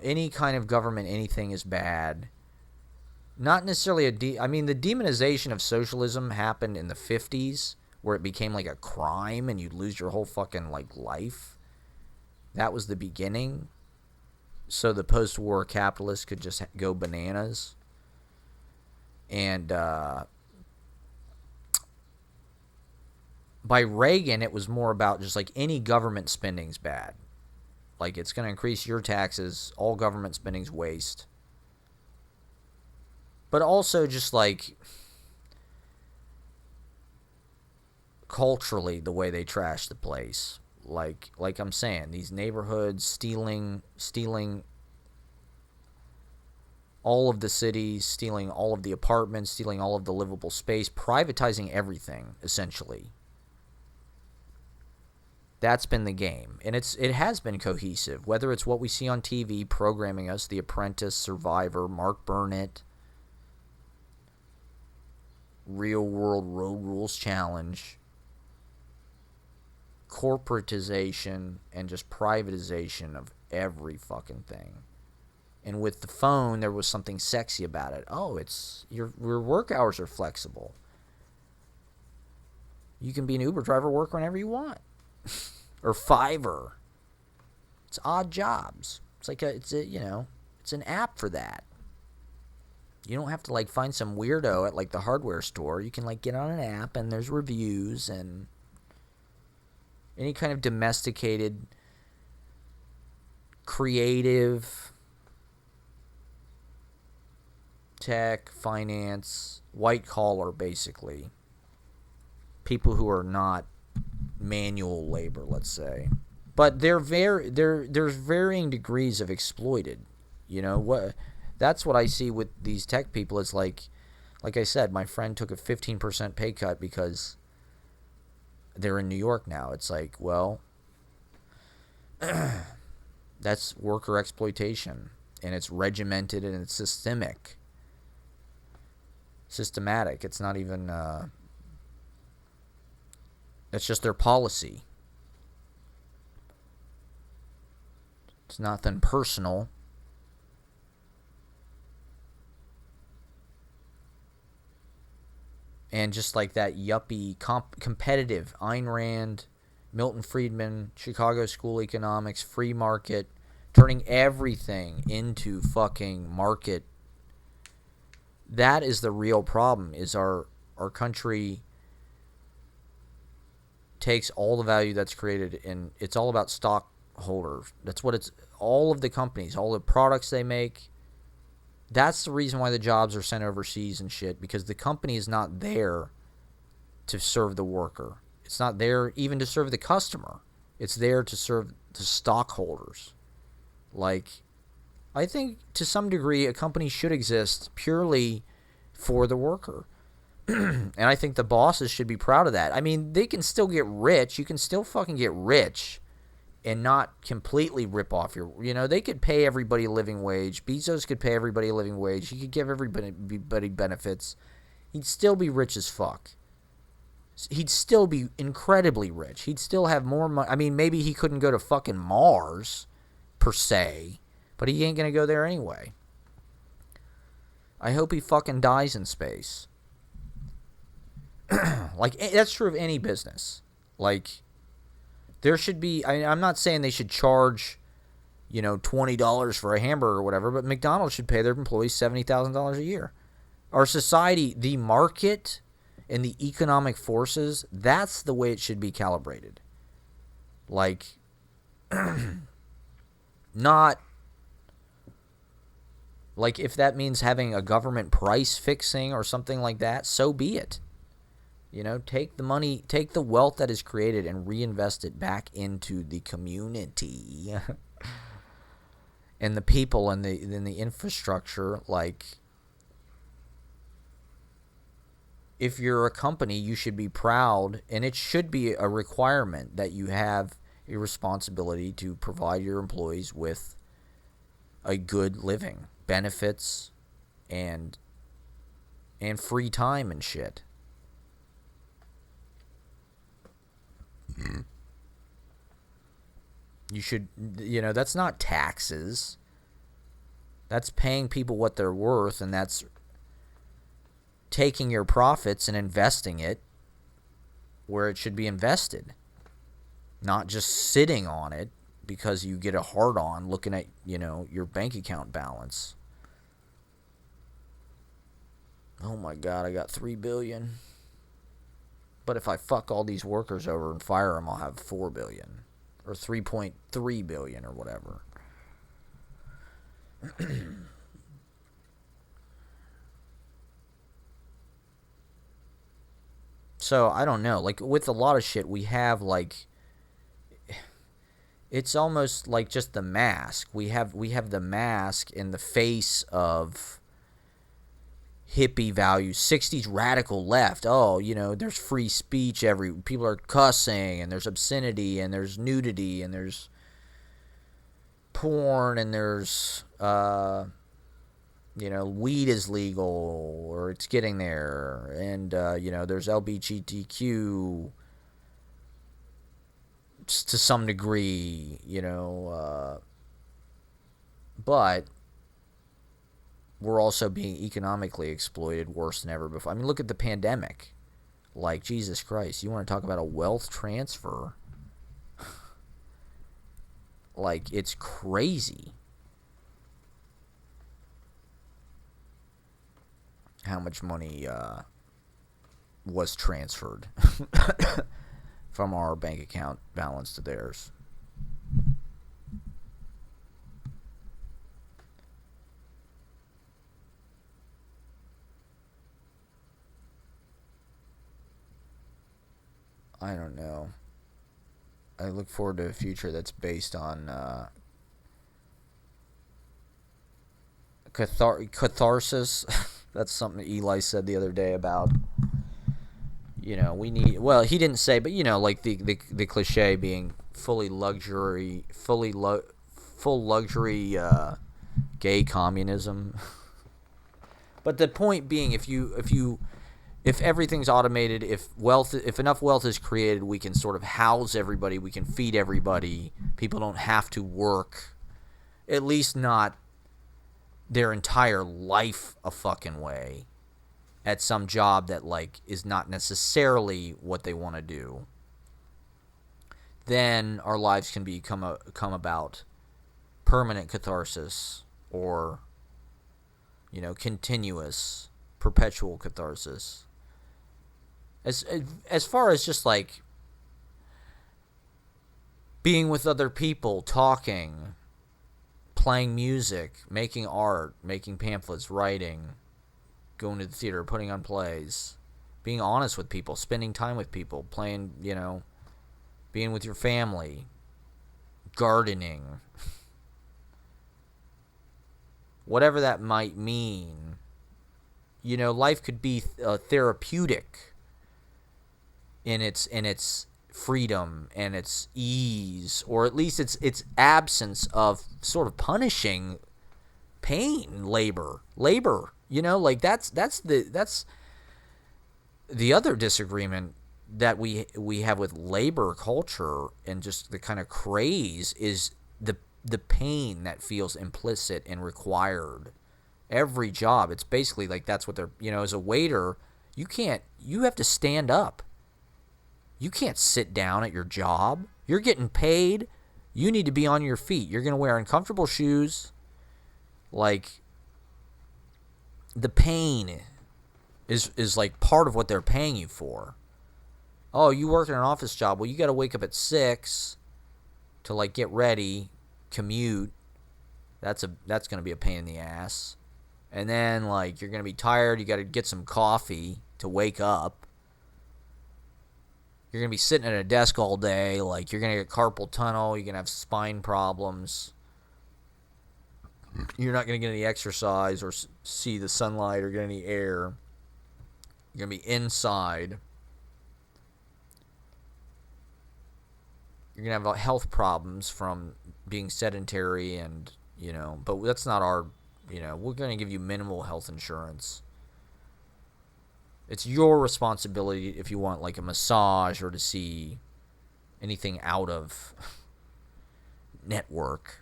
any kind of government, anything is bad. Not necessarily the demonization of socialism happened in the 50s where it became like a crime and you'd lose your whole fucking life. That was the beginning. So the post-war capitalists could just go bananas. And by Reagan, it was more about just like any government spending's bad. Like, it's going to increase your taxes. All government spending's waste. But also just like culturally, the way they trash the place. Like I'm saying, these neighborhoods stealing all of the cities, stealing all of the apartments, stealing all of the livable space, privatizing everything, essentially. That's been the game. And it has been cohesive, whether it's what we see on TV programming us, The Apprentice, Survivor, Mark Burnett, Real World Road Rules Challenge, corporatization and just privatization of every fucking thing. And with the phone, there was something sexy about it. Oh, it's your work hours are flexible. You can be an Uber driver, work whenever you want. Or Fiverr. It's odd jobs. It's like it's an app for that. You don't have to like find some weirdo at like the hardware store. You can like get on an app and there's reviews and any kind of domesticated, creative, tech, finance, white collar, basically. People who are not manual labor, let's say. But there's varying degrees of exploited. That's what I see with these tech people. It's like I said, my friend took a 15% pay cut because they're in New York now. It's like, well, that's worker exploitation, and it's regimented and it's systematic. It's not even it's just their policy. It's nothing personal. And just like that yuppie competitive Ayn Rand, Milton Friedman, Chicago School Economics, free market, turning everything into fucking market. That is the real problem, is our country takes all the value that's created, and it's all about stockholders. That's what it's, all of the companies, all the products they make. That's the reason why the jobs are sent overseas and shit, because the company is not there to serve the worker. It's not there even to serve the customer. It's there to serve the stockholders. Like, I think to some degree a company should exist purely for the worker. And I think the bosses should be proud of that. I mean, they can still get rich. You can still fucking get rich and not completely rip off your, they could pay everybody a living wage. Bezos could pay everybody a living wage. He could give everybody benefits. He'd still be rich as fuck. He'd still be incredibly rich. He'd still have more money. I mean, maybe he couldn't go to fucking Mars, per se, but he ain't gonna go there anyway. I hope he fucking dies in space. Like, that's true of any business. Like, there should be, I'm not saying they should charge, $20 for a hamburger or whatever, but McDonald's should pay their employees $70,000 a year. Our society, the market and the economic forces, that's the way it should be calibrated. Like, not, like, if that means having a government price fixing or something like that, so be it. Take the money, take the wealth that is created and reinvest it back into the community and the people and the infrastructure. Like, if you're a company, you should be proud, and it should be a requirement that you have a responsibility to provide your employees with a good living, benefits, and free time and shit. You should, that's not taxes. That's paying people what they're worth, and that's taking your profits and investing it where it should be invested. Not just sitting on it because you get a hard-on looking at, your bank account balance. Oh my God, I got $3 billion. But if I fuck all these workers over and fire them, I'll have $4 billion or $3.3 billion or whatever. So I don't know. Like, with a lot of shit, we have, like, it's almost like just the mask. We have the mask in the face of hippie values, 60s radical left. Oh, there's free speech, people are cussing, and there's obscenity, and there's nudity, and there's porn, and there's weed is legal, or it's getting there, and there's LGBTQ to some degree, but we're also being economically exploited worse than ever before. I mean, look at the pandemic. Like, Jesus Christ, you want to talk about a wealth transfer? Like, it's crazy how much money was transferred from our bank account balance to theirs. I don't know. I look forward to a future that's based on catharsis. That's something Eli said the other day about, we need, well, he didn't say, but like the cliche being full luxury gay communism. But the point being, if everything's automated, if enough wealth is created, we can sort of house everybody, we can feed everybody. People don't have to work, at least not their entire life a fucking way, at some job that like is not necessarily what they want to do. Then our lives can come about permanent catharsis, or continuous, perpetual catharsis. As far as just like being with other people, talking, playing music, making art, making pamphlets, writing, going to the theater, putting on plays, being honest with people, spending time with people, playing, being with your family, gardening, whatever that might mean. Life could be therapeutic in its freedom and its ease, or at least its absence of sort of punishing pain, labor. Like that's the other disagreement that we have with labor culture, and just the kind of craze, is the pain that feels implicit and required. Every job, it's basically like that's what they're, as a waiter, you have to stand up. You can't sit down at your job. You're getting paid. You need to be on your feet. You're going to wear uncomfortable shoes. Like, the pain is like part of what they're paying you for. Oh, you work in an office job. Well, you got to wake up at 6 to like get ready, commute. That's going to be a pain in the ass. And then like you're going to be tired. You got to get some coffee to wake up. You're going to be sitting at a desk all day. Like, you're going to get carpal tunnel. You're going to have spine problems. You're not going to get any exercise or see the sunlight or get any air. You're going to be inside. You're going to have health problems from being sedentary and, but that's not our, we're going to give you minimal health insurance. It's your responsibility if you want like a massage or to see anything out of network.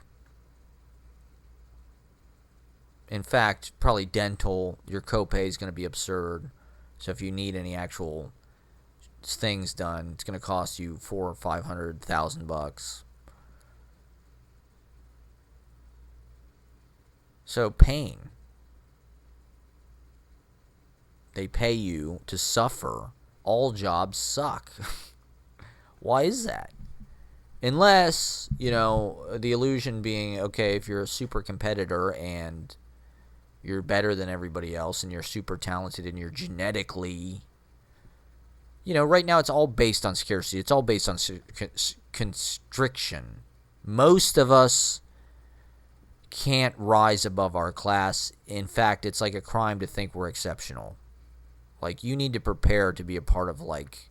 In fact, probably dental, your copay is going to be absurd. So if you need any actual things done, it's going to cost you $400,000 or $500,000. So pain. They pay you to suffer. All jobs suck. Why is that? Unless, the illusion being, okay, if you're a super competitor and you're better than everybody else and you're super talented and you're genetically, right now it's all based on scarcity. It's all based on constriction. Most of us can't rise above our class. In fact, it's like a crime to think we're exceptional. Like, you need to prepare to be a part of, like,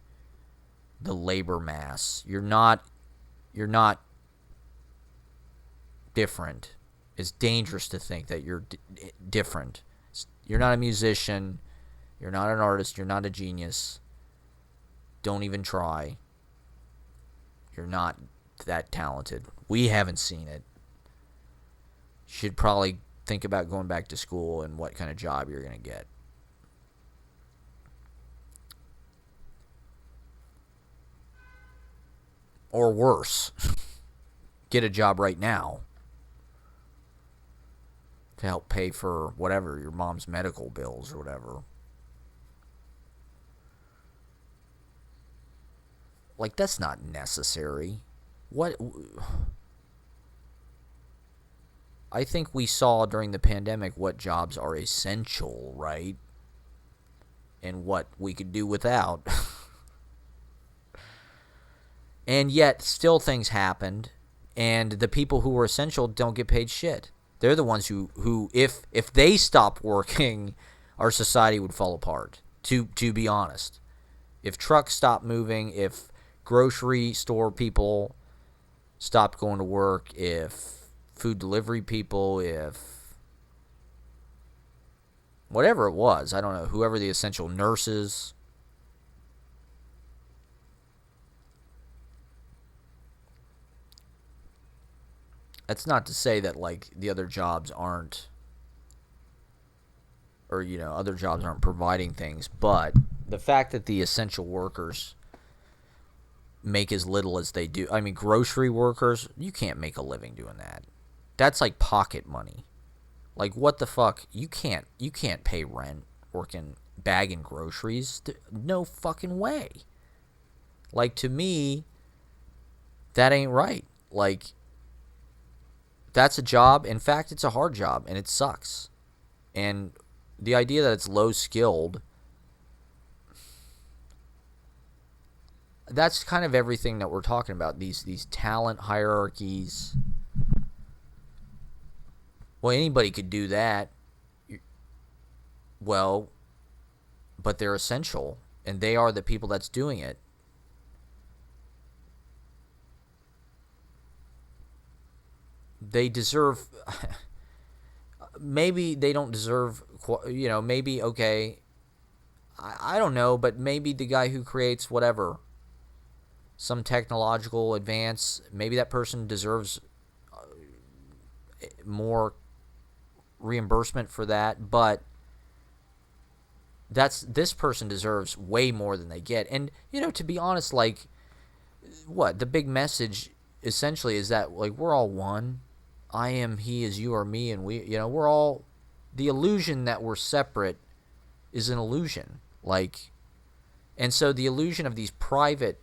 the labor mass. You're not different. It's dangerous to think that you're different. You're not a musician. You're not an artist. You're not a genius. Don't even try. You're not that talented. We haven't seen it. You should probably think about going back to school and what kind of job you're going to get. Or worse, get a job right now to help pay for whatever, your mom's medical bills or whatever. Like, that's not necessary. What? I think we saw during the pandemic what jobs are essential, right? And what we could do without. And yet still things happened, and the people who were essential don't get paid shit. They're the ones who if they stopped working, our society would fall apart, to be honest. If trucks stopped moving, if grocery store people stopped going to work, if food delivery people, if whatever it was, I don't know, whoever the essential nurses. That's not to say that, like, the other jobs aren't, or, you know, other jobs aren't providing things, but the fact that the essential workers make as little as they do. I mean, grocery workers, you can't make a living doing that. That's like pocket money. Like, what the fuck? You can't pay rent working bagging groceries. No fucking way. Like, to me, that ain't right. Like, that's a job. In fact, it's a hard job, and it sucks. And the idea that it's low skilled, that's kind of everything that we're talking about. These talent hierarchies. Well, anybody could do that. Well, but they're essential, and they are the people that's doing it. They deserve, maybe they don't deserve, you know, maybe, okay, I don't know, but maybe the guy who creates whatever, some technological advance, maybe that person deserves more reimbursement for that, but this person deserves way more than they get. And, you know, to be honest, like, what the big message essentially is that, like, we're all one. I am he as you are me, and we, you know, we're all, the illusion that we're separate is an illusion. Like, and so the illusion of these private,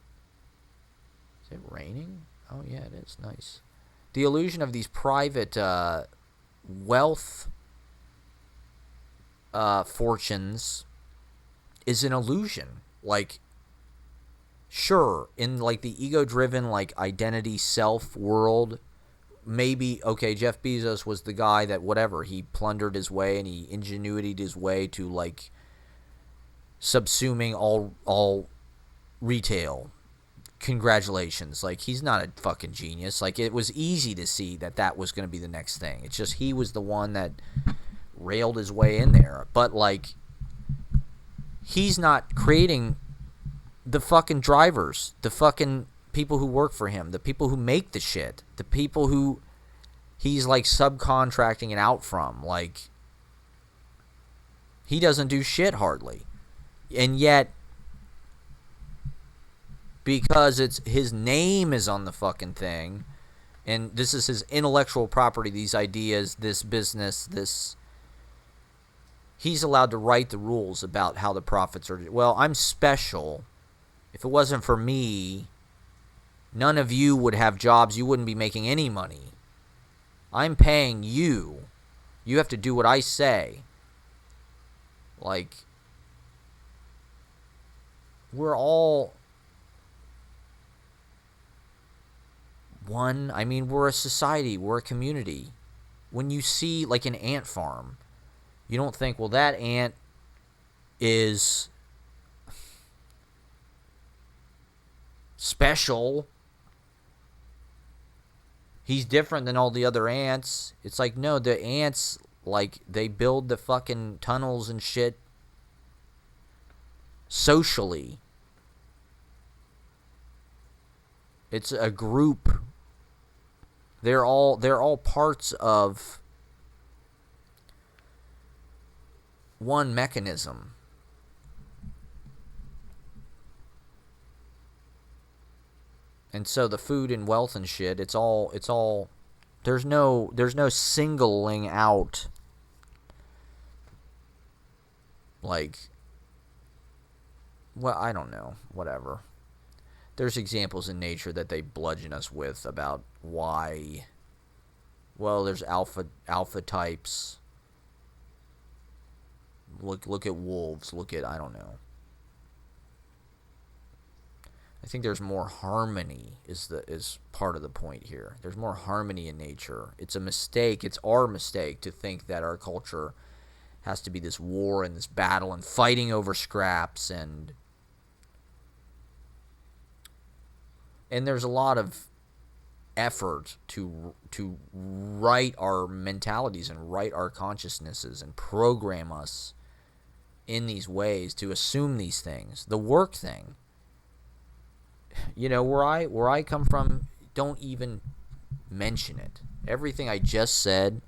is it raining? Oh yeah, it is. Nice. The illusion of these private wealth fortunes is an illusion. Like, sure, in like the ego-driven, like, identity self world, maybe, okay, Jeff Bezos was the guy that whatever, he plundered his way and he ingenuitied his way to, like, subsuming all retail. Congratulations. Like, he's not a fucking genius. Like, it was easy to see that was going to be the next thing. It's just he was the one that railed his way in there. But, like, he's not creating the fucking drivers, the fucking people who work for him, the people who make the shit, the people who he's, like, subcontracting it out from. Like, he doesn't do shit hardly. And yet, because it's his name is on the fucking thing, and this is his intellectual property, these ideas, this business, this, he's allowed to write the rules about how the profits are. Well, I'm special. If it wasn't for me, none of you would have jobs. You wouldn't be making any money. I'm paying you. You have to do what I say. Like, we're all one. I mean, we're a society. We're a community. When you see, like, an ant farm, you don't think, well, that ant is special. He's different than all the other ants. It's like, no, the ants, like, they build the fucking tunnels and shit socially. It's a group. They're all parts of one mechanism. And so the food and wealth and shit, it's all there's no singling out, like, well, I don't know, whatever. There's examples in nature that they bludgeon us with about why. Well, there's alpha types. Look at wolves. Look at, I don't know. I think there's more harmony is part of the point here. There's more harmony in nature. It's a mistake. It's our mistake to think that our culture has to be this war and this battle and fighting over scraps, and there's a lot of effort to right our mentalities and right our consciousnesses and program us in these ways to assume these things. The work thing, where I come from, don't even mention it. Everything I just said,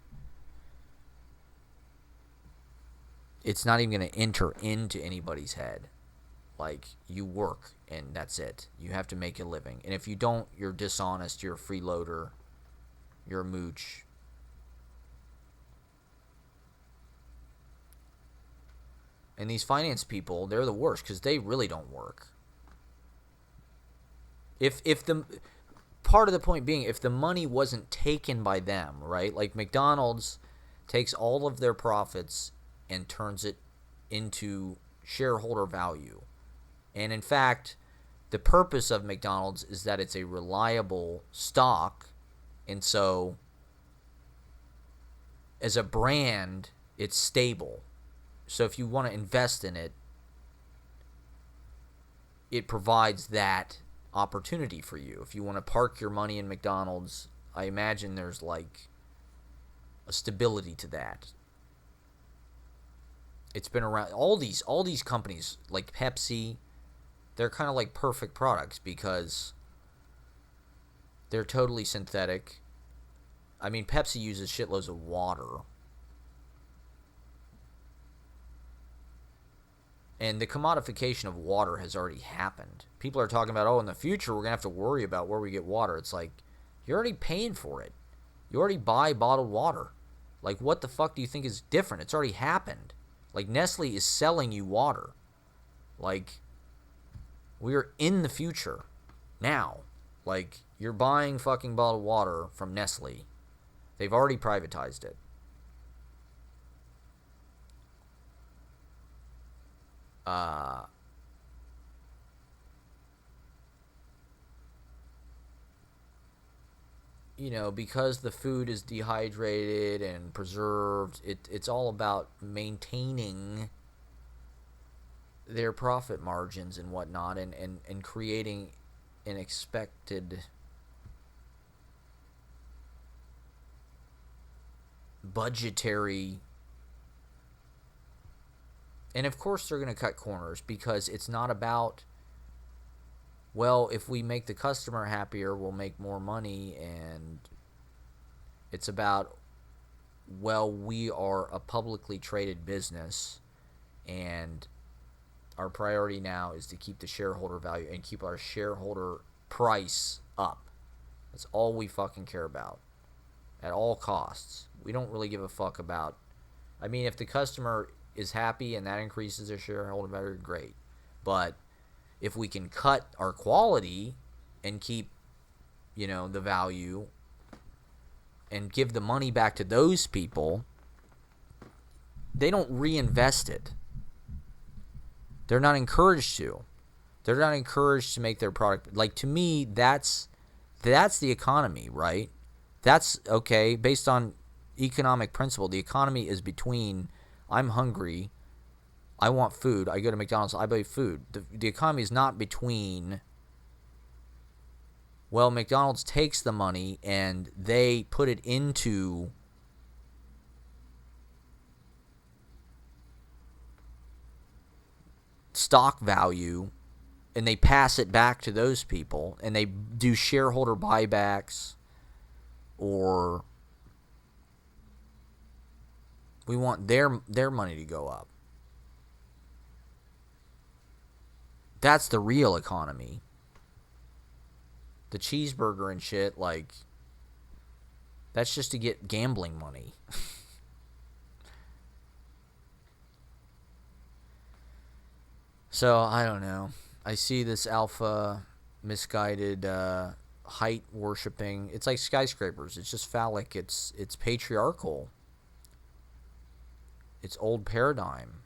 it's not even going to enter into anybody's head. Like, you work, and that's it. You have to make a living. And if you don't, you're dishonest, you're a freeloader, you're a mooch. And these finance people, they're the worst because they really don't work. If the part of the point being, if the money wasn't taken by them, right? Like McDonald's takes all of their profits and turns it into shareholder value. And in fact, the purpose of McDonald's is that it's a reliable stock. And so, as a brand, it's stable. So if you want to invest in it, it provides that opportunity for you. If you want to park your money in McDonald's, I imagine there's like a stability to that. It's been around. All these companies like Pepsi, they're kind of like perfect products because they're totally synthetic. I mean, Pepsi uses shitloads of water. And the commodification of water has already happened. People are talking about, in the future we're going to have to worry about where we get water. It's like, you're already paying for it. You already buy bottled water. Like, what the fuck do you think is different? It's already happened. Like, Nestle is selling you water. Like, we're in the future now. Like, you're buying fucking bottled water from Nestle. They've already privatized it. Because the food is dehydrated and preserved, it's all about maintaining their profit margins and whatnot, and creating an expected budgetary. And of course they're going to cut corners because it's not about, well, if we make the customer happier, we'll make more money. And it's about, well, we are a publicly traded business, and our priority now is to keep the shareholder value and keep our shareholder price up. That's all we fucking care about at all costs. We don't really give a fuck about, I mean, if the customer is happy and that increases their shareholder value, great. But if we can cut our quality and keep, the value and give the money back to those people, they don't reinvest it. They're not encouraged to. They're not encouraged to make their product. Like, to me, that's the economy, right? That's okay. Based on economic principle, the economy is between, I'm hungry, I want food, I go to McDonald's, I buy food. The economy is not between, well, McDonald's takes the money and they put it into stock value and they pass it back to those people and they do shareholder buybacks, or we want their money to go up. That's the real economy. The cheeseburger and shit, like, that's just to get gambling money. So, I don't know. I see this alpha, misguided, height worshipping. It's like skyscrapers. It's just phallic. It's patriarchal. It's old paradigm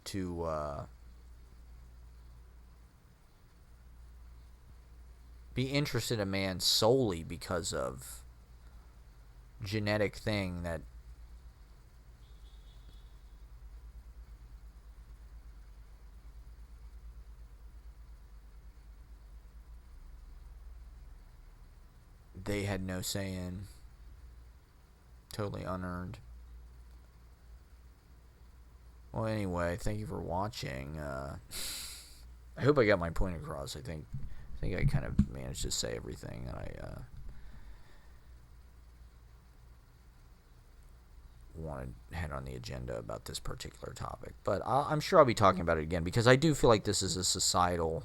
to be interested in a man solely because of genetic thing that they had no say in. Totally unearned. Well, anyway, thank you for watching. I hope I got my point across. I think I kind of managed to say everything that I wanted had on the agenda about this particular topic. But I'm sure I'll be talking about it again because I do feel like this is a societal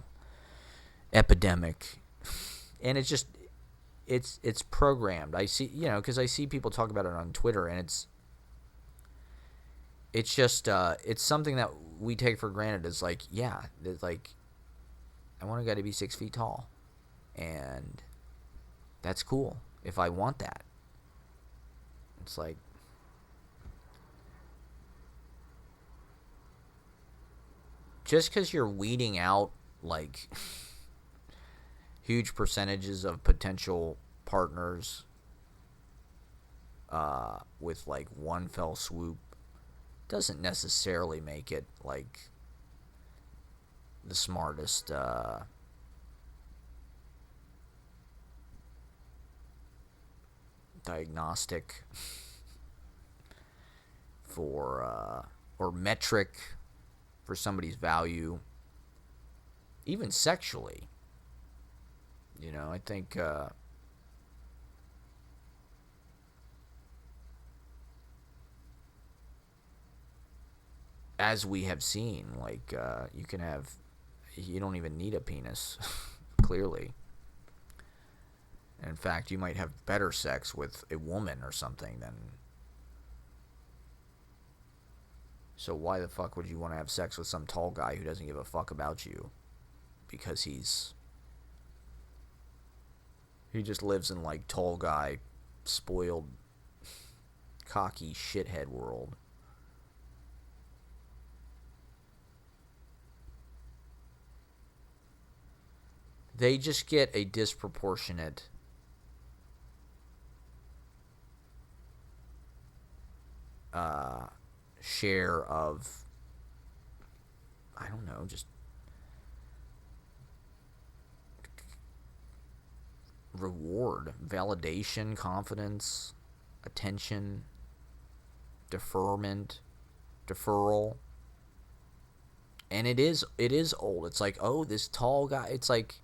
epidemic, and it's programmed. I see, because I see people talk about it on Twitter, and it's just it's something that we take for granted. It's like, yeah, it's like I want a guy to be 6 feet tall, and that's cool if I want that. It's like, just because you're weeding out like huge percentages of potential partners with like one fell swoop doesn't necessarily make it like the smartest diagnostic for or metric for somebody's value, even sexually. I think as we have seen, like you don't even need a penis, clearly. In fact, you might have better sex with a woman or something than. So why the fuck would you want to have sex with some tall guy who doesn't give a fuck about you? Because he just lives in like tall guy, spoiled, cocky shithead world. They just get a disproportionate share of, I don't know, just reward, validation, confidence, attention, deferral. And it is old. It's like, oh, this tall guy, it's like,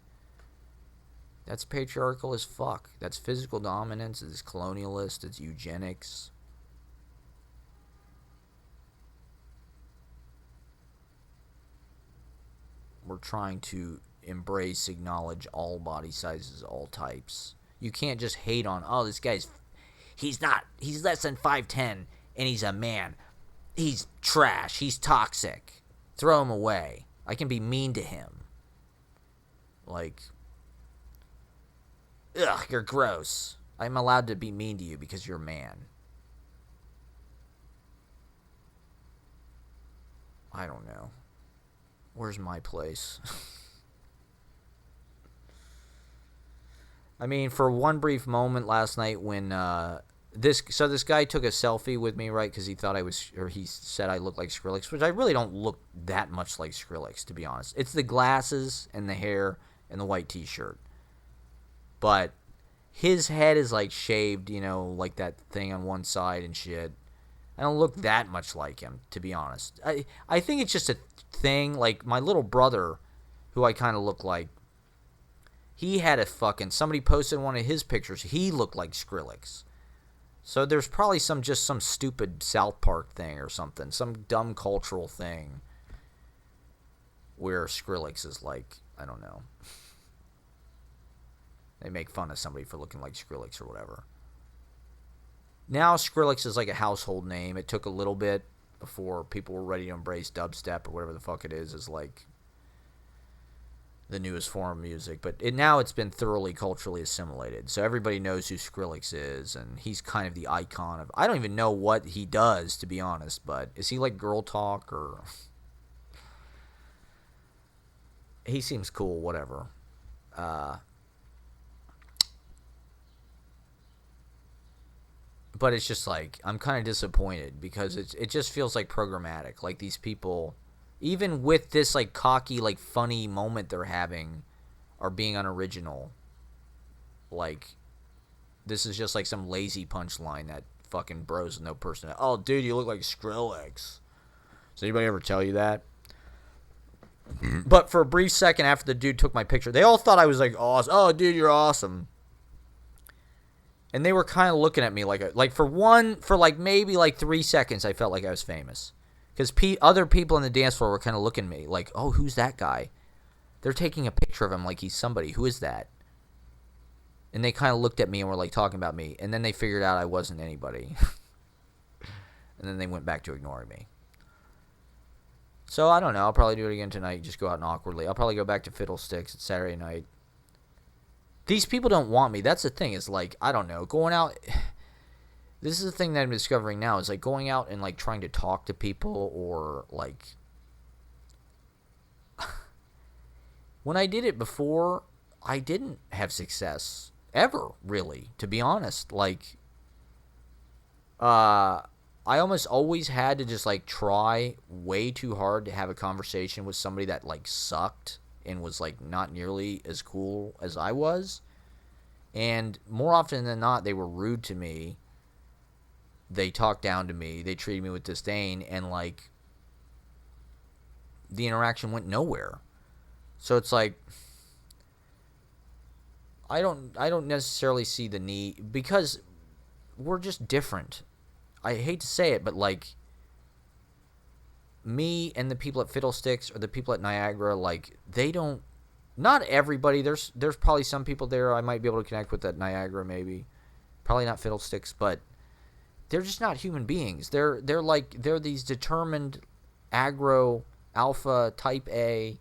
that's patriarchal as fuck. That's physical dominance, it's colonialist, it's eugenics. We're trying to embrace, acknowledge all body sizes, all types. You can't just hate on, oh, this guy's, he's less than 5'10", and he's a man. He's trash, he's toxic. Throw him away. I can be mean to him. Like, ugh, you're gross. I'm allowed to be mean to you because you're a man. I don't know. Where's my place? I mean, for one brief moment last night when this guy took a selfie with me, right? Because he thought he said I looked like Skrillex, which I really don't look that much like Skrillex, to be honest. It's the glasses and the hair and the white t-shirt. But his head is like shaved, like that thing on one side and shit. I don't look that much like him, to be honest. I think it's just a thing. Like, my little brother, who I kind of look like, he had somebody posted one of his pictures. He looked like Skrillex. So there's probably some stupid South Park thing or something. Some dumb cultural thing where Skrillex is like, I don't know. They make fun of somebody for looking like Skrillex or whatever. Now Skrillex is like a household name. It took a little bit before people were ready to embrace dubstep or whatever the fuck it is as like the newest form of music. But now it's been thoroughly culturally assimilated. So everybody knows who Skrillex is, and he's kind of the icon of... I don't even know what he does, to be honest, but is he like Girl Talk or... He seems cool, whatever. But it's just like, I'm kind of disappointed because it just feels like programmatic. Like these people, even with this like cocky, like funny moment they're having, are being unoriginal. Like, this is just like some lazy punchline that fucking bros with no personality. Oh, dude, you look like Skrillex. Does anybody ever tell you that? But for a brief second after the dude took my picture, they all thought I was like awesome. Oh, dude, you're awesome. And they were kind of looking at me like maybe 3 seconds, I felt like I was famous. Because other people on the dance floor were kind of looking at me like, oh, who's that guy? They're taking a picture of him like he's somebody. Who is that? And they kind of looked at me and were like talking about me. And then they figured out I wasn't anybody. And then they went back to ignoring me. So I don't know. I'll probably do it again tonight. Just go out and awkwardly. I'll probably go back to Fiddlesticks. It's Saturday night. These people don't want me. That's the thing. Is like, I don't know. Going out. This is the thing that I'm discovering now. Is like going out and like trying to talk to people or like. When I did it before, I didn't have success ever, really. To be honest, like. I almost always had to just like try way too hard to have a conversation with somebody that like sucked and was like not nearly as cool as I was. And more often than not, they were rude to me. They talked down to me. They treated me with disdain, and like the interaction went nowhere. So it's like I don't necessarily see the need, because we're just different. I hate to say it, but like me and the people at Fiddlesticks or the people at Niagara, like they don't. Not everybody. There's probably some people there I might be able to connect with at Niagara, maybe. Probably not Fiddlesticks, but they're just not human beings. They're these determined aggro alpha type A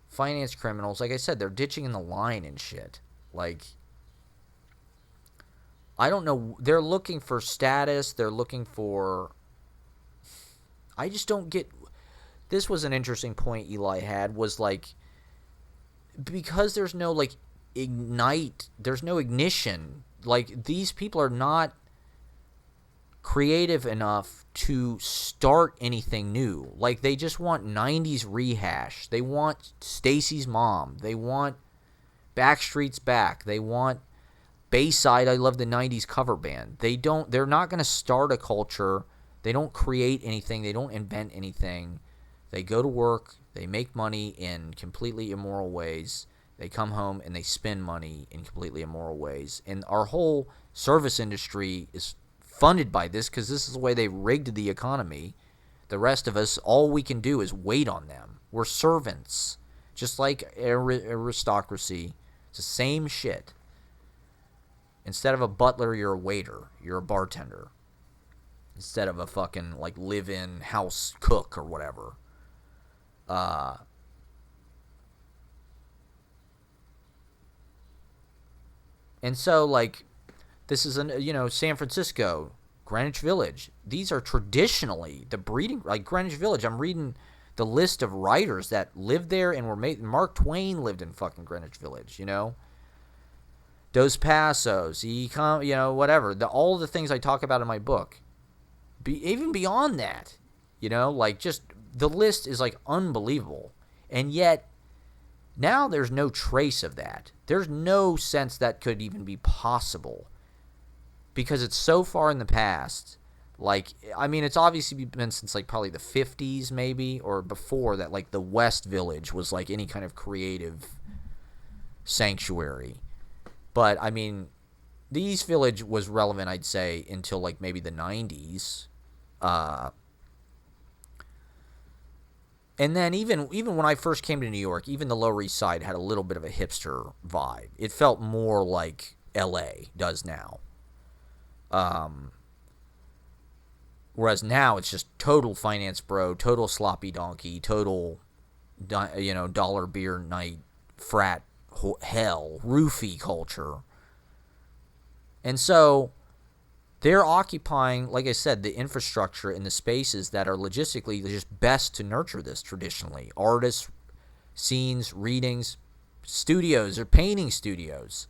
finance criminals. Like I said, they're ditching in the line and shit. Like, I don't know. They're looking for status. They're looking for. I just don't get. This was an interesting point Eli had, was like, because there's no like there's no ignition. Like, these people are not creative enough to start anything new. Like, they just want 90s rehash. They want Stacy's Mom. They want Backstreet's Back. They want Bayside, I love the 90s cover band. They're not going to start a culture. They don't create anything. They don't invent anything. They go to work. They make money in completely immoral ways. They come home and they spend money in completely immoral ways. And our whole service industry is funded by this, because this is the way they rigged the economy. The rest of us, all we can do is wait on them. We're servants. Just like aristocracy. It's the same shit. Instead of a butler, you're a waiter. You're a bartender. Instead of a fucking like live-in house cook or whatever. And so, like, this is San Francisco, Greenwich Village. These are traditionally the breeding, like Greenwich Village. I'm reading the list of writers that lived there and were made. Mark Twain lived in fucking Greenwich Village, Dos Passos, whatever. All the things I talk about in my book. Even beyond that, like, just the list is like unbelievable. And yet, now there's no trace of that. There's no sense that could even be possible, because it's so far in the past. Like, I mean, it's obviously been since like probably the 50s maybe, or before that, like the West Village was like any kind of creative sanctuary. But I mean, the East Village was relevant, I'd say, until like maybe the 90s. And then even when I first came to New York, even the Lower East Side had a little bit of a hipster vibe. It felt more like L.A. does now. Whereas now it's just total finance bro, total sloppy donkey, total, dollar beer night, frat hell, roofie culture. And so they're occupying, like I said, the infrastructure and the spaces that are logistically just best to nurture this traditionally. Artists, scenes, readings, studios or painting studios,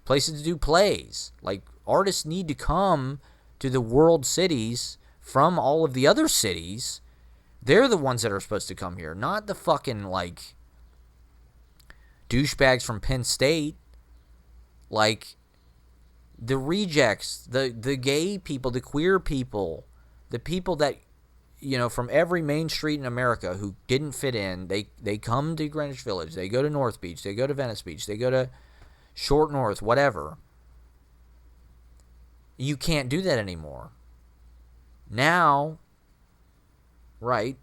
places to do plays. Like, Artists need to come to the world cities from all of the other cities. They're the ones that are supposed to come here, not the fucking, like, douchebags from Penn State. Like, the rejects, the gay people, the queer people, the people that, you know, from every main street in America who didn't fit in, they come to Greenwich Village, they go to North Beach, they go to Venice Beach, they go to Short North, whatever. You can't do that anymore. Now, right,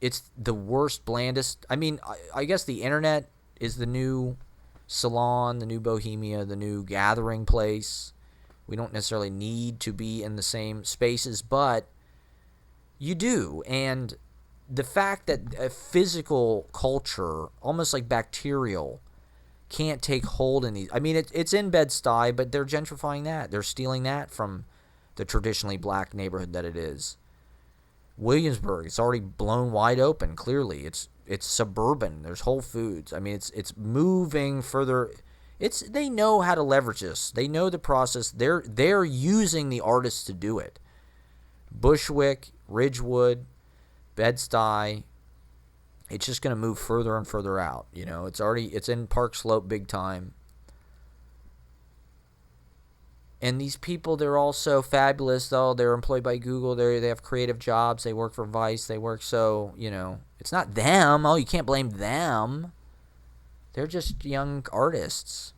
it's the worst, blandest. I mean, I guess the internet is the new salon, the new bohemia, the new gathering place. We don't necessarily need to be in the same spaces, but you do. And the fact that a physical culture, almost like bacterial, can't take hold in these. I mean, it's in Bed-Stuy, but they're gentrifying that. They're stealing that from the traditionally black neighborhood that it is. Williamsburg, it's already blown wide open. Clearly, it's suburban. There's Whole Foods. I mean, it's moving further. They know how to leverage this. They know the process. They're using the artists to do it. Bushwick, Ridgewood, Bed-Stuy. It's just going to move further and further out. You know, it's in Park Slope big time. And these people, they're all so fabulous, though. They're employed by Google. They have creative jobs. They work for Vice. They work so, you know, it's not them. Oh, you can't blame them. They're just young artists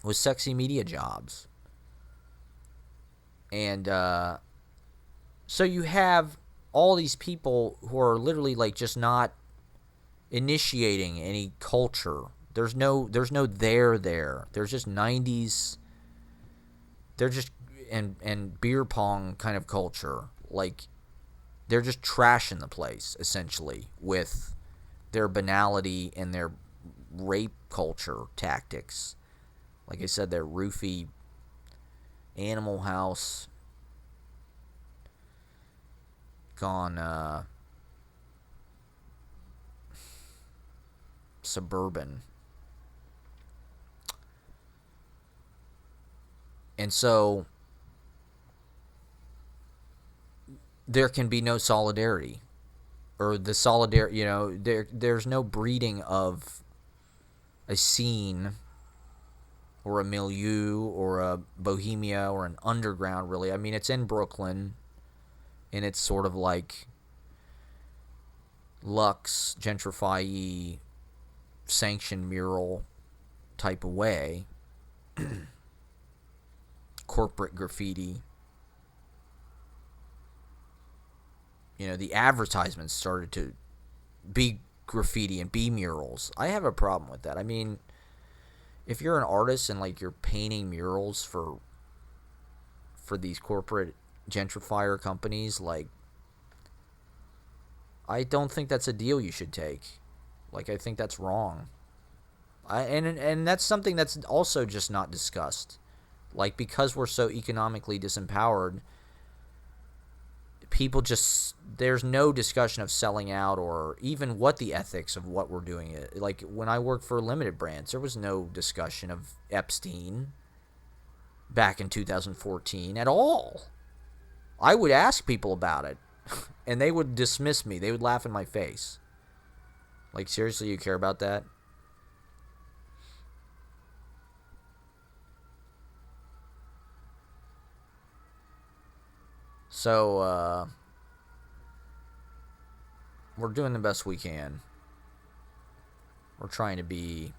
with sexy media jobs. And so you have all these people who are literally like just not initiating any culture. There's no there. There's just 90s. They're just and beer pong kind of culture. Like, they're just trashing the place essentially with their banality and their rape culture tactics. Like I said, their roofie Animal House gone suburban. And so there can be no solidarity, or the solidarity, you know, there's no breeding of a scene or a milieu or a bohemia or an underground, really. I mean, it's in Brooklyn, and it's sort of like Lux, gentrify-y, sanctioned mural type of way. Corporate graffiti. You know, the advertisements started to be graffiti and be murals. I have a problem with that. I mean, if you're an artist and like you're painting murals for these corporate gentrifier companies, like, I don't think that's a deal you should take. Like, I think that's wrong. And that's something that's also just not discussed. Like, because we're so economically disempowered, people just, there's no discussion of selling out or even what the ethics of what we're doing. Like, when I worked for Limited Brands, there was no discussion of Epstein back in 2014 at all. I would ask people about it, and they would dismiss me. They would laugh in my face. Like, seriously, you care about that? So, we're doing the best we can. We're trying to be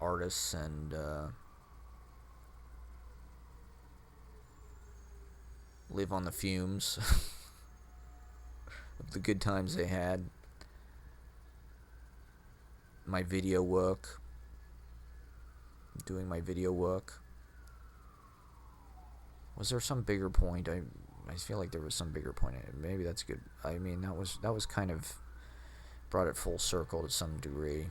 artists and live on the fumes of the good times they had. My video work. Doing my video work. Was there some bigger point? I feel like there was some bigger point in it. Maybe that's good. I mean, that was kind of brought it full circle to some degree.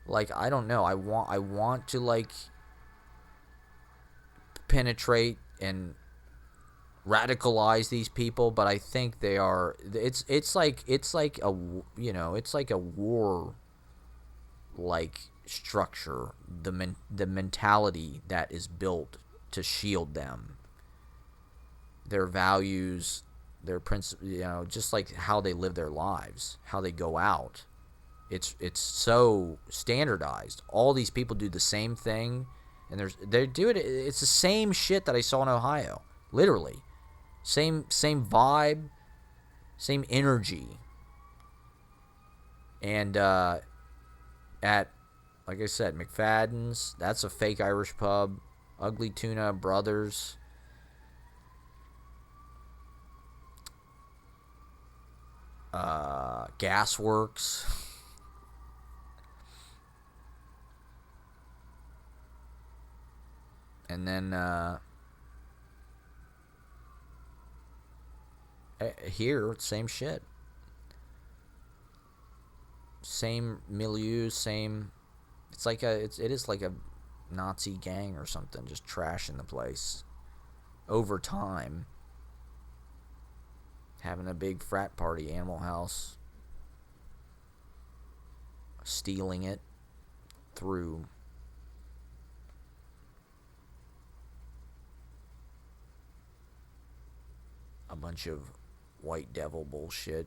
Like, I don't know. I want to, like, penetrate and radicalize these people, but I think they are. It's like a, you know, it's like a war, like, structure, the mentality that is built to shield them, their values, their principles, just like how they live their lives, how they go out. It's so standardized. All these people do the same thing, and they do it. It's the same shit that I saw in Ohio, literally. Same vibe, same energy. And at, like I said, McFadden's, that's a fake Irish pub. Ugly Tuna Brothers. Gasworks. And then here, same shit. Same milieu, same. It's like it is like a Nazi gang or something, just trashing the place over time. Having a big frat party, Animal House, stealing it through a bunch of white devil bullshit.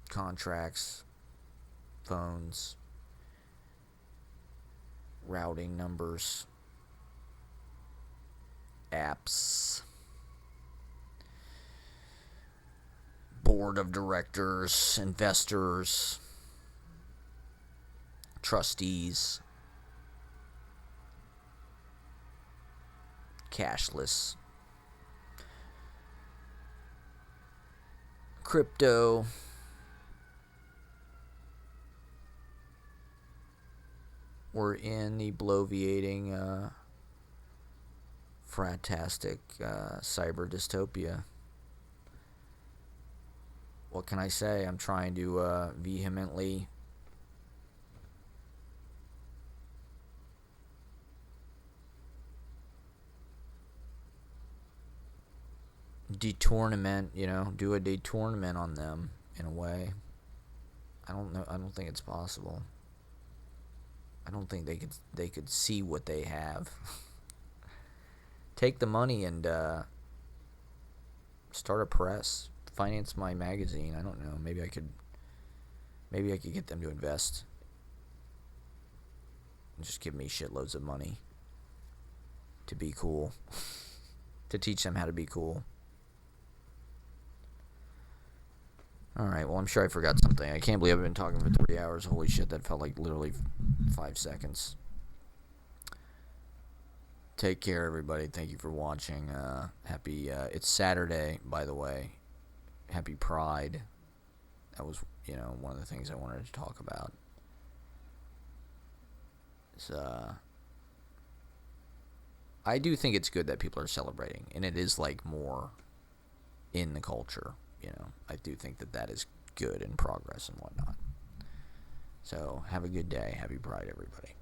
Contracts, phones, routing numbers, apps, board of directors, investors, trustees, cashless, crypto, we're in the bloviating, fratastic cyber dystopia. What can I say? I'm trying to vehemently detournament, do a detournament on them in a way. I don't know. I don't think it's possible. I don't think they could see what they have. Take the money and start a press, finance my magazine. I don't know. Maybe I could get them to invest and just give me shitloads of money to be cool, to teach them how to be cool. All right, well, I'm sure I forgot something. I can't believe I've been talking for 3 hours. Holy shit, that felt like literally 5 seconds. Take care, everybody. Thank you for watching. Happy, it's Saturday, by the way. Happy Pride. That was, one of the things I wanted to talk about. It's, I do think it's good that people are celebrating, and it is, more in the culture. I do think that is good in progress and whatnot. So, have a good day. Happy Pride, everybody.